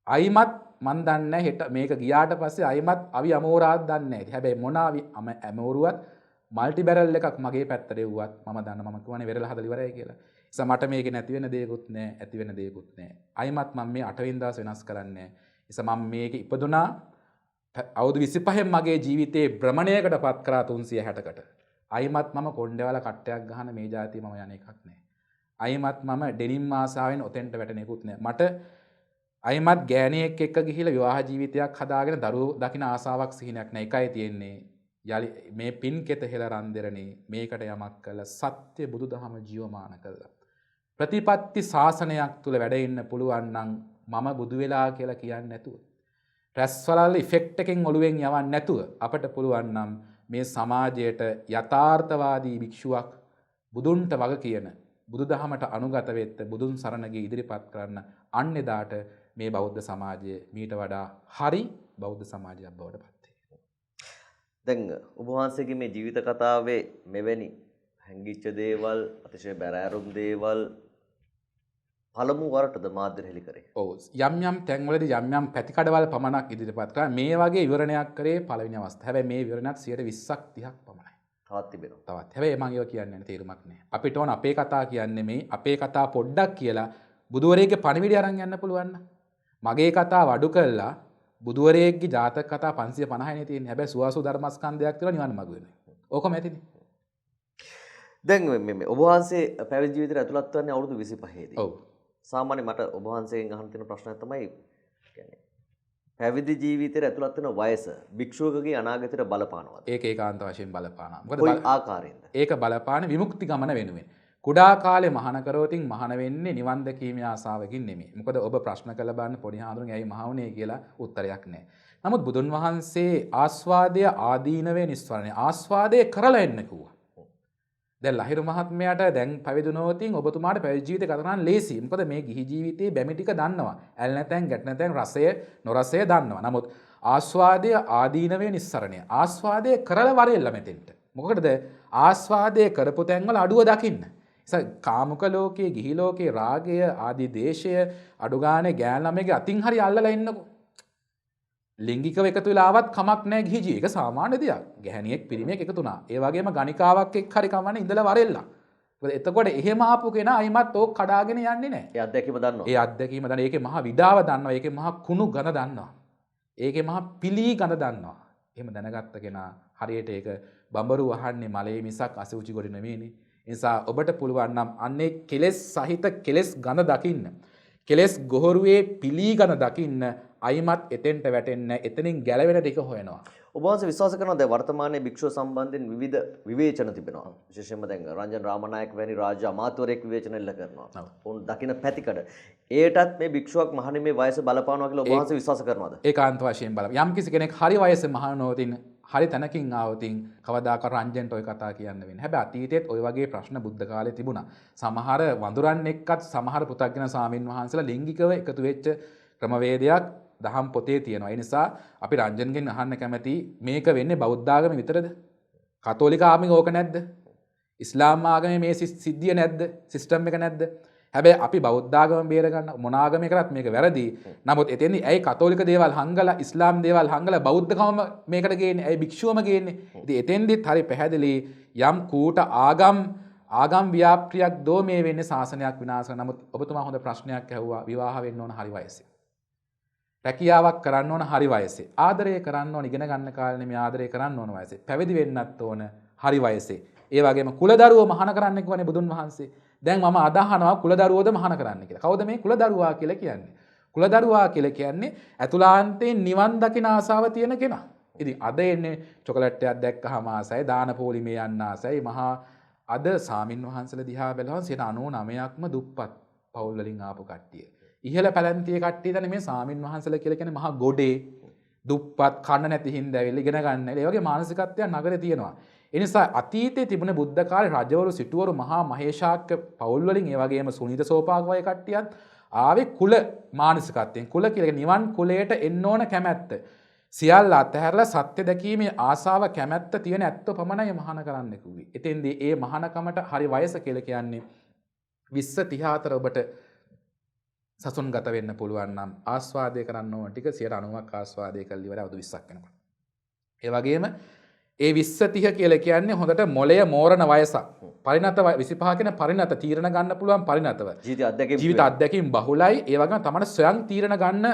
අයිමත් මන් දන්නේ හෙට මේක ගියාට පස්සේ අයිමත් අවි අමෝරාත් දන්නේ නැහැ. හැබැයි මොන අවි අමෝරුවත් මල්ටි බැරල් එකක් මගේ පැත්තට එව්වත් මම දන්න මම කියවනේ වෙරළ හදලා ඉවරයි කියලා. ඒ නිසා මට මේක නැති වෙන දෙයක්වත් නැහැ, ඇති වෙන දෙයක්වත් නැහැ. අයිමත් මම මේ 8 වෙනි දවස් වෙනස් කරන්නේ නැහැ. ඒ නිසා මම මේක ඉපදුනා අවුරුදු 25න් මගේ ජීවිතේ භ්‍රමණයකටපත් කරා 360කට. අයිමත් මම කොණ්ඩේවල කට්ටයක් ගහන මේ જાතිය මම යන එකක් නැහැ. අයිමත් මම ඩෙනිම් ආසාවෙන් ඔතෙන්ට වැටෙන එකකුත් නැහැ. මට අයිමත් ගෑණියෙක් එක්ක ගිහිල්ලා විවාහ ජීවිතයක් හදාගෙන දරුවෝ දකින ආසාවක් සිහිනයක් නැහැ. එකයි තියෙන්නේ. යලි මේ පින් කෙත හෙළ රන්දරනේ මේකට යමක් කළා සත්‍ය බුදුදහම ජීවමාන කළා. ප්‍රතිපත්ති ශාසනයක් තුල වැඩ ඉන්න පුළුවන් නම් මම බුදු වෙලා කියලා කියන්නේ නැතුව රැස්වලල් ඉෆෙක්ට් එකෙන් ඔළුවෙන් යවන්නේ නැතුව අපට පුළුවන් නම් මේ සමාජයට යථාර්ථවාදී භික්ෂුවක් බුදුන්ට වග කියන බුදුදහමට අනුගත වෙත්ත බුදුන් සරණ ගිය ඉදිරිපත් කරන්න අන්න එදාට මේ බෞද්ධ සමාජය මීට වඩා හරි බෞද්ධ සමාජයක් බවට පත් වෙනවා. දැන් ඔබ වහන්සේගේ මේ ජීවිත කතාවේ මෙවැනි හැංගිච්ච දේවල් අතිශය බැරෑරුම් දේවල් පළමු වරටද මාධ්‍ය හෙළි කරේ. ඔව් යම් තැන්වලදී යම් පැතිකඩවල පමණක් ඉදිරිපත් කරා මේ වගේ විවරණයක් කරේ පළවෙනි අවස්ථාව. හැබැයි මේ විවරණයක් 20ක් 30ක් පමණයි. තවත් තිබෙනවා. තවත් හැබැයි මම ඒවා කියන්නේ නැහැ තේරුමක් නැහැ. අපිට ඕන අපේ කතා කියන්නේ මේ අපේ කතා පොඩ්ඩක් කියලා බුදුවරයෙක්ගේ පණිවිඩය අරන් යන්න පුළුවන් නම්. මගේ කතාව අඩු කළා බුදුවරයෙක්ගේ ජාතක කතා 550නේ තියෙන්නේ. හැබැයි සුවාසු ධර්මස්කන්ධයක් කියලා නිවන් මඟ වෙන්නේ. ඕකම ඇතිනේ. දැන් මේ ඔබ වහන්සේ පැවිදි ජීවිතයට ඇතුළත් වෙන්නේ අවුරුදු 25 දී. ඔව්. සාමාන්‍ය මට ඔබ වහන්සේගෙන් අහන්න තියෙන ප්‍රශ්නයක් තමයි කියන්නේ පැවිදි ජීවිතයට ඇතුළත් වෙන වයස භික්ෂුවකගේ අනාගතයට බලපානවද? ඒක ඒකාන්ත වශයෙන් බලපානවා. කොයි ආකාරයෙන්ද? ඒක බලපාන විමුක්ති ගමන වෙනුවෙන්. කුඩා කාලේ මහාන කරෝතින් මහාන වෙන්නේ නිවන් දැකීමේ ආසාවකින් නෙමෙයි. මොකද ඔබ ප්‍රශ්න කළ බලන්න පොඩි හාමුදුරනේ ඇයි මහා වුනේ කියලා උත්තරයක් නැහැ. නමුත් බුදුන් වහන්සේ ආස්වාදය ආදීනවේ නිස්වරණය ආස්වාදය කරලා එන්න කිව්වා. දැන් ලහිරු මහත්මයාට දැන් පැවිදුණොතින් ඔබතුමාට පැවිදි ජීවිතය ගත කරන්න ලේසි. මොකද මේ ගිහි ජීවිතයේ බැමි ටික දන්නවා. ඇල් නැතෙන් ගැට නැතෙන් රසය නොරසය දන්නවා. නමුත් ආස්වාදය ආදීනවේ නිස්සරණය. ආස්වාදය කරලා වරෙල්ල මෙතෙන්ට. මොකටද? ආස්වාදය කරපු තැන්වල අඩුව දකින්න. කාමුක ලෝකයේ ගිහි ලෝකයේ රාගය ආදී දේශය අඩු ගානේ ගෑන් ළමයිගේ අතින් හරි අල්ලලා ඉන්නකෝ. ලිංගිකව එකතු වෙලාවත් කමක් නැහැ ගිහි ජීවිතේ. ඒක සාමාන්‍ය දෙයක්. ගැහණියෙක් පිරිමියෙක් එකතු වුණා. ඒ වගේම ගණිකාවක් එක්ක හරි කමන්නේ ඉඳලා වරෙල්ලා. මොකද එතකොට එහෙම ආපු කෙනා අයිමත් ඕක කඩාගෙන යන්නේ නැහැ. ඒ අත්දැකීම දන්නවා. ඒ අත්දැකීම දන්නවා. ඒකේ මහා විඩාව දන්නවා. ඒකේ මහා කුණු ගඳ දන්නවා. ඒකේ මහා පිලී ගඳ දන්නවා. එහෙම දැනගත්ත කෙනා හරියට ඒක බඹරු වහන්නේ මලේ මිසක් අසුචි ගොඩ නෙමෙයිනේ. නිසා ඔබට පුළුවන් නම් අන්නේ කෙලෙස් සහිත කෙලෙස් ගඳ දකින්න. කෙලෙස් ගොහරුවේ පිලී ගඳ දකින්න අයිමත් එතෙන්ට වැටෙන්න එතනින් ගැලවෙන දෙක හොයනවා. ඔබ වහන්සේ විශ්වාස කරනවා දැන් වර්තමානයේ භික්ෂුව සම්බන්ධයෙන් විවිධ විවේචන තිබෙනවා. විශේෂයෙන්ම දැන් රංජන් රාමනායක වැනි රාජ්‍ය අමාත්‍යවරයෙක් විවේචන එල්ල කරනවා. උන් දකින්න පැතිකඩ. ඒටත් මේ භික්ෂුවක් මහණෙමේ වයස බලපානවා කියලා ඔබ වහන්සේ විශ්වාස කරනවද? ඒකාන්ත වශයෙන් බලමු. යම් කිසි කෙනෙක් හරි වයසේ මහණවතින් හරි තැනකින් ආවොතින් කවදාකවත් රංජන්ට ඔය කතා කියන්න වෙන්නේ. හැබැයි අතීතයේත් ඔය වගේ ප්‍රශ්න බුද්ධ කාලේ තිබුණා. සමහර වඳුරන් එක්කත් සමහර පුතග්ජන ස්වාමින් වහන්සේලා ලිංගිකව එකතු වෙච්ච ක්‍රමවේදයක් දහම් පොතේ තියෙනවා. ඒ නිසා අපි රංජන්ගෙන් අහන්න කැමති මේක වෙන්නේ බෞද්ධ ආගම විතරද? කතෝලික ආගමේ ඕක නැද්ද? ඉස්ලාම් ආගමේ මේ සිද්ධිය නැද්ද? සිස්ටම් එක නැද්ද? හැබැයි අපි බෞද්ධ ආගම බේර ගන්න මොන ආගමේ කරත් මේක වැරදි. නමුත් එතෙන්දී ඇයි කතෝලික දේවල් හංගලා ඉස්ලාම් දේවල් හංගලා බෞද්ධකම මේකට ගේන්නේ? ඇයි භික්ෂුවම ගේන්නේ? ඉතින් එතෙන්දිත් හරි පැහැදිලි යම් කූට ආගම් ව්‍යාප්තියක් දෝ මේ වෙන්නේ ශාසනයක් විනාශ කරන. නමුත් ඔබතුමා හොඳ ප්‍රශ්නයක් ඇහුවා. විවාහ වෙන්න ඕන හරි වයසේ. රැකියාවක් කරන්න ඕන හරි වයසේ. ආදරය කරන්න ඕන ඉගෙන ගන්න කාලේ නෙමෙයි ආදරය කරන්න ඕන වයසේ. පැවිදි වෙන්නත් ඕන හරි වයසේ. ඒ වගේම කුලදරුවෝ මහාන කරන්න කිව්වනේ බුදුන් වහන්සේ. දැන් මම අදහනවා කුලදරුවෝද මහාන කරන්න කියලා. කවුද මේ කුලදරුවා කියලා කියන්නේ? කුලදරුවා කියලා කියන්නේ ඇතුළාන්තයෙන් නිවන් දකින ආසාව තියෙන කෙනා. ඉතින් අද එන්නේ චොකලට් එකක් දැක්කහම ආසයි, දාන පොලිමේ යන්න ආසයි. මහා අද සාමින් වහන්සේලා දිහා බැලුවම 99%ක්ම දුප්පත් පවුල් වලින් ආපු කට්ටිය. ඉහළ පැලැන්තියේ කට්ටිය දැන් මේ සාමින් වහන්සේලා කියලා කියන්නේ මහා ගොඩේ දුප්පත් කන්න නැති හින්දා ඇවිල්ලා ඉගෙන ගන්න. ඒ වගේ මානසිකත්වයක් නගරේ තියෙනවා. ඒ නිසා අතීතයේ තිබුණ බුද්ධ කාලේ රජවරු සිටුවරු මහා මහේශාක්‍ය පවුල් වලින් ඒ වගේම සුනීත සෝපාක වගේ කට්ටියත් ආවේ කුල මානසිකත්වයෙන්. කුල කියලා නිවන් කුලයට එන්න ඕන කැමැත්ත. සියල්ල අතහැරලා සත්‍ය දැකීමේ ආසාව කැමැත්ත තියෙන ඇත්තෝ පමණයි මහාන කරන්න කිව්වේ. එතෙන්දී ඒ මහානකමට හරි වයස කියලා කියන්නේ 20 34 ඔබට සසුන්ගත වෙන්න පුළුවන් නම් ආස්වාදය කරන්න ඕන ටික 90ක් ආස්වාදය කරලා ඉවරයි අවුරුදු 20ක් වෙනකොට. ඒ වගේම ඒ 20 30 කියලා කියන්නේ හොඳට මොළය මෝරණ වයසක්. පරිණත 25 කියන පරිණත තීරණ ගන්න පුළුවන් පරිණතව. ජීවිත අත්දැකීම් බහුලයි. ඒ වගේම තමයි ස්වයං තීරණ ගන්න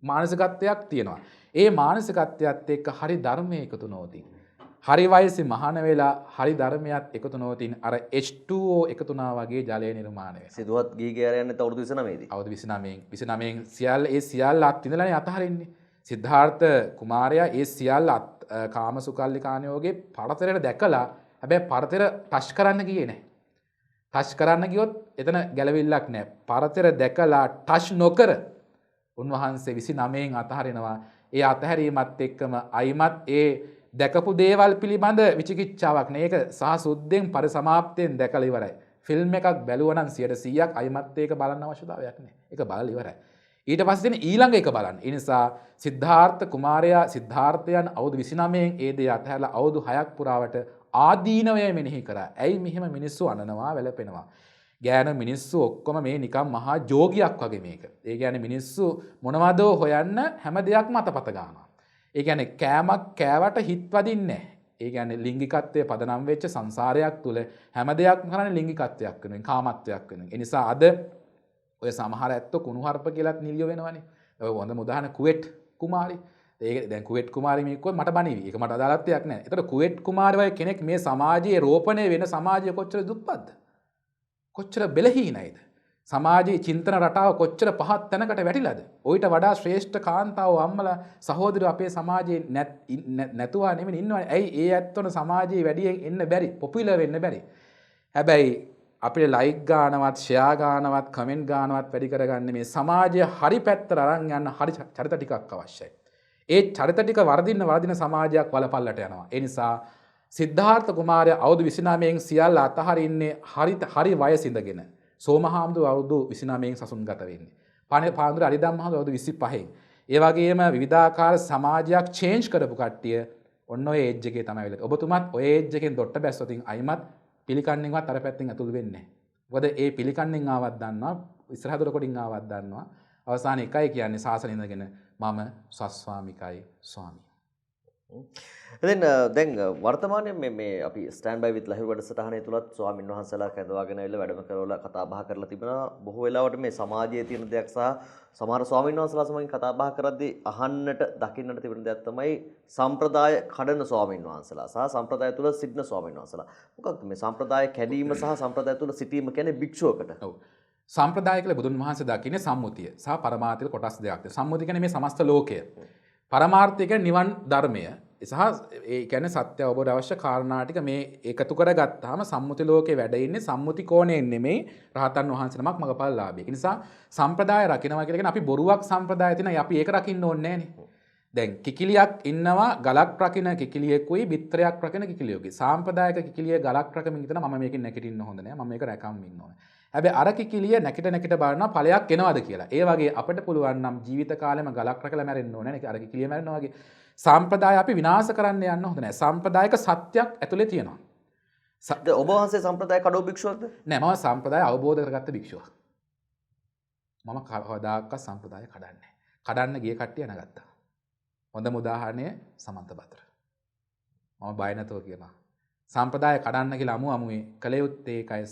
මානසිකත්වයක් තියෙනවා. ඒ මානසිකත්වයත් එක්ක හරි ධර්මයේ එකතු නොවතින්. හරි වයසේ මහාන වෙලා හරි ධර්මයක් එකතු නොවතින් අර H2O එකතුනා වගේ ජලය නිර්මාණය වෙනවා. සිදුවත් ගීගය යන්නේ අවුරුදු 29 දී. අවුරුදු 29න් සියල්ල අත්විඳලානේ අතහරින්නේ. සිද්ධාර්ථ කුමාරයා ඒ සියල්ල කාමසුකල්ලිකාණියෝගේ පරතරයට දැකලා හැබැයි පරතර ටච් කරන්න ගියේ නැහැ. ටච් කරන්න ගියොත් එතන ගැලවිල්ලක් නැහැ. පරතර දැකලා ටච් නොකර උන්වහන්සේ 29න් අතහරිනවා. ඒ අතහැරීමත් එක්කම අයිමත් ඒ දැකපු දේවල් පිළිබඳ විචිකිච්ඡාවක් නේ. ඒක සහ සුද්ධෙන් පරිසමාප්තියෙන් දැකලා ඉවරයි. ෆිල්ම් එකක් බැලුවා නම් 100%ක් අයිමත් ඒක බලන්න අවශ්‍යතාවයක් නැහැ. ඒක බලලා ඉවරයි. ඊට පස්සේ දෙන ඊළඟ එක බලන්න. ඒ නිසා සිද්ධාර්ථ කුමාරයා සිද්ධාර්ථයන් අවුරුදු 29න් ඒ දේ අතහැරලා අවුරුදු 6ක් පුරාවට ආදීනවය මෙනෙහි කරා. ඇයි මෙහෙම මිනිස්සු අනනවා වැළපෙනවා. ගෑන මිනිස්සු ඔක්කොම මේ නිකම් මහා ජෝගියක් වගේ මේක. ඒ කියන්නේ මිනිස්සු මොනවදෝ හොයන්න හැම දෙයක්ම අතපත ගන්නවා. ඒ කියන්නේ කෑමක් කෑවට හිත වදින්නේ නැහැ. ඒ කියන්නේ ලිංගිකත්වයේ පදනම් වෙච්ච සංසාරයක් තුල හැම දෙයක්ම කරන්නේ ලිංගිකත්වයක් වෙනුවෙන්, කාමත්වයක් වෙනුවෙන්. ඒ නිසා අද ඔය සමහර ඇත්තෝ කුණුහරුප කියලාත් නිලිය වෙනවනේ. ඔය හොඳම උදාහරණ කුවෙට් කුමාරි. ඒක දැන් කුවෙට් කුමාරි මේ කිව්වොත් මට බනිවි. ඒක මට අදාළත්වයක් නැහැ. ඒතර කුවෙට් කුමාරි වගේ කෙනෙක් මේ සමාජයේ රෝපණය වෙන සමාජය කොච්චර දුප්පත්ද? කොච්චර බෙලහීනයිද? සමාජයේ චින්තන රටාව කොච්චර පහත් තැනකට වැටිලාද? ඔయిత වඩා ශ්‍රේෂ්ඨ කාන්තාවෝ අම්මලා සහෝදරයෝ අපේ සමාජයේ නැතුවා නෙමෙයි ඉන්නවනේ. ඇයි ඒ ඇත්තොන සමාජයේ වැඩියෙන් එන්න බැරි? පොපියුලර් වෙන්න බැරි. හැබැයි අපිට ලයික් ගානවත්, ෂෙයා ගානවත්, කමෙන්ට් ගානවත් වැඩි කරගන්න මේ සමාජය හරි පැත්තට අරන් යන්න හරි චරිත ටිකක් අවශ්‍යයි. ඒ චරිත ටික වර්ධින සමාජයක් වලපල්ලට යනවා. ඒ නිසා සිද්ධාර්ථ කුමාරයා අවුරුදු 29න් සියල්ල අතහරින්නේ හරි වයස ඉඳගෙන. සෝමහාමුදුරුවෝ අවුරුදු 29න් සසුන්ගත වෙන්නේ. පාඳුර අරිදම්මහාමුදුරුවෝ අවුරුදු 25න්. ඒ වගේම විවිධාකාර සමාජයක් චේන්ජ් කරපු කට්ටිය ඔන්න ඔය ඒජ් එකේ තමයි වෙලෙත්. ඔබතුමත් ඔය ඒජ් එකෙන් දොට්ට බැස්සොතින් අයිමත් පිළිකන්නේවත් අර පැත්තෙන් ඇතුල් වෙන්නේ නැහැ. මොකද ඒ පිළිකන්නෙන් ආවත් දන්නවා, ඉස්සරහ දොර කොටින් ආවත් දන්නවා. අවසාන එකයි කියන්නේ සාසන ඉඳගෙන මම සස්වාමිකයි ස්වාමී. දැන් වර්තමානයේ මේ අපි ස්ටෑන්ඩ් බයි විත් ලහිරු වැඩසටහනේ තුලත් ස්වාමින් වහන්සේලා කැඳවාගෙන ඇවිල්ලා වැඩම කරවලා කතා බහ කරලා තිබෙනවා. බොහෝ වෙලාවට මේ සමාජයේ තියෙන දෙයක් සහ සමහර ස්වාමින් වහන්සේලා සමගින් කතා බහ කරද්දී අහන්නට දකින්නට තිබෙන දෙයක් තමයි සම්ප්‍රදාය කඩන ස්වාමින් වහන්සේලා සහ සම්ප්‍රදාය තුල සිටින ස්වාමින් වහන්සේලා. මොකක්ද මේ සම්ප්‍රදාය කැඩීම සහ සම්ප්‍රදාය තුල සිටීම කියන්නේ භික්ෂුවකට? ඔව්. සම්ප්‍රදාය කියලා බුදුන් වහන්සේ දකින්නේ සම්මුතිය සහ පරමාර්ථය කොටස් දෙකක්. සම්මුතිය කියන්නේ මේ සමස්ත ලෝකය. පරමාර්ථය කියන්නේ නිවන් ධර්මය. සහ ඒ කියන්නේ සත්‍ය අවබෝධ අවශ්‍ය කාරණා ටික මේ එකතු කරගත්තාම සම්මුති ලෝකේ වැඩ ඉන්නේ සම්මුති කෝණයෙන් නෙමෙයි රහතන් වහන්සේ නමක් මගපල් ලාභය. ඒ නිසා සම්ප්‍රදාය රකින්නවා කියලා කියන්නේ අපි බොරුවක් සම්ප්‍රදාය තියෙනවා අපි ඒක රකින්න ඕනේ නැහනේ. දැන් කිකිලියක් ඉන්නවා ගලක් රකින්න කිකිලියෙකුයි බිත්තරයක් රකින්න කිකිලියෙකුයි. සාම්ප්‍රදායික කිකිලිය ගලක් රකමින් හිටන මම මේකෙන් නැගිටින්න හොඳ නැහැ. මම මේක රැකම් ඉන්න ඕනේ. හැබැයි අර කිකිලිය නැකිට බලනවා ඵලයක් එනවද කියලා. ඒ වගේ අපිට පුළුවන් නම් ජීවිත කාලෙම ගලක් රකලා මැරෙන්න ඕනේ නේ. අර කිකිලිය මැරෙනවා වගේ. සම්ප්‍රදාය අපි විනාශ කරන්න යන්න හොඳ නැහැ. සම්ප්‍රදායික සත්‍යයක් ඇතුලේ තියෙනවා. ඔබ වහන්සේ සම්ප්‍රදාය කඩෝ භික්ෂුවක්ද? නෑ මම සම්ප්‍රදාය අවබෝධ කරගත්ත භික්ෂුවක්. මම කවදාකවත් සම්ප්‍රදාය කඩන්නේ නැහැ. කඩන්න ගිය කට්ටිය නැගත්තා. හොඳම උදාහරණය සමන්ත බතර. මම බය නැතුව කියනවා. සම්ප්‍රදාය කඩන්න කියලා අමුවේ කළ යුත්තේ ඒකයි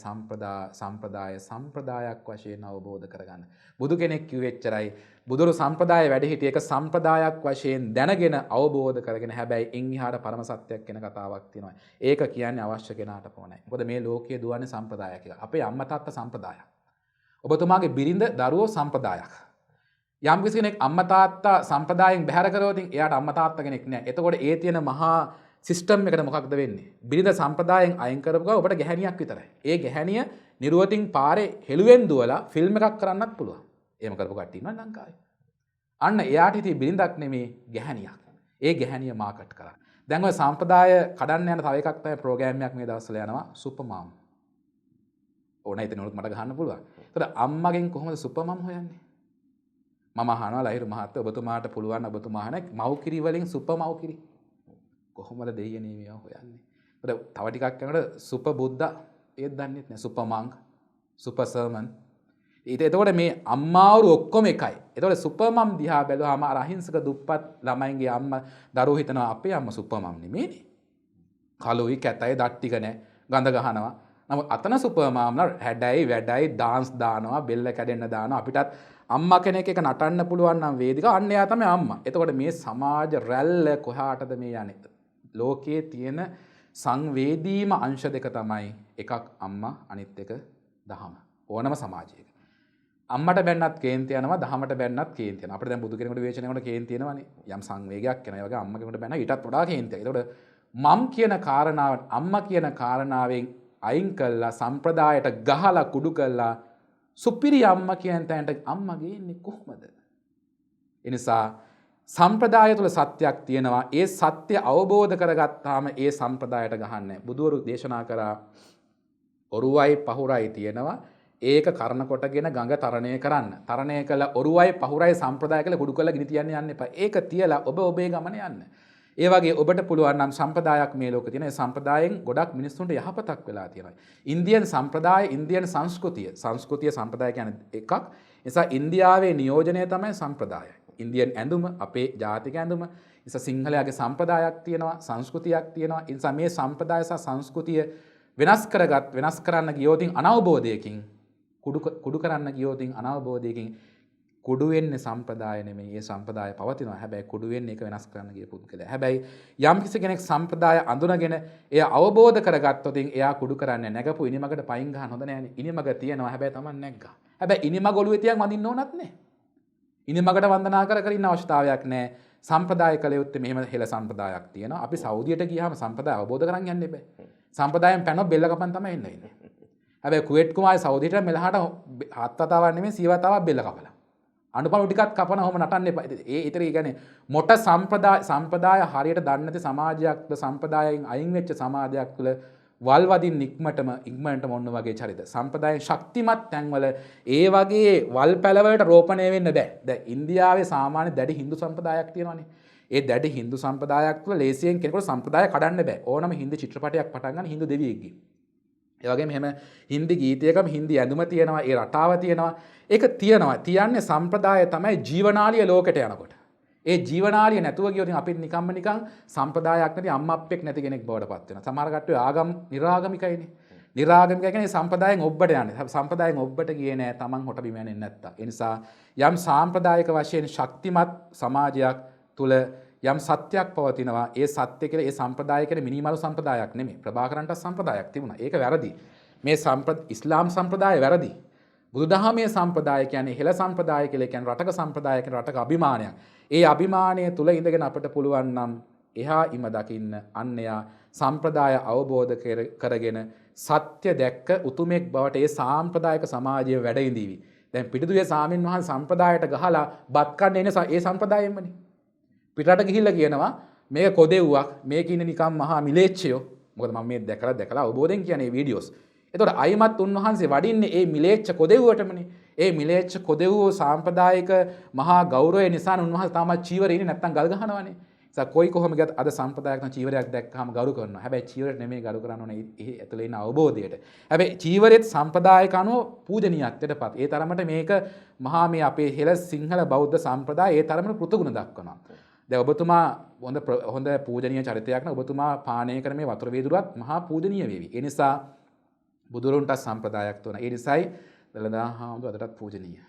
සම්ප්‍රදායක් වශයෙන් අවබෝධ කරගන්න. බුදු කෙනෙක් කිව්වෙ එච්චරයි. බුදුරු සම්ප්‍රදාය වැඩ හිටිය එක සම්ප්‍රදායක් වශයෙන් දැනගෙන අවබෝධ කරගෙන හැබැයි ඉන් එහාට පරම සත්‍යයක් කියන කතාවක් තියෙනවා. ඒක කියන්නේ අවශ්‍ය කෙනාට පමණයි. මොකද මේ ලෝකයේ දුවන්නේ සම්ප්‍රදායක් කියලා. අපේ අම්මා තාත්තා සම්ප්‍රදායක්. ඔබතුමාගේ බිරිඳ දරුවෝ සම්ප්‍රදායක්. යම් කිසි කෙනෙක් අම්මා තාත්තා සම්ප්‍රදායෙන් බැහැර කරවොත් එයාට අම්මා තාත්තා කෙනෙක් නෑ. එතකොට ඒ තියෙන මහා සිස්ටම් එකට මොකක්ද වෙන්නේ? බිරිඳ සම්ප්‍රදායෙන් අයින් කරපු ගමන් ඔබට ගැහණියක් විතරයි. ඒ ගැහණිය නිරුවතින් පාරේ හෙළුවෙන් දුවලා ෆිල්ම් එකක් කරන්නත් පුළුවන්. එහෙම කරපු කට්ටිය ඉන්නවා ලංකාවේ. අන්න එයාට ඉතින් බිරිඳක් නෙමේ ගැහණියක්. ඒ ගැහණිය මාකට් කරා. දැන් ඔය සම්ප්‍රදාය කඩන්න යන තව එකක් තමයි ප්‍රෝග්‍රෑම් එකක් මේ දවස්වල යනවා සුපර් මාම්. ඕන හිතන උනොත් මට ගහන්න පුළුවන්. ඒතර අම්මගෙන් කොහොමද සුපර් මාම් හොයන්නේ? මම අහනවා ලහිරු මහත්තයා ඔබතුමාට පුළුවන් ඔබතුමා අහන මව්කිරි වලින් සුපර් මව්කිරි කොහොමද දෙයියනේ මේවා හොයන්නේ? ඒතර තව ටිකක් යනකොට සුපර් බුද්දා ඒත් දන්නේ නැහැ. Super monk, super sermon. එතකොට මේ අම්මාවරු ඔක්කොම එකයි. එතකොට සුපර් මම් දිහා බැලුවාම අර අහිංසක දුප්පත් ළමයින්ගේ අම්මා දරුවෝ හිතනවා අපේ අම්මා සුපර් මම් නෙමෙයිනේ. කලුයි කැතයි දත් ටික නැහැ. ගඳ ගහනවා. නමුත් අතන සුපර් මම්ලා හැඩයි වැඩයි ඩාන්ස් දානවා, බෙල්ල කැඩෙන්න දානවා. අපිටත් අම්මා කෙනෙක් එක නටන්න පුළුවන් නම් වේදිකාව අන්න එයා තමයි අම්මා. එතකොට මේ සමාජ රැල්ල කොහාටද මේ යන්නේ? ලෝකයේ තියෙන සංවේදීම අංශ දෙක තමයි එකක් අම්මා අනිත් එක දහම. ඕනම සමාජයක. අම්මට බැන්නත් කේන්ති යනවා දහමට බැන්නත් කේන්ති යනවා. අපිට දැන් බුදු කෙනෙකුට විවේචනය කරනකොට කේන්ති යනවනේ. යම් සංවේගයක් එනවා. ඒ වගේ අම්මා කෙනෙකුට බැන්නා ඊටත් වඩා කේන්තියක්. ඒතකොට මම් කියන කාරණාව අම්මා කියන කාරණාවෙන් අයින් කළා සම්ප්‍රදායට ගහලා කුඩු කළා සුපිරි අම්මා කියන තැනට අම්මා ගේන්නේ කොහොමද? ඒ නිසා සම්ප්‍රදාය තුළ සත්‍යයක් තියෙනවා. ඒ සත්‍ය අවබෝධ කරගත්තාම ඒ සම්ප්‍රදායට ගහන්නේ. බුදුවරු දේශනා කරා ඔරුවයි පහුරයි තියෙනවා. ඒක කරන කොටගෙන ගඟ තරණය කරන්න. තරණය කළ ඔරුවයි පහුරයි සම්ප්‍රදාය කියලා කුඩු කරලා ගිනි තියන්න යන්න එපා. ඒක තියලා ඔබ ඔබේ ගමන යන්න. ඒ වගේ ඔබට පුළුවන් නම් සම්ප්‍රදායක් මේ ලෝකේ තියෙන. ඒ සම්ප්‍රදායෙන් ගොඩක් මිනිස්සුන්ට යහපතක් වෙලා තියෙනවා. ඉන්දියන් සම්ප්‍රදාය, ඉන්දියන් සංස්කෘතිය. සංස්කෘතිය සම්ප්‍රදාය කියන්නේ එකක්. ඒ නිසා ඉන්දියාවේ නියෝජනය තමයි සම්ප්‍රදායයි. ඉන්දියන් ඇඳුම අපේ ජාතික ඇඳුම නිසා සිංහලයාගේ සම්ප්‍රදායක් තියෙනවා සංස්කෘතියක් තියෙනවා. ඒ නිසා මේ සම්ප්‍රදාය සහ සංස්කෘතිය වෙනස් කරන්න ගියොතින් අනවබෝධයකින් කුඩු කරන්න ගියොතින් අනවබෝධයකින් කුඩු වෙන්නේ සම්ප්‍රදාය නෙමෙයි. ඒ සම්ප්‍රදාය පවතිනවා. හැබැයි කුඩු වෙන්නේ ඒක වෙනස් කරන්න ගිය පුද්ගලයා. හැබැයි යම් කිසි කෙනෙක් සම්ප්‍රදාය අඳුනගෙන එය අවබෝධ කරගත්තොත් එයා කුඩු කරන්නේ නැගපු ඉනිමකට පයින් ගහන්න හොඳ නෑනේ. ඉනිමක තියෙනවා හැබැයි Taman නැග්ගා. හැබැයි ඉනිමක ඔළුවේ තියන් වඳින්න ඕනත් නෑ. ඉනිමකට වන්දනා කර ඉන්න අවශ්‍යතාවයක් නෑ. සම්ප්‍රදාය කළ යුත්තේ මෙහෙම හෙළ සම්ප්‍රදායක් තියෙනවා. අපි සෞදියට ගියාම සම්ප්‍රදාය අවබෝධ කරගන්න යන්න එපා. සම්ප්‍රදායෙන් පැනව බෙල්ල කපන් තමයි එන්න ඉන්නේ. හැබැයි කුවේට් කුමාරය සෞදියට මෙලහට හත් වතාවක් නෙමෙයි 100 වතාවක් බෙල්ල කපලා. අනුපළු ටිකක් කපන ඔහොම නටන්න එපා. ඒ ඊතර කියන්නේ මොට සම්ප්‍රදාය හරියට දන්නේ නැති සමාජයක්ද සම්ප්‍රදායෙන් අයින් වෙච්ච සමාජයක් තුළ වල් වදින් ඉක්මනටම ඔන්න වගේ චරිත. සම්ප්‍රදායෙන් ශක්තිමත් තැන්වල ඒ වගේ වල් පැලවලට රෝපණය වෙන්න බෑ. දැන් ඉන්දියාවේ සාමාන්‍ය දැඩි හින්දු සම්ප්‍රදායක් තියෙනවානේ. ඒ දැඩි හින්දු සම්ප්‍රදායක් තුළ ලේසියෙන් කෙනෙකුට සම්ප්‍රදාය කඩන්න බෑ. ඕනම හින්දු චිත්‍රපටයක් පටන් ගන්න හින්දු දෙවියෙක්ගේ. ඒ වගේම එහෙම හින්දි ගීතයකම හින්දි ඇඳුම තියෙනවා, ඒ රටාව තියෙනවා. ඒක තියෙනවා. තියන්නේ සම්ප්‍රදාය තමයි ජීවනාලිය ලෝකෙට යනකොට. ඒ ජීවනාලිය නැතුව ගියොත් අපිට නිකන් සම්ප්‍රදායක් නැති අම්මප්පෙක් නැති කෙනෙක් බවට පත් වෙනවා. සමහර කට්ටිය ආගම් නිරාගමිකයිනේ. නිරාගමිකයි කියන්නේ සම්ප්‍රදායෙන් ඔබ්බට යන්නේ. සම්ප්‍රදායෙන් ඔබ්බට ගියේ නෑ Taman හොට බිම යන්නේ නැත්තා. ඒ නිසා යම් සාම්ප්‍රදායික වශයෙන් ශක්තිමත් සමාජයක් තුල යම් සත්‍යයක් පවතිනවා. ඒ සත්‍ය කියලා ඒ සම්ප්‍රදාය කියන්නේ මිනිමරු සම්ප්‍රදායක් නෙමෙයි. ප්‍රභාකරන්ට සම්ප්‍රදායක් තිබුණා. ඒක වැරදි. මේ ඉස්ලාම් සම්ප්‍රදාය වැරදි. බුදුදහමේ සම්ප්‍රදාය කියන්නේ හෙළ සම්ප්‍රදාය කියලා කියන්නේ රටක සම්ප්‍රදාය කියන රටක අභිමානයක්. ඒ අභිමානය තුල ඉඳගෙන අපිට පුළුවන් නම් එහා ඉම දකින්න අන්‍යයා සම්ප්‍රදාය අවබෝධ කරගෙන සත්‍ය දැක්ක උතුමෙක් බවට ඒ සාම්ප්‍රදායික සමාජයේ වැඩ ඉඳීවි. දැන් පිටුදුවේ සාමින් වහන්සේ සම්ප්‍රදායට ගහලා බත් කන්න එන ඒ සම්ප්‍රදායෙන්මනේ. පිටරට ගිහිල්ලා කියනවා මේක කොදෙව්වක් මේක ඉන්නේ නිකම් මහා මිලේච්ඡයෝ. මොකද මම මේ දැකලා අවබෝධයෙන් කියන්නේ වීඩියෝස්. එතකොට අයිමත් උන්වහන්සේ වඩින්නේ ඒ මිලේච්ඡ කොදෙව්වටමනේ. ඒ මිලේච්ඡ කොදෙව්ව සාම්ප්‍රදායික මහා ගෞරවය නිසා උන්වහන්සේ තාමත් චීවරේ ඉන්නේ නැත්තම් ගල් ගහනවනේ. ඒ කොයි කොහොම ගියත් අද සම්ප්‍රදායක නම් චීවරයක් දැක්කහම ගරු කරනවා. හැබැයි චීවරෙට නෙමෙයි ගරු කරන්න ඕනේ. එහි ඇතුලේ ඉන්න අවබෝධයට. හැබැයි චීවරෙත් සම්ප්‍රදායක අනුව පූජනීයත්වයටපත්. ඒ තරමට මේක මහා මේ අපේ හෙළ සිංහල බෞද්ධ සම්ප්‍රදාය ඒ තරමට කෘතගුණ දක්වනවා. දැන් ඔබතුමා හොඳ පූජනීය චරිතයක් නම් ඔබතුමා පානය කරන මේ වතුර වේදුරුවත් මහා පූජනීය වේවි. ඒ නිසා බුදුරුන්ට සම්ප්‍රදායක් තුන. ඒ නිසායි දලදා හාමුදුරුවෝ අදටත් පූජනීය.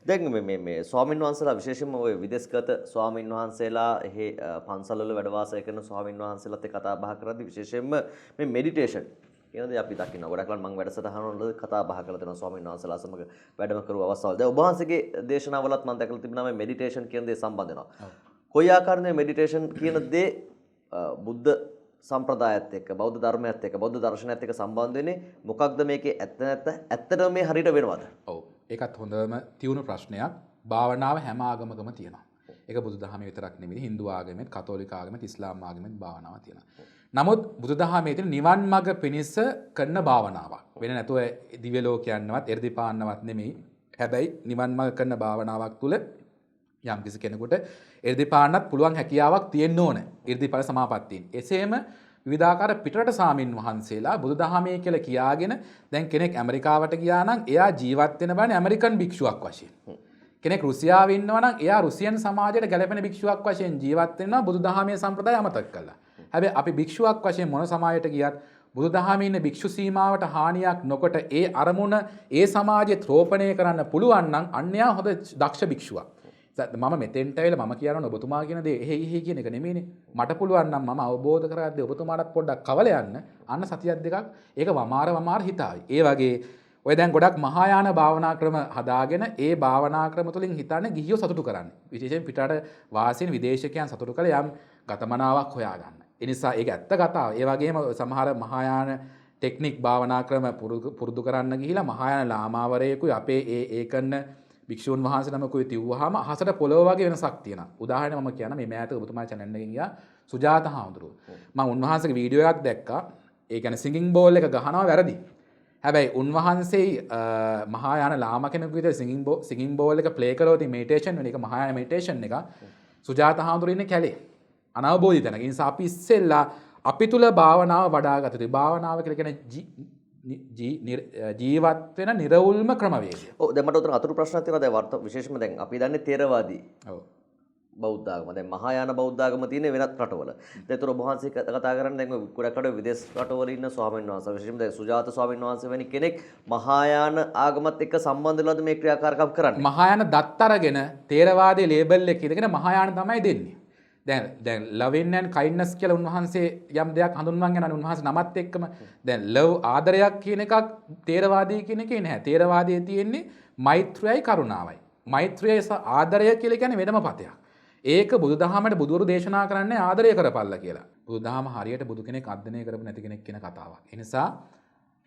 දැන් මේ ස්වාමීන් වහන්සේලා විශේෂයෙන්ම ওই විදේශගත ස්වාමීන් වහන්සේලා එහි පන්සල්වල වැඩ වාසය කරන ස්වාමීන් වහන්සේලාත් එක්ක කතා බහ කරද්දී විශේෂයෙන්ම මේ මෙඩිටේෂන් කියන දේ අපි දකිනවා. ගොඩක් වෙලාවට මම වැඩසටහන වල කතා බහ කරලා තියෙනවා ස්වාමීන් වහන්සේලා සමග වැඩම කරුව අවස්ථාවල. දැන් ඔබ වහන්සේගේ දේශනාවලත් මම දැකලා තිබුණා මේ මෙඩිටේෂන් කියන දේ සම්බන්ධ වෙනවා. කොයි ආකාරයේ මෙඩිටේෂන් කියන දේ බුද්ධ සම්ප්‍රදායත් එක්ක බෞද්ධ ධර්මයත් එක්ක බෞද්ධ දර්ශනයත් එක්ක සම්බන්ධ වෙන්නේ මොකක්ද මේකේ ඇත්තටම මේ හරියට වෙනවද? ඔව්. ඒකත් හොඳම තියුණු ප්‍රශ්නයක්. භාවනාව හැම ආගමකම තියෙනවා. ඒක බුදුදහමේ විතරක් නෙමෙයි හින්දු ආගමෙත් කතෝලික ආගමෙත් ඉස්ලාම් ආගමෙත් භාවනාව තියෙනවා. නමුත් බුදුදහමේ තියෙන නිවන් මඟ පිණිස කරන භාවනාවක්. වෙන නැතුව දිව්‍ය ලෝකයන්වත් එර්දි පාන්නවත් නෙමෙයි. හැබැයි නිවන් මඟ කරන භාවනාවක් තුල යම් කිසි කෙනෙකුට එර්දිපාන්නත් පුළුවන් හැකියාවක් තියෙන්න ඕන. එර්දිඵල සමාපත්තියෙන්. එසේම විවිධාකාර පිටරට සාමින් වහන්සේලා බුදුදහමේ කියලා කියාගෙන දැන් කෙනෙක් ඇමරිකාවට ගියා නම් එයා ජීවත් වෙන බෑනේ ඇමරිකන් භික්ෂුවක් වශයෙන්. කෙනෙක් රුසියාවේ ඉන්නවා නම් එයා රුසියන් සමාජයට ගැලපෙන භික්ෂුවක් වශයෙන් ජීවත් වෙනවා බුදුදහමේ සම්ප්‍රදාය අමතක කළා. හැබැයි අපි භික්ෂුවක් වශයෙන් මොන සමාජයට ගියත් බුදුදහමේ ඉන්න භික්ෂු සීමාවට හානියක් නොකොට ඒ අරමුණ ඒ සමාජයේ ත්‍රෝපණය කරන්න පුළුවන් නම් අන්‍යයා හොඳ දක්ෂ භික්ෂුවක්. මම මෙතෙන්ට ඇවිල්ලා මම කියනවා ඔබතුමා කියන දේ එහෙයි කියන එක නෙමෙයිනේ. මට පුළුවන් නම් මම අවබෝධ කරගද්දී ඔබතුමාටත් පොඩ්ඩක් කවල යන්න. අන්න සතියක් දෙකක් ඒක වමාර හිතාවි. ඒ වගේ ඔය දැන් ගොඩක් මහායාන භාවනා ක්‍රම හදාගෙන ඒ භාවනා ක්‍රම තුලින් හිතන්නේ ගිහියෝ සතුටු කරන්නේ. විශේෂයෙන් පිටරට වාසීන් විදේශිකයන් සතුටු කළ යම් ගතමනාවක් හොයාගන්න. ඒ නිසා ඒක ඇත්ත කතාව. ඒ වගේම සමහර මහායාන ටෙක්නික් භාවනා ක්‍රම පුරුදු කරන්න ගිහිලා මහායාන ලාමාවරයෙකුයි අපේ ඒ කරන භික්ෂුන් වහන්සේ නමකුයි තිව්වහම අහසට පොළොව වගේ වෙනසක් තියෙනවා. උදාහරණයක් මම කියනවා මේ මෑතක ඔබතුමා channel එකකින් ගියා සුජාත හාමුදුරුවෝ. මම උන්වහන්සේගේ වීඩියෝ එකක් දැක්කා. ඒ කියන්නේ සිංගින් බෝල් එක ගහනවා වැරදි. හැබැයි උන්වහන්සේ මහායාන ලාම කෙනෙකු විදිහට සිංගින් බෝල් එක ප්ලේ කරොත් මෙඩිටේෂන් වෙන එක මහායාන මෙඩිටේෂන් එක සුජාත හාමුදුරුවෝ ඉන්නේ කැලේ. අනවබෝධිත තැනක. ඒ නිසා අපි ඉස්සෙල්ලා අපි තුල භාවනාව වඩාගත යුතුයි. භාවනාව කියලා කියන්නේ ජීවත් වෙන නිර්වුල්ම ක්‍රමවේදය. ඔව් දැන් මට උතන අතුරු ප්‍රශ්නයක් තියෙනවා දැන් විශේෂයෙන්ම දැන් අපි දන්නේ තේරවාදී ඔව්. බෞද්ධ ආගම. දැන් මහායාන බෞද්ධ ආගම තියෙන වෙනත් රටවල. ඒතර ඔබ වහන්සේ කතා කරන්නේ දැන් ගොඩක් රට විදේශ රටවල ඉන්න ස්වාමීන් වහන්සේ විශේෂයෙන්ම දැන් සුජාත ස්වාමීන් වහන්සේ වැනි කෙනෙක් මහායාන ආගමත් එක්ක සම්බන්ධ වෙලාද මේ ක්‍රියාකාරකම් කරන්නේ? මහායාන දත් අරගෙන තේරවාදයේ ලේබල් එක ඉදගෙන මහායාන තමයි දෙන්නේ. දැන් ලව් and kindness කියලා උන්වහන්සේ යම් දෙයක් හඳුන්වන්න යන උන්වහන්සේ නමත් එක්කම දැන් ලව් ආදරයක් කියන එකක් තේරවාදී කියන එකේ නැහැ. තේරවාදයේ තියෙන්නේ මෛත්‍රියයි කරුණාවයි. මෛත්‍රිය ආදරය කියලා කියන්නේ වෙනම පතයක්. ඒක බුදුදහමට බුදුවරු දේශනා කරන්නේ ආදරය කරපල්ලා කියලා. බුදුදහම හරියට බුදු කෙනෙක් අධ්‍යයනය කරපු නැති කෙනෙක් කියන කතාවක්. ඒ නිසා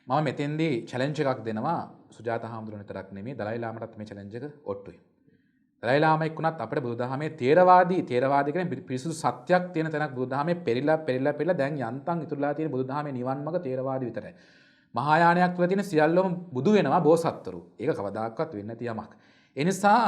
මම මෙතෙන්දී චැලෙන්ජ් එකක් දෙනවා සුජාත හාමුදුරුවෝ විතරක් නෙමෙයි දලයි ලාමටත් මේ චැලෙන්ජ් එක ඔට්ටුයි. දලයි ලාම එක්කුණත් අපිට බුදුදහමේ තේරවාදී කියන්නේ පිරිසුදු සත්‍යක් තියෙන තැනක් බුදුදහමේ පෙරිලා දැන් යන්තම් ඉතුරුලා තියෙන බුදුදහමේ නිවන් මඟ තේරවාදී විතරයි. මහායානයක් තුළ තියෙන සියල්ලම බුදු වෙනවා බෝසත්වරු. ඒක කවදාකවත් වෙන්නේ නැති යමක්. ඒ නිසා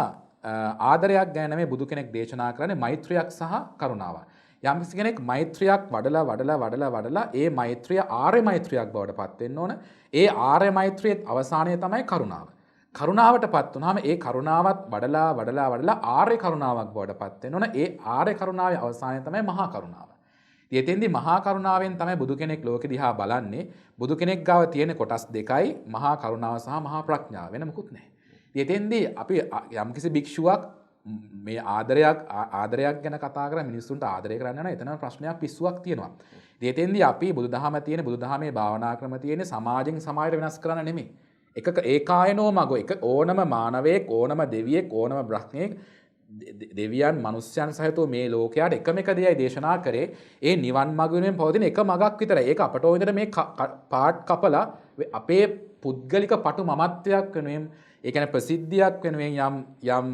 ආදරයක් ගැන මේ බුදු කෙනෙක් දේශනා කරන්නේ මෛත්‍රියක් සහ කරුණාව. යම් කෙනෙක් මෛත්‍රියක් වඩලා ඒ මෛත්‍රිය ආර්ය මෛත්‍රියක් බවට පත් වෙන්න ඕන. ඒ ආර්ය මෛත්‍රියේ අවසානය තමයි කරුණාව. කරුණාවටපත් වුනහම ඒ කරුණාවත් වඩලා ආර්ය කරුණාවක් බවට පත් වෙන්න ඕන. ඒ ආර්ය කරුණාවේ අවසානය තමයි මහා කරුණාව. එතෙන්දී මහා කරුණාවෙන් තමයි බුදු කෙනෙක් ලෝකෙ දිහා බලන්නේ. බුදු කෙනෙක් ගාව තියෙන කොටස් දෙකයි මහා කරුණාව සහ මහා ප්‍රඥාව. වෙන මොකුත් නැහැ. එතෙන්දී අපි යම්කිසි භික්ෂුවක් මේ ආදරයක් ගැන කතා කරලා මිනිස්සුන්ට ආදරය කරන්න යනවා. එතන ප්‍රශ්නයක් පිස්සුවක් තියෙනවා. එතෙන්දී අපි බුදුදහමේ භාවනා ක්‍රම තියෙන සමාජෙන් සමාජයට වෙනස් කරන්න නෙමෙයි. එක ඒකායනෝ මගෝ එක ඕනම මානවයෙක් ඕනම දෙවියෙක් ඕනම බ්‍රහ්මයෙක් දෙවියන් මනුෂ්‍යයන් සහිතව මේ ලෝකයට එකම එක දෙයයි දේශනා කරේ. ඒ නිවන් මඟ වෙනුවෙන් පවතින එක මගක් විතරයි. ඒක අපට ඕනෙට මේ පාට් කපලා අපේ පුද්ගලික පටු මමත්වයක් වෙනුවෙන් ඒ කියන්නේ ප්‍රසිද්ධියක් වෙනුවෙන් යම්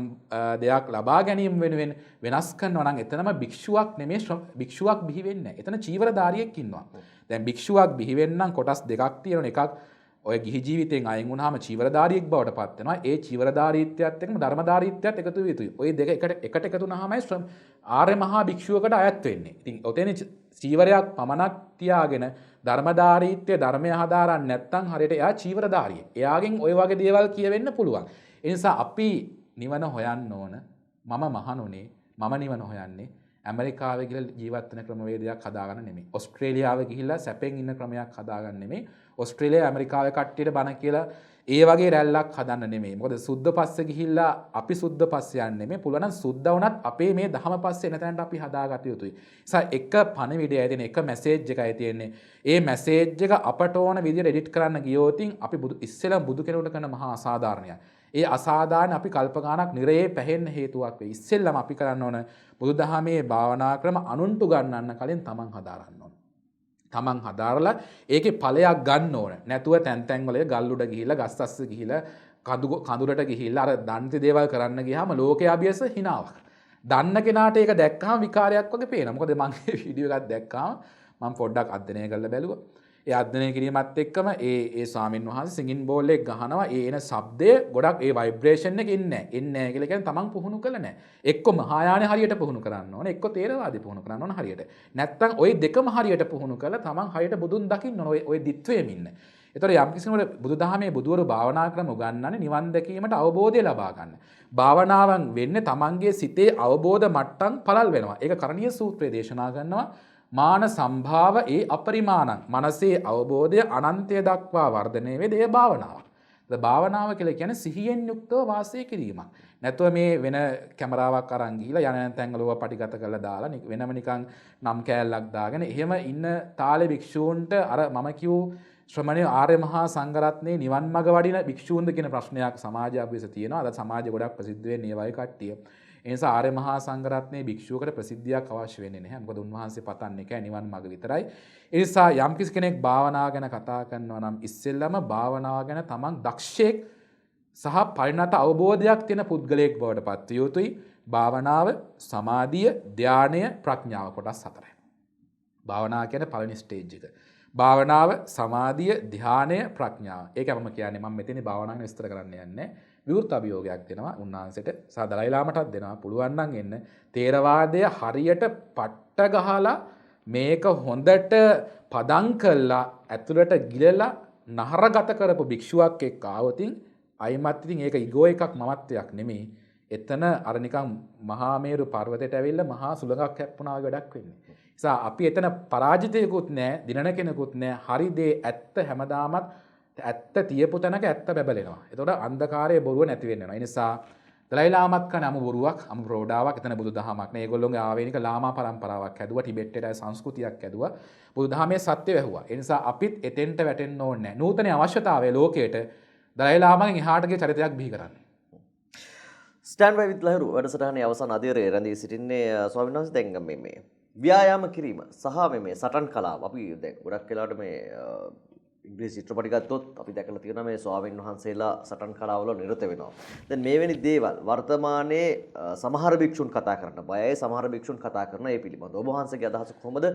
දෙයක් ලබා ගැනීම වෙනුවෙන් වෙනස් කරනවා නම් එතනම භික්ෂුවක් නෙමෙයි භික්ෂුවක් බිහි වෙන්නේ නැහැ. එතන චීවරධාරියෙක් ඉන්නවා. දැන් භික්ෂුවක් බිහි වෙන්නම් කොටස් දෙකක් තියෙනවා. එකක් ඔය ගිහි ජීවිතයෙන් අයින් වුණාම චීවරධාරියෙක් බවට පත් වෙනවා. ඒ චීවරධාරීත්වයත් එක්කම ධර්මධාරීත්වයත් එකතු වෙ යුතුයි. ඔය දෙක එකට එකතු වුණාමයි ආර්ය මහා භික්ෂුවකට අයත් වෙන්නේ. ඉතින් ඔතෙන් චීවරයක් පමණක් තියාගෙන ධර්මධාරීත්වය ධර්මය හදාරන්නේ නැත්නම් හරියට එයා චීවරධාරියෙක්. එයාගෙන් ඔය වගේ දේවල් කියවෙන්න පුළුවන්. ඒ නිසා අපි නිවන හොයන්න ඕන. මම මහණුනේ මම නිවන හොයන්නේ ඇමරිකාවේ ගිහලා ජීවත් වෙන ක්‍රමවේදයක් හදාගන්න නෙමෙයි. ඕස්ට්‍රේලියාවේ ගිහිල්ලා සැපෙන් ඉන්න ක්‍රමයක් හදාගන්න නෙමෙයි. ඕස්ට්‍රේලියාව ඇමරිකාවේ කට්ටියට බණ කියලා ඒ වගේ රැල්ලක් හදන්න නෙමෙයි. මොකද සුද්ධ පස්සේ ගිහිල්ලා අපි සුද්ධ පස්සේ යන්නේ නෙමෙයි. පුළුවන් නම් සුද්ධ වුණත් අපේ මේ දහම පස්සේ එන තැනට අපි හදාගත යුතුයි. නිසා එක පණිවිඩයයි තියෙන එක මැසේජ් එකයි තියෙන්නේ. ඒ මැසේජ් එක අපට ඕන විදිහට එඩිට් කරන්න ගියොත් අපි ඉස්සෙල්ලා බුදු කෙනෙකුට කරන මහා අසාධාරණයක්. ඒ අසාධාරණ අපි කල්පගානක් නිරේ පැහෙන්න හේතුවක් වෙයි. ඉස්සෙල්ලාම අපි කරන්න ඕන බුදුදහමේ භාවනා ක්‍රම අනුන්ට ගන්නන්න කලින් තමන් හදාරන්න ඕන. තමන් හදාරලා ඒකේ ඵලයක් ගන්න ඕන. නැතුව තැන් වල ගල් උඩ ගිහිල්ලා ගස් අස්ස ගිහිල්ලා කඳුරට ගිහිල්ලා අර දන්ති දේවල් කරන්න ගියාම ලෝකයේ අභියස හිනාවක්. දන්න කෙනාට ඒක දැක්කම විකාරයක් වගේ පේනවා. මොකද මම මේ වීඩියෝ එකක් දැක්කම මම පොඩ්ඩක් අධ්‍යයනය කරලා බැලුවා. ඒ අධ්‍යයනය කිරීමත් එක්කම ඒ ස්වාමින් වහන්සේ සිංගින් බෝල් එක ගහනවා. ඒ එන ශබ්දය ගොඩක් ඒ ভাইබ්‍රේෂන් එක ඉන්නේ නැහැ කියලා කියන්නේ තමන් පුහුණු කළ නැහැ. එක්ක මහායාන හරියට පුහුණු කරන්න ඕනේ. එක්ක තේරවාදී පුහුණු කරන්න ඕනේ හරියට. නැත්තම් ওই දෙකම හරියට පුහුණු කළා තමන් හරියට බුදුන් දකින්න ඕනේ. ওই දිත්වයෙන් ඉන්න. ඒතකොට යම් කිසිමකට බුදුදහමේ බුදුවරු භාවනා ක්‍රම උගන්වන්නේ නිවන් දැකීමට අවබෝධය ලබා ගන්න. භාවනාවන් වෙන්නේ තමන්ගේ සිතේ අවබෝධ මට්ටම් පළල් වෙනවා. ඒක කරණීය සූත්‍රයේ දේශනා කරනවා. මාන සම්භාව ඒ අපරිමාණං මනසේ අවබෝධය අනන්තය දක්වා වර්ධනය වේ දේ භාවනාවක්. භාවනාව කියලා කියන්නේ සිහියෙන් යුක්තව වාසය කිරීමක්. නැතුව මේ වෙන කැමරාවක් අරන් ගිහිලා යන තැන් වල පටිගත කරලා දාලා වෙනම නිකන් නම් කෑල්ලක් දාගෙන එහෙම ඉන්න තාලේ භික්ෂූන්ට අර මම කියූ ශ්‍රමණේ ආර්ය මහා සංඝරත්නයේ නිවන් මඟ වඩින භික්ෂූන්ද කියන ප්‍රශ්නයක් සමාජය අපිට තියෙනවා. අද සමාජය ගොඩක් ප්‍රසිද්ධ වෙන්නේ ඒ වගේ කට්ටිය. ඒ නිසා ආර්ය මහා සංඝරත්නයේ භික්ෂුවකට ප්‍රසිද්ධියක් අවශ්‍ය වෙන්නේ නැහැ. මොකද උන්වහන්සේ පතන්නේ කෑ නිවන් මඟ විතරයි. ඒ නිසා යම් කිසි කෙනෙක් භාවනාව ගැන කතා කරනවා නම් ඉස්සෙල්ලම භාවනාව ගැන තමන් දක්ෂයෙක් සහ පරිණත අවබෝධයක් තියෙන පුද්ගලයෙක් බවට පත් විය යුතුයි. භාවනාව, සමාධිය, ධානය, ප්‍රඥාව කොටස් හතරයි. භාවනාව කියන්නේ පළවෙනි ස්ටේජ් එක. භාවනාව, සමාධිය, ධානය, ප්‍රඥාව. ඒකයි මම කියන්නේ මම මෙතනදී භාවනාව ගැන විස්තර කරන්න යන්නේ. විවෘත අභියෝගයක් දෙනවා උන්වහන්සේට සහ දලයි ලාමටත් දෙනවා. පුළුවන් නම් එන්න. තේරවාදය හරියට පට්ට ගහලා මේක හොඳට පදම් කළා ඇතුළට ගිලලා නහරගත කරපු භික්ෂුවක් එක්ක ආවොතින් අයිමත් ඉතින් ඒක ඉගෝ එකක් මමත්වයක් නෙමෙයි. එතන අර නිකන් මහා මේරු පර්වතයට ඇවිල්ලා මහා සුළඟක් හැප්පුණා වගේ වැඩක් වෙන්නේ. නිසා අපි එතන පරාජිතයෙකුත් නැහැ, දිනන කෙනෙකුත් නැහැ. හරි දේ ඇත්ත හැමදාමත් ඇත්ත තියපු තැනක ඇත්ත බබලෙනවා. එතකොට අන්ධකාරයේ බොරුව නැති වෙනවා. ඒ නිසා දලයි ලාමත් කන අමු බොරුවක්, අමු ප්‍රෝඩාවක් එතන බුදුදහමක් නේ. ඒගොල්ලෝගේ ආවේනික ලාමා පරම්පරාවක් හැදුවා, ටිබෙට්ටේ සංස්කෘතියක් හැදුවා. බුදුදහමේ සත්‍ය වැහුවා. ඒ නිසා අපිත් එතෙන්ට වැටෙන්න ඕනේ නැහැ. නූතන අවශ්‍යතාවය ලෝකයට දලයි ලාමගෙන් එහාට ගිය චරිතයක් බිහි කරන්න. ස්ටෑන්ඩ් බයි විත් ලහිරු වැඩසටහනේ අවසාන අධීරයේ රැඳී සිටින්නේ ස්වාමීන් වහන්සේ. දැන් මේ ව්‍යායාම කිරීම සහ මේ සටන් කලාව අපි දැන් ගොඩක් වෙලාවට මේ ඉංග්‍රීසි චිත්‍රපටි ගත්තොත් අපි දැකලා තියෙනවා මේ ස්වාමීන් වහන්සේලා සටන් කලාවල නිරත වෙනවා. දැන් මේ වැනි දේවල් වර්තමානයේ සමහර භික්ෂුන් කතා කරන බයයි, සමහර භික්ෂුන් කතා කරන ඒ පිළිබඳව ඔබ වහන්සේගේ අදහස කොහොමද?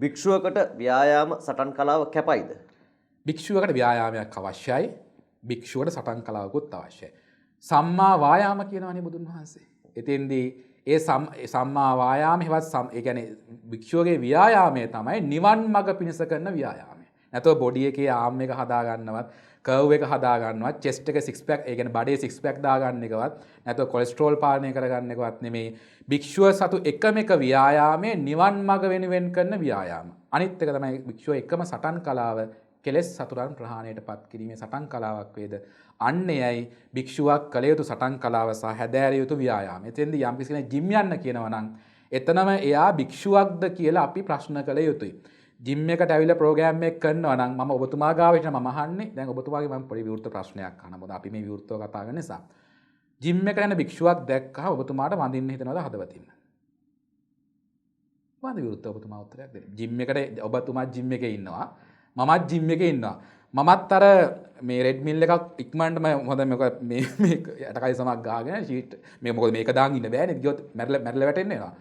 භික්ෂුවකට ව්‍යායාම සටන් කලාව කැපයිද? භික්ෂුවකට ව්‍යායාමයක් අවශ්‍යයි. භික්ෂුවට සටන් කලාවකුත් අවශ්‍යයි. සම්මා වායාම කියනවනේ බුදුන් වහන්සේ. එතෙන්දී ඒ සම්මා වායාම හෙවත් ඒ කියන්නේ භික්ෂුවගේ ව්‍යායාමය තමයි නිවන් මඟ පිණිස කරන ව්‍යායාමය. නැතෝ බොඩි එකේ ආම් එක හදා ගන්නවත්, කර්ව් එක හදා ගන්නවත්, චෙස්ට් එක සික්ස් පැක්, ඒ කියන්නේ බඩේ සික්ස් පැක් දා ගන්න එකවත්, නැතෝ කොලෙස්ටරෝල් පාලනය කර ගන්න එකවත් නෙමෙයි. භික්ෂුව සතු එකම එක ව්‍යායාමයේ නිවන් මඟ වෙනුවෙන් කරන ව්‍යායාම. අනිත් එක තමයි භික්ෂුව එකම සටන් කලාව කෙලෙස් සතුරන් ප්‍රහාණයට පත් කිරීමේ සටන් කලාවක් වේද. අන්නේයයි භික්ෂුවක් කළ යුතු සටන් කලාව සහ හැදෑරිය යුතු ව්‍යායාම. එතෙන්දී යම් කිසි කෙනෙක් ජිම් යන්න කියනවා නම් එතනම එයා භික්ෂුවක්ද කියලා අපි ප්‍රශ්න කළ යුතුයි. ජිම් එකට ඇවිල්ලා ප්‍රෝග්‍රෑම් එකක් කරනවා නම් මම ඔබතුමා ගාවට මම අහන්නේ දැන් ඔබතුමාගේ මම පොඩි විවෘත ප්‍රශ්නයක් අහන්න. මොකද අපි මේ විවෘතව කතා කරන නිසා. ජිම් එකට යන භික්ෂුවක් දැක්කම ඔබතුමාට වඳින්න හිතනවද හදවතින්ම? වඳ විවෘත ඔබතුමා උත්තරයක් දෙන්න. ජිම් එකට ඔබතුමා ජිම් එකේ ඉන්නවා. මමත් ජිම් එකේ ඉන්නවා. මමත් අර මේ රෙඩ් මිල් එකක් ඉක්මනට මම හොඳ මේ යටකයි සමක් ගාගෙන ෂීට් මේ මොකද මේක දාන් ඉන්න බෑනේ ගියොත් මැරලා වැටෙන්න එනවා.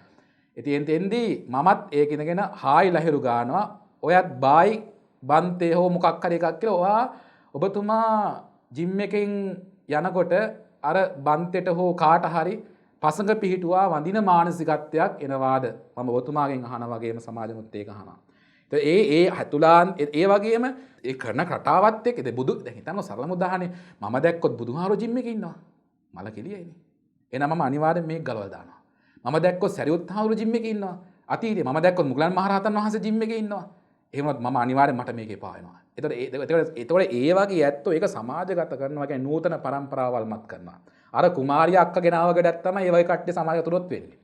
ඉතින් එතෙන්දී මමත් ඒක ඉඳගෙන හායි ලහිරු ගන්නවා. ඔයත් බායි බන්තේ හෝ මොකක් හරි එකක් කියලා ඔයා ඔබතුමා ජිම් එකෙන් යනකොට අර බන්තෙට හෝ කාට හරි පසඟ පිහිටුවා වඳින මානසිකත්වයක් එනවාද? මම ඔබතුමාගෙන් අහන වගේම සමාජමුත් ඒක අහනවා. ඒ හතුලාන් ඒ වගේම ඒ කරන කතාවත් එක්ක බුදු දැන් හිතන්න සරලම උදාහරණේ මම දැක්කොත් බුදුහාරෝ ජිම් එකේ ඉන්නවා මල කෙලියයිනේ එහෙනම් මම අනිවාර්යෙන් මේක ගලවලා දානවා මම දැක්කොත් සරියුත් හාමුදුරු ජිම් එකේ ඉන්නවා අතීතේ මම දැක්කොත් මුගලන් මහරහතන් වහන්සේ ජිම් එකේ ඉන්නවා එහෙමත් මම අනිවාර්යෙන් මට මේක එපා වෙනවා එතකොට ඒ වගේ ඇත්තෝ ඒක සමාජගත කරනවා කියන්නේ නූතන પરම්පරාවල්මත් කරනවා අර කුමාරිය අක්ක ගෙනාවකටත් තමයි ඒ වගේ කට්ටිය සමාජගතොත් වෙන්නේ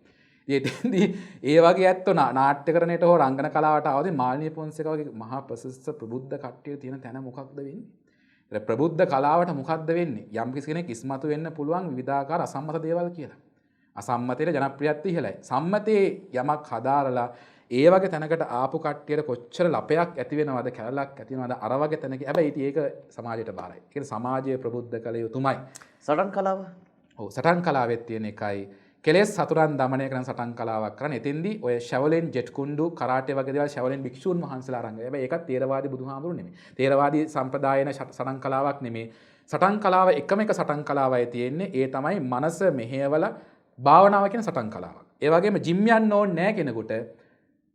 ඒතෙන්දී ඒ වගේ ඇත්තෝ නාට්‍යකරණයට හෝ රංගන කලාවට ආවදී මාල්නිය පොන්සේකා වගේ මහා ප්‍රශස්ත ප්‍රබුද්ධ කට්ටිය තියෙන තැන මොකක්ද වෙන්නේ? ඒ ප්‍රබුද්ධ කලාවට මොකක්ද වෙන්නේ? යම් කිසි කෙනෙක් ඉස්මතු වෙන්න පුළුවන් විවිධාකාර අසම්මත දේවල් කියලා. අසම්මතයේ ජනප්‍රියත්වය ඉහළයි. සම්මතයේ යමක් හදාරලා ඒ වගේ තැනකට ආපු කට්ටියට කොච්චර ලපයක් ඇති වෙනවද, කැලලක් ඇති වෙනවද අර වගේ තැනක. හැබැයි ඒක සමාජයට බාරයි. ඒ කියන්නේ සමාජයේ ප්‍රබුද්ධ කළ යුතුමයි. සටන් කලාව? ඔව් සටන් කලාවෙත් තියෙන එකයි කෙලෙස් සතුරන් දමනය කරන සටන් කලාවක් කරන. එතෙන්දී ඔය ෂැවලින් ජෙට් කුණ්ඩු කරාටේ වගේ දේවල් ෂැවලින් භික්ෂූන් වහන්සේලා අරන් ගියා. හැබැයි ඒකත් තේරවාදී බුදුහාමුදුරු නෙමෙයි. තේරවාදී සම්ප්‍රදායන සටන් කලාවක් නෙමෙයි. සටන් කලාව එකම එක සටන් කලාවයි තියෙන්නේ. ඒ තමයි මනස මෙහෙයවලා භාවනාව කියන සටන් කලාවක්. ඒ වගේම ජිම් යන්න ඕනේ නැහැ කෙනෙකුට.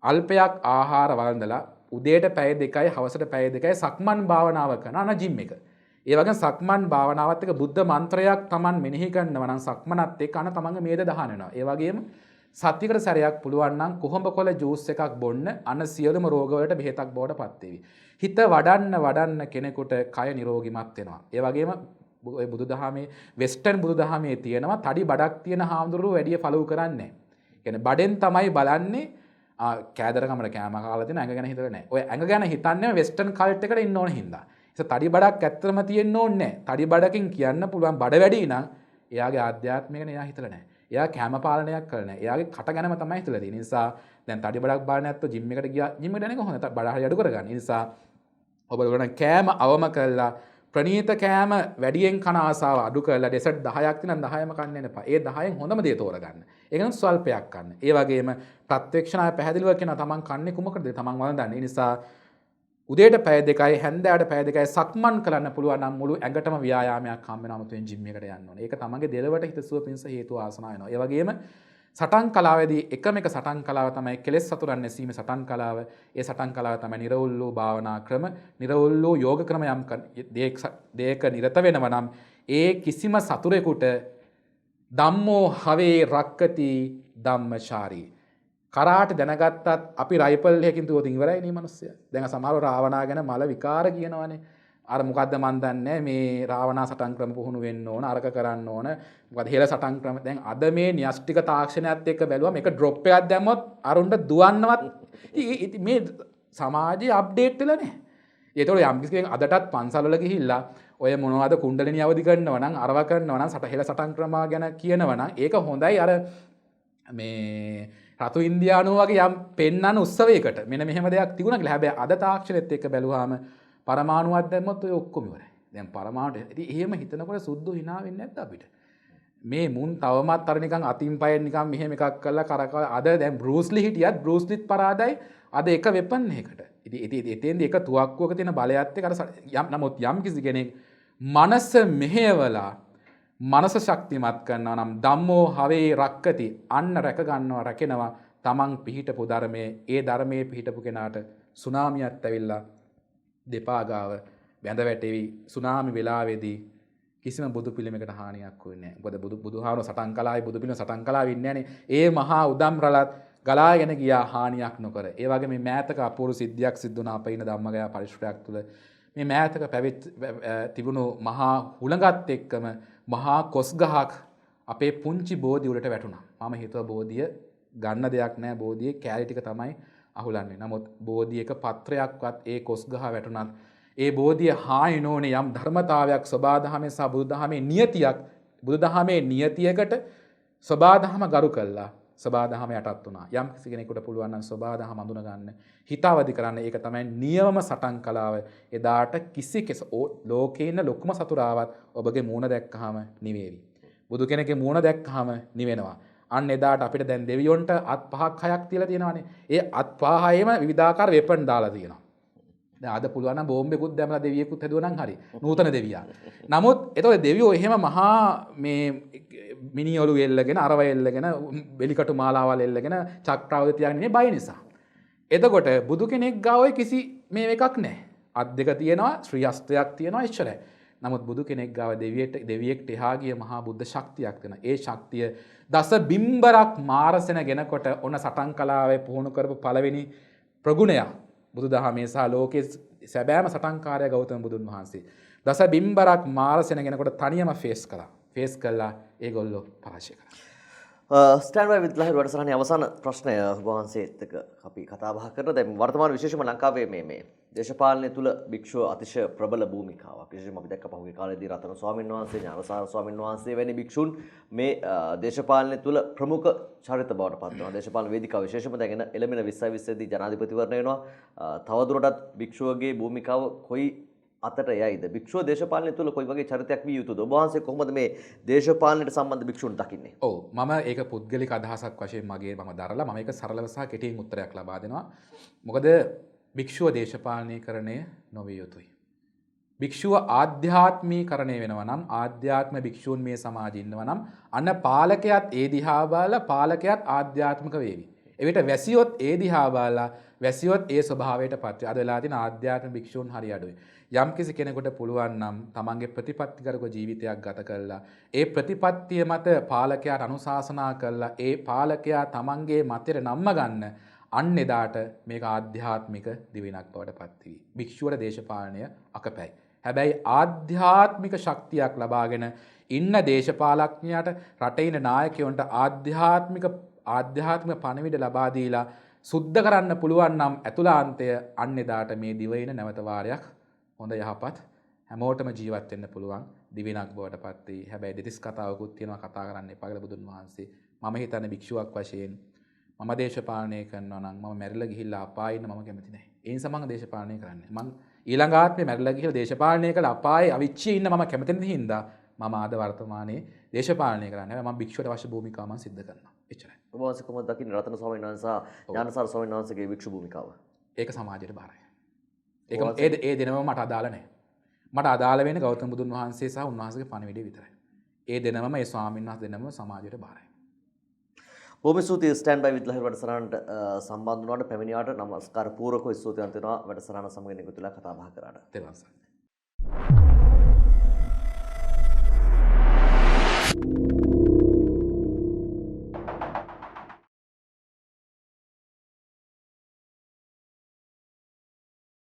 අල්පයක් ආහාර වළඳලා උදේට පැය 2යි හවසට පැය 2යි සක්මන් භාවනාව කරන ජිම් එක. ඒ වගේ සක්මන් භාවනාවත් එක්ක බුද්ධ මන්ත්‍රයක් Taman මෙනෙහි කරනවා නම් සක්මනත් එක්ක අන තමන්ගේ මේද දහන වෙනවා. ඒ වගේම සතියකට සැරයක් පුළුවන් නම් කොහොඹ කොළ ජූස් එකක් බොන්න අන සියලුම රෝග වලට බෙහෙතක් බවට පත් වෙවි. හිත වඩන්න කෙනෙකුට කය නිරෝගිමත් වෙනවා. ඒ වගේම ඔය බුදුදහමේ වෙස්ටර්න් බුදුදහමේ තියෙනවා තඩි බඩක් තියෙන හාමුදුරුවෝ වැඩි ෆලෝ කරන්නේ නැහැ. කියන්නේ බඩෙන් තමයි බලන්නේ කෑදරකමර කෑම කාලා තියෙන ඇඟ ගැන හිතලා නැහැ. ඔය ඇඟ ගැන හිතන්නේ වෙස්ටර්න් කල්ට් එකට ඉන්න ඕන හින්දා. තඩි බඩක් ඇත්තම තියෙන්න ඕනේ නැහැ. තඩි බඩකින් කියන්න පුළුවන් බඩ වැඩි නම් එයාගේ ආධ්‍යාත්මික ගැන එයා හිතලා නැහැ. එයා කැම පාලනයක් කරලා නැහැ. එයාගේ කට ගැනම තමයි හිතලා තියෙන්නේ. ඒ නිසා දැන් තඩි බඩක් බාන නැත්තෝ ජිම් එකට ගියා ජිම් එකට යන්නේ කොහොමද? බඩ හරි අඩු කරගන්න. ඒ නිසා ඔබ බලන කෑම අවම කරලා ප්‍රණීත කෑම වැඩියෙන් කන ආසාව අඩු කරලා ඩෙසර්ට් 10ක් තියෙනම් 10ම කන්න එපා. ඒ 10න් හොඳම දේ තෝරගන්න. ඒක නම් ස්වල්පයක් කන්න. ඒ වගේම ප්‍රත්‍යක්ෂණය පැහැදිලිව කියන තමන් කන්නේ කුමකටද? තමන් වළඳන්නේ. ඒ නිසා උදේට පැය 2යි හැන්දෑවට පැය 2යි සක්මන් කරන්න පුළුවන් නම් මුළු ඇඟටම ව්‍යායාමයක් හම්බ වෙනවා. අමුතුවෙන් ජිම් එකට යන්න ඕනේ. ඒක තමන්ගේ දෙලවට හිතසුව පිණිස හේතු ආසනා වෙනවා. ඒ වගේම සටන් කලාවේදී එකම එක සටන් කලාව තමයි කෙලෙස් සතුරන් නැසීම සටන් කලාව. ඒ සටන් කලාව තමයි නිර්වුල් වූ භාවනා ක්‍රම, නිර්වුල් වූ යෝග ක්‍රම යම් දෙයක නිරත වෙනවා නම් ඒ කිසිම සතුරෙකුට ධම්මෝ හවේ රක්කති ධම්මචාරී. කරාට දැනගත්තත් අපි රයිෆල් එකකින් දුවොත් ඉවරයි නේ මිනිස්සයා. දැන් සමහරව රාවණා ගැන මල විකාර කියනවනේ. අර මොකද්ද මන් දන්නේ මේ රාවණා සටන් ක්‍රම පුහුණු වෙන්න ඕන, අරක කරන්න ඕන. මොකද හෙළ සටන් ක්‍රම දැන් අද මේ න්‍යෂ්ටික තාක්ෂණයත් එක්ක බැලුවා මේක ඩ්‍රොප් එකක් දැම්මොත් අරුන්ට දුවන්නවත් මේ සමාජයේ අප්ඩේට් වෙලා නැහැ. ඒතකොට යම් කිසි කෙනෙක් අදටත් පන්සල් වල ගිහිල්ලා ඔය මොනවද කුණ්ඩලිනී අවදි කරනවා නම් අරව කරනවා නම් හෙළ සටන් ක්‍රම ගැන කියනවා නම් ඒක හොඳයි. අර මේ රතු ඉන්දියානු වගේ යම් පෙන්නන උත්සවයකට මෙන්න මෙහෙම දෙයක් තිබුණා කියලා. හැබැයි අද තාක්ෂණෙත් එක්ක බැලුවාම පරමාණුවක් දැම්මොත් ඔය ඔක්කොම ඉවරයි. දැන් පරමාණුට ඉතින් එහෙම හිතනකොට සුද්ධු hina වෙන්නේ නැද්ද අපිට? මේ මුන් තවමත් අර නිකන් අතින් පයෙන් නිකන් මෙහෙම එකක් කරලා කරකවලා අද දැන් බෲස්ලි හිටියත් බෲස්ලිත් පරාදයි අද එක වෙපන් එකකට. ඉතින් එතෙන්දී එක තුවක්කුවක තියෙන බලයත් එක්ක අර නමුත් යම් කිසි කෙනෙක් මනස මෙහෙवला මනස ශක්තිමත් කරනවා නම් ධම්මෝ හවේ රක්කති අන්න රැක ගන්නවා රැකෙනවා තමන් පිහිටපු ධර්මයේ ඒ ධර්මයේ පිහිටපු කෙනාට සුනාමියක් ඇවිල්ලා දෙපා ගාව වැඳ වැටෙවි. සුනාමි වෙලාවේදී කිසිම බුදු පිළිමයකට හානියක් වෙන්නේ නැහැ. මොකද බුදුහාමුදුරුවෝ සටන් කලාවේ බුදු පිළිම සටන් කලාවේ ඉන්නේ නැහනේ. ඒ මහා උදම් රළත් ගලාගෙන ගියා හානියක් නොකර. ඒ වගේ මේ මෑතක අපූර්ව සිද්ධියක් සිද්ධ වුණා අපේ ඉන්න ධම්මගයා පරිශ්‍රයක් තුළ. මේ මෑතක තිබුණු මහා හුළඟත් එක්කම මහා කොස් ගහක් අපේ පුංචි බෝධිය උඩට වැටුණා. මම හිතුවා බෝධිය ගන්න දෙයක් නැහැ. බෝධියේ කැලේ ටික තමයි අහුලන්නේ. නමුත් බෝධියක පත්‍රයක්වත් ඒ කොස් ගහ වැටුණත් ඒ බෝධිය හානි නොවන යම් ධර්මතාවයක් සබාදහමේ සහ බුදුදහමේ නියතියක් බුදුදහමේ නියතියකට සබාදහම ගරු කළා. සබාදහම යටත් වුණා. යම් කිසි කෙනෙකුට පුළුවන් නම් සබාදහම අඳුන ගන්න, හිතවදි කරන්න. ඒක තමයි නියමම සටන් කලාව. එදාට ලෝකේ ඉන්න ලොකුම සතුරාවත් ඔබගේ මූණ දැක්කහම නිවේවි. බුදු කෙනෙක්ගේ මූණ දැක්කහම නිවෙනවා. අන්න එදාට අපිට දැන් දෙවියොන්ට අත් පහක් හයක් තියලා තියෙනවානේ. ඒ අත් පහේම විවිධාකාර වෙපන් දාලා තියෙනවා. දැන් අද පුළුවන් නම් බෝම්බෙකුත් දැම්මලා දෙවියෙකුත් හැදුවා නම් හරි. නූතන දෙවියා. නමුත් එතකොට දෙවියෝ එහෙම මහා මේ මිනිඔලු එල්ලගෙන අරව එල්ලගෙන බෙලිකටු මාලාවල් එල්ලගෙන චක්‍රාවුද තියාගෙන ඉන්නේ බය නිසා. එතකොට බුදු කෙනෙක් ගාව ඔය කිසි මේ එකක් නැහැ. අත් දෙක තියෙනවා, ශ්‍රී හස්තයක් තියෙනවා, එච්චරයි. නමුත් බුදු කෙනෙක් ගාව දෙවියෙක්ට එහා ගිය මහා බුද්ධ ශක්තියක් තියෙනවා. ඒ ශක්තිය දස බිම්බරක් මාරසෙන ගෙනකොට ඔන්න සටන් කලාවේ පුහුණු කරපු පළවෙනි ප්‍රගුණය බුදුදහමේ සහ ලෝකයේ සැබෑම සටන්කාරය ගෞතම බුදුන් වහන්සේ. දස බිම්බරක් මාරසෙන ගෙනකොට තනියම ෆේස් කළා ඒගොල්ලෝ පරාජය කරා. ස්ටෑන්ඩ් බයි විත් ලහිරු වැඩසටහනේ අවසාන ප්‍රශ්නය වහන්සේත් එක්ක අපි කතා බහ කරන දැන් වර්තමාන විශේෂම ලංකාවේ මේ දේශපාලනය තුල භික්ෂුව අතිශය ප්‍රබල භූමිකාවක්. විශේෂයෙන්ම අපි දැක්ක පහුගිය කාලේදී රතන ස්වාමීන් වහන්සේ, ඥානසාර ස්වාමීන් වහන්සේ වැනි භික්ෂුන් මේ දේශපාලනය තුල ප්‍රමුඛ චරිත බවට පත් වෙනවා. දේශපාලන වේදිකාව විශේෂයෙන්ම දැන් එළමෙන 2020 දී ජනාධිපතිවරණය වෙනවා. තවදුරටත් භික්ෂුවගේ භූමිකාව කොයි අතට යයිද? භික්ෂුව දේශපාලනය තුළ කොයි වගේ චරිතයක් විය යුතුද? ඔබ වහන්සේ කොහොමද මේ දේශපාලනයට සම්බන්ධ භික්ෂුන් දකින්නේ? ඔව් මම ඒක පුද්ගලික අදහසක් වශයෙන් මම දරලා මම ඒක සරලව සහ කෙටියෙන් උත්තරයක් ලබා දෙනවා. මොකද භික්ෂුව දේශපාලනීකරණය නොවිය යුතුයි. භික්ෂුව ආධ්‍යාත්මීකරණය වෙනවා නම් ආධ්‍යාත්ම භික්ෂූන් මේ සමාජයේ ඉන්නවා නම් අන්න පාලකයාත් ඒ දිහා බලලා පාලකයාත් ආධ්‍යාත්මික වේවි. එවිට වැසියොත් ඒ දිහා බලලා වැසියොත් ඒ ස්වභාවයට පත් වෙයි. අද වෙලා තියෙන ආධ්‍යාත්ම භික්ෂූන් හරි අඩුයි. යම් කිසි කෙනෙකුට පුළුවන් නම් තමන්ගේ ප්‍රතිපත්තිකරක ජීවිතයක් ගත කරලා ඒ ප්‍රතිපත්තිය මත පාලකයාට අනුශාසනා කරලා ඒ පාලකයා තමන්ගේ මතයට නම්ම ගන්න අන්න එදාට මේක ආධ්‍යාත්මික දිවිනක් බවට පත් වෙයි. භික්ෂුවට දේශපාලනය අකපැයි. හැබැයි ආධ්‍යාත්මික ශක්තියක් ලබාගෙන ඉන්න දේශපාලඥයාට රටේ ඉන්න නායකයන්ට ආධ්‍යාත්මික පණිවිඩ ලබා දීලා සුද්ධ කරන්න පුළුවන් නම් ඇතුළාන්තය අන්න එදාට මේ දිවයින නැවත වාරයක් හොඳ යහපත් හැමෝටම ජීවත් වෙන්න පුළුවන් දිවිනක් බවට පත් වෙයි. හැබැයි දෙතිස් කතාවකුත් තියෙනවා කතා කරන්න එපා කියලා බුදුන් වහන්සේ. මම හිතන්නේ භික්ෂුවක් වශයෙන් මම දේශපාලනය කරනවා නම් මම මැරිලා ගිහිල්ලා අපායේ ඉන්න මම කැමති නැහැ. ඒ නිසා මම දේශපාලනය කරන්නේ. මම ඊළඟ ආත්මේ මැරිලා ගිහිල්ලා දේශපාලනය කළා අපායේ අවිච්චියේ ඉන්න මම කැමති නැති හින්දා මම ආද වර්තමානයේ දේශපාලනය කරන්නේ. මම භික්ෂුවට අවශ්‍ය භූමිකාව මම සිද්ධ කරනවා. එච්චරයි. ඔබ වහන්සේ කොහොමද දකින්නේ රතන ස්වාමීන් වහන්සේ සහ ඥානසාර ස්වාමීන් වහන්සේගේ භික්ෂු භූමිකාව? ඒක සමාජයට බාරයි. ඒ දෙනම මට අදාළ නැහැ. මට අදාළ වෙන්නේ ගෞතම බුදුන් වහන්සේ සහ උන්වහන්සේගේ පණිවිඩය විතරයි. ඒ දෙනමම ඒ ස්වාමීන් වහන්සේ දෙනමම සමාජයට බාරයි. බොහොම ස්තුතියි ස්ටෑන්ඩ් බයි විත් ලහිරු වැඩසටහනට සම්බන්ධ වුණාට පැමිණියාට නමස්කාර පූර්වකව ස්තුතිවන්ත වෙනවා වැඩසටහන සමග නිකුත් වෙලා කතා බහ කරාට. තෙරුවන් සරණයි.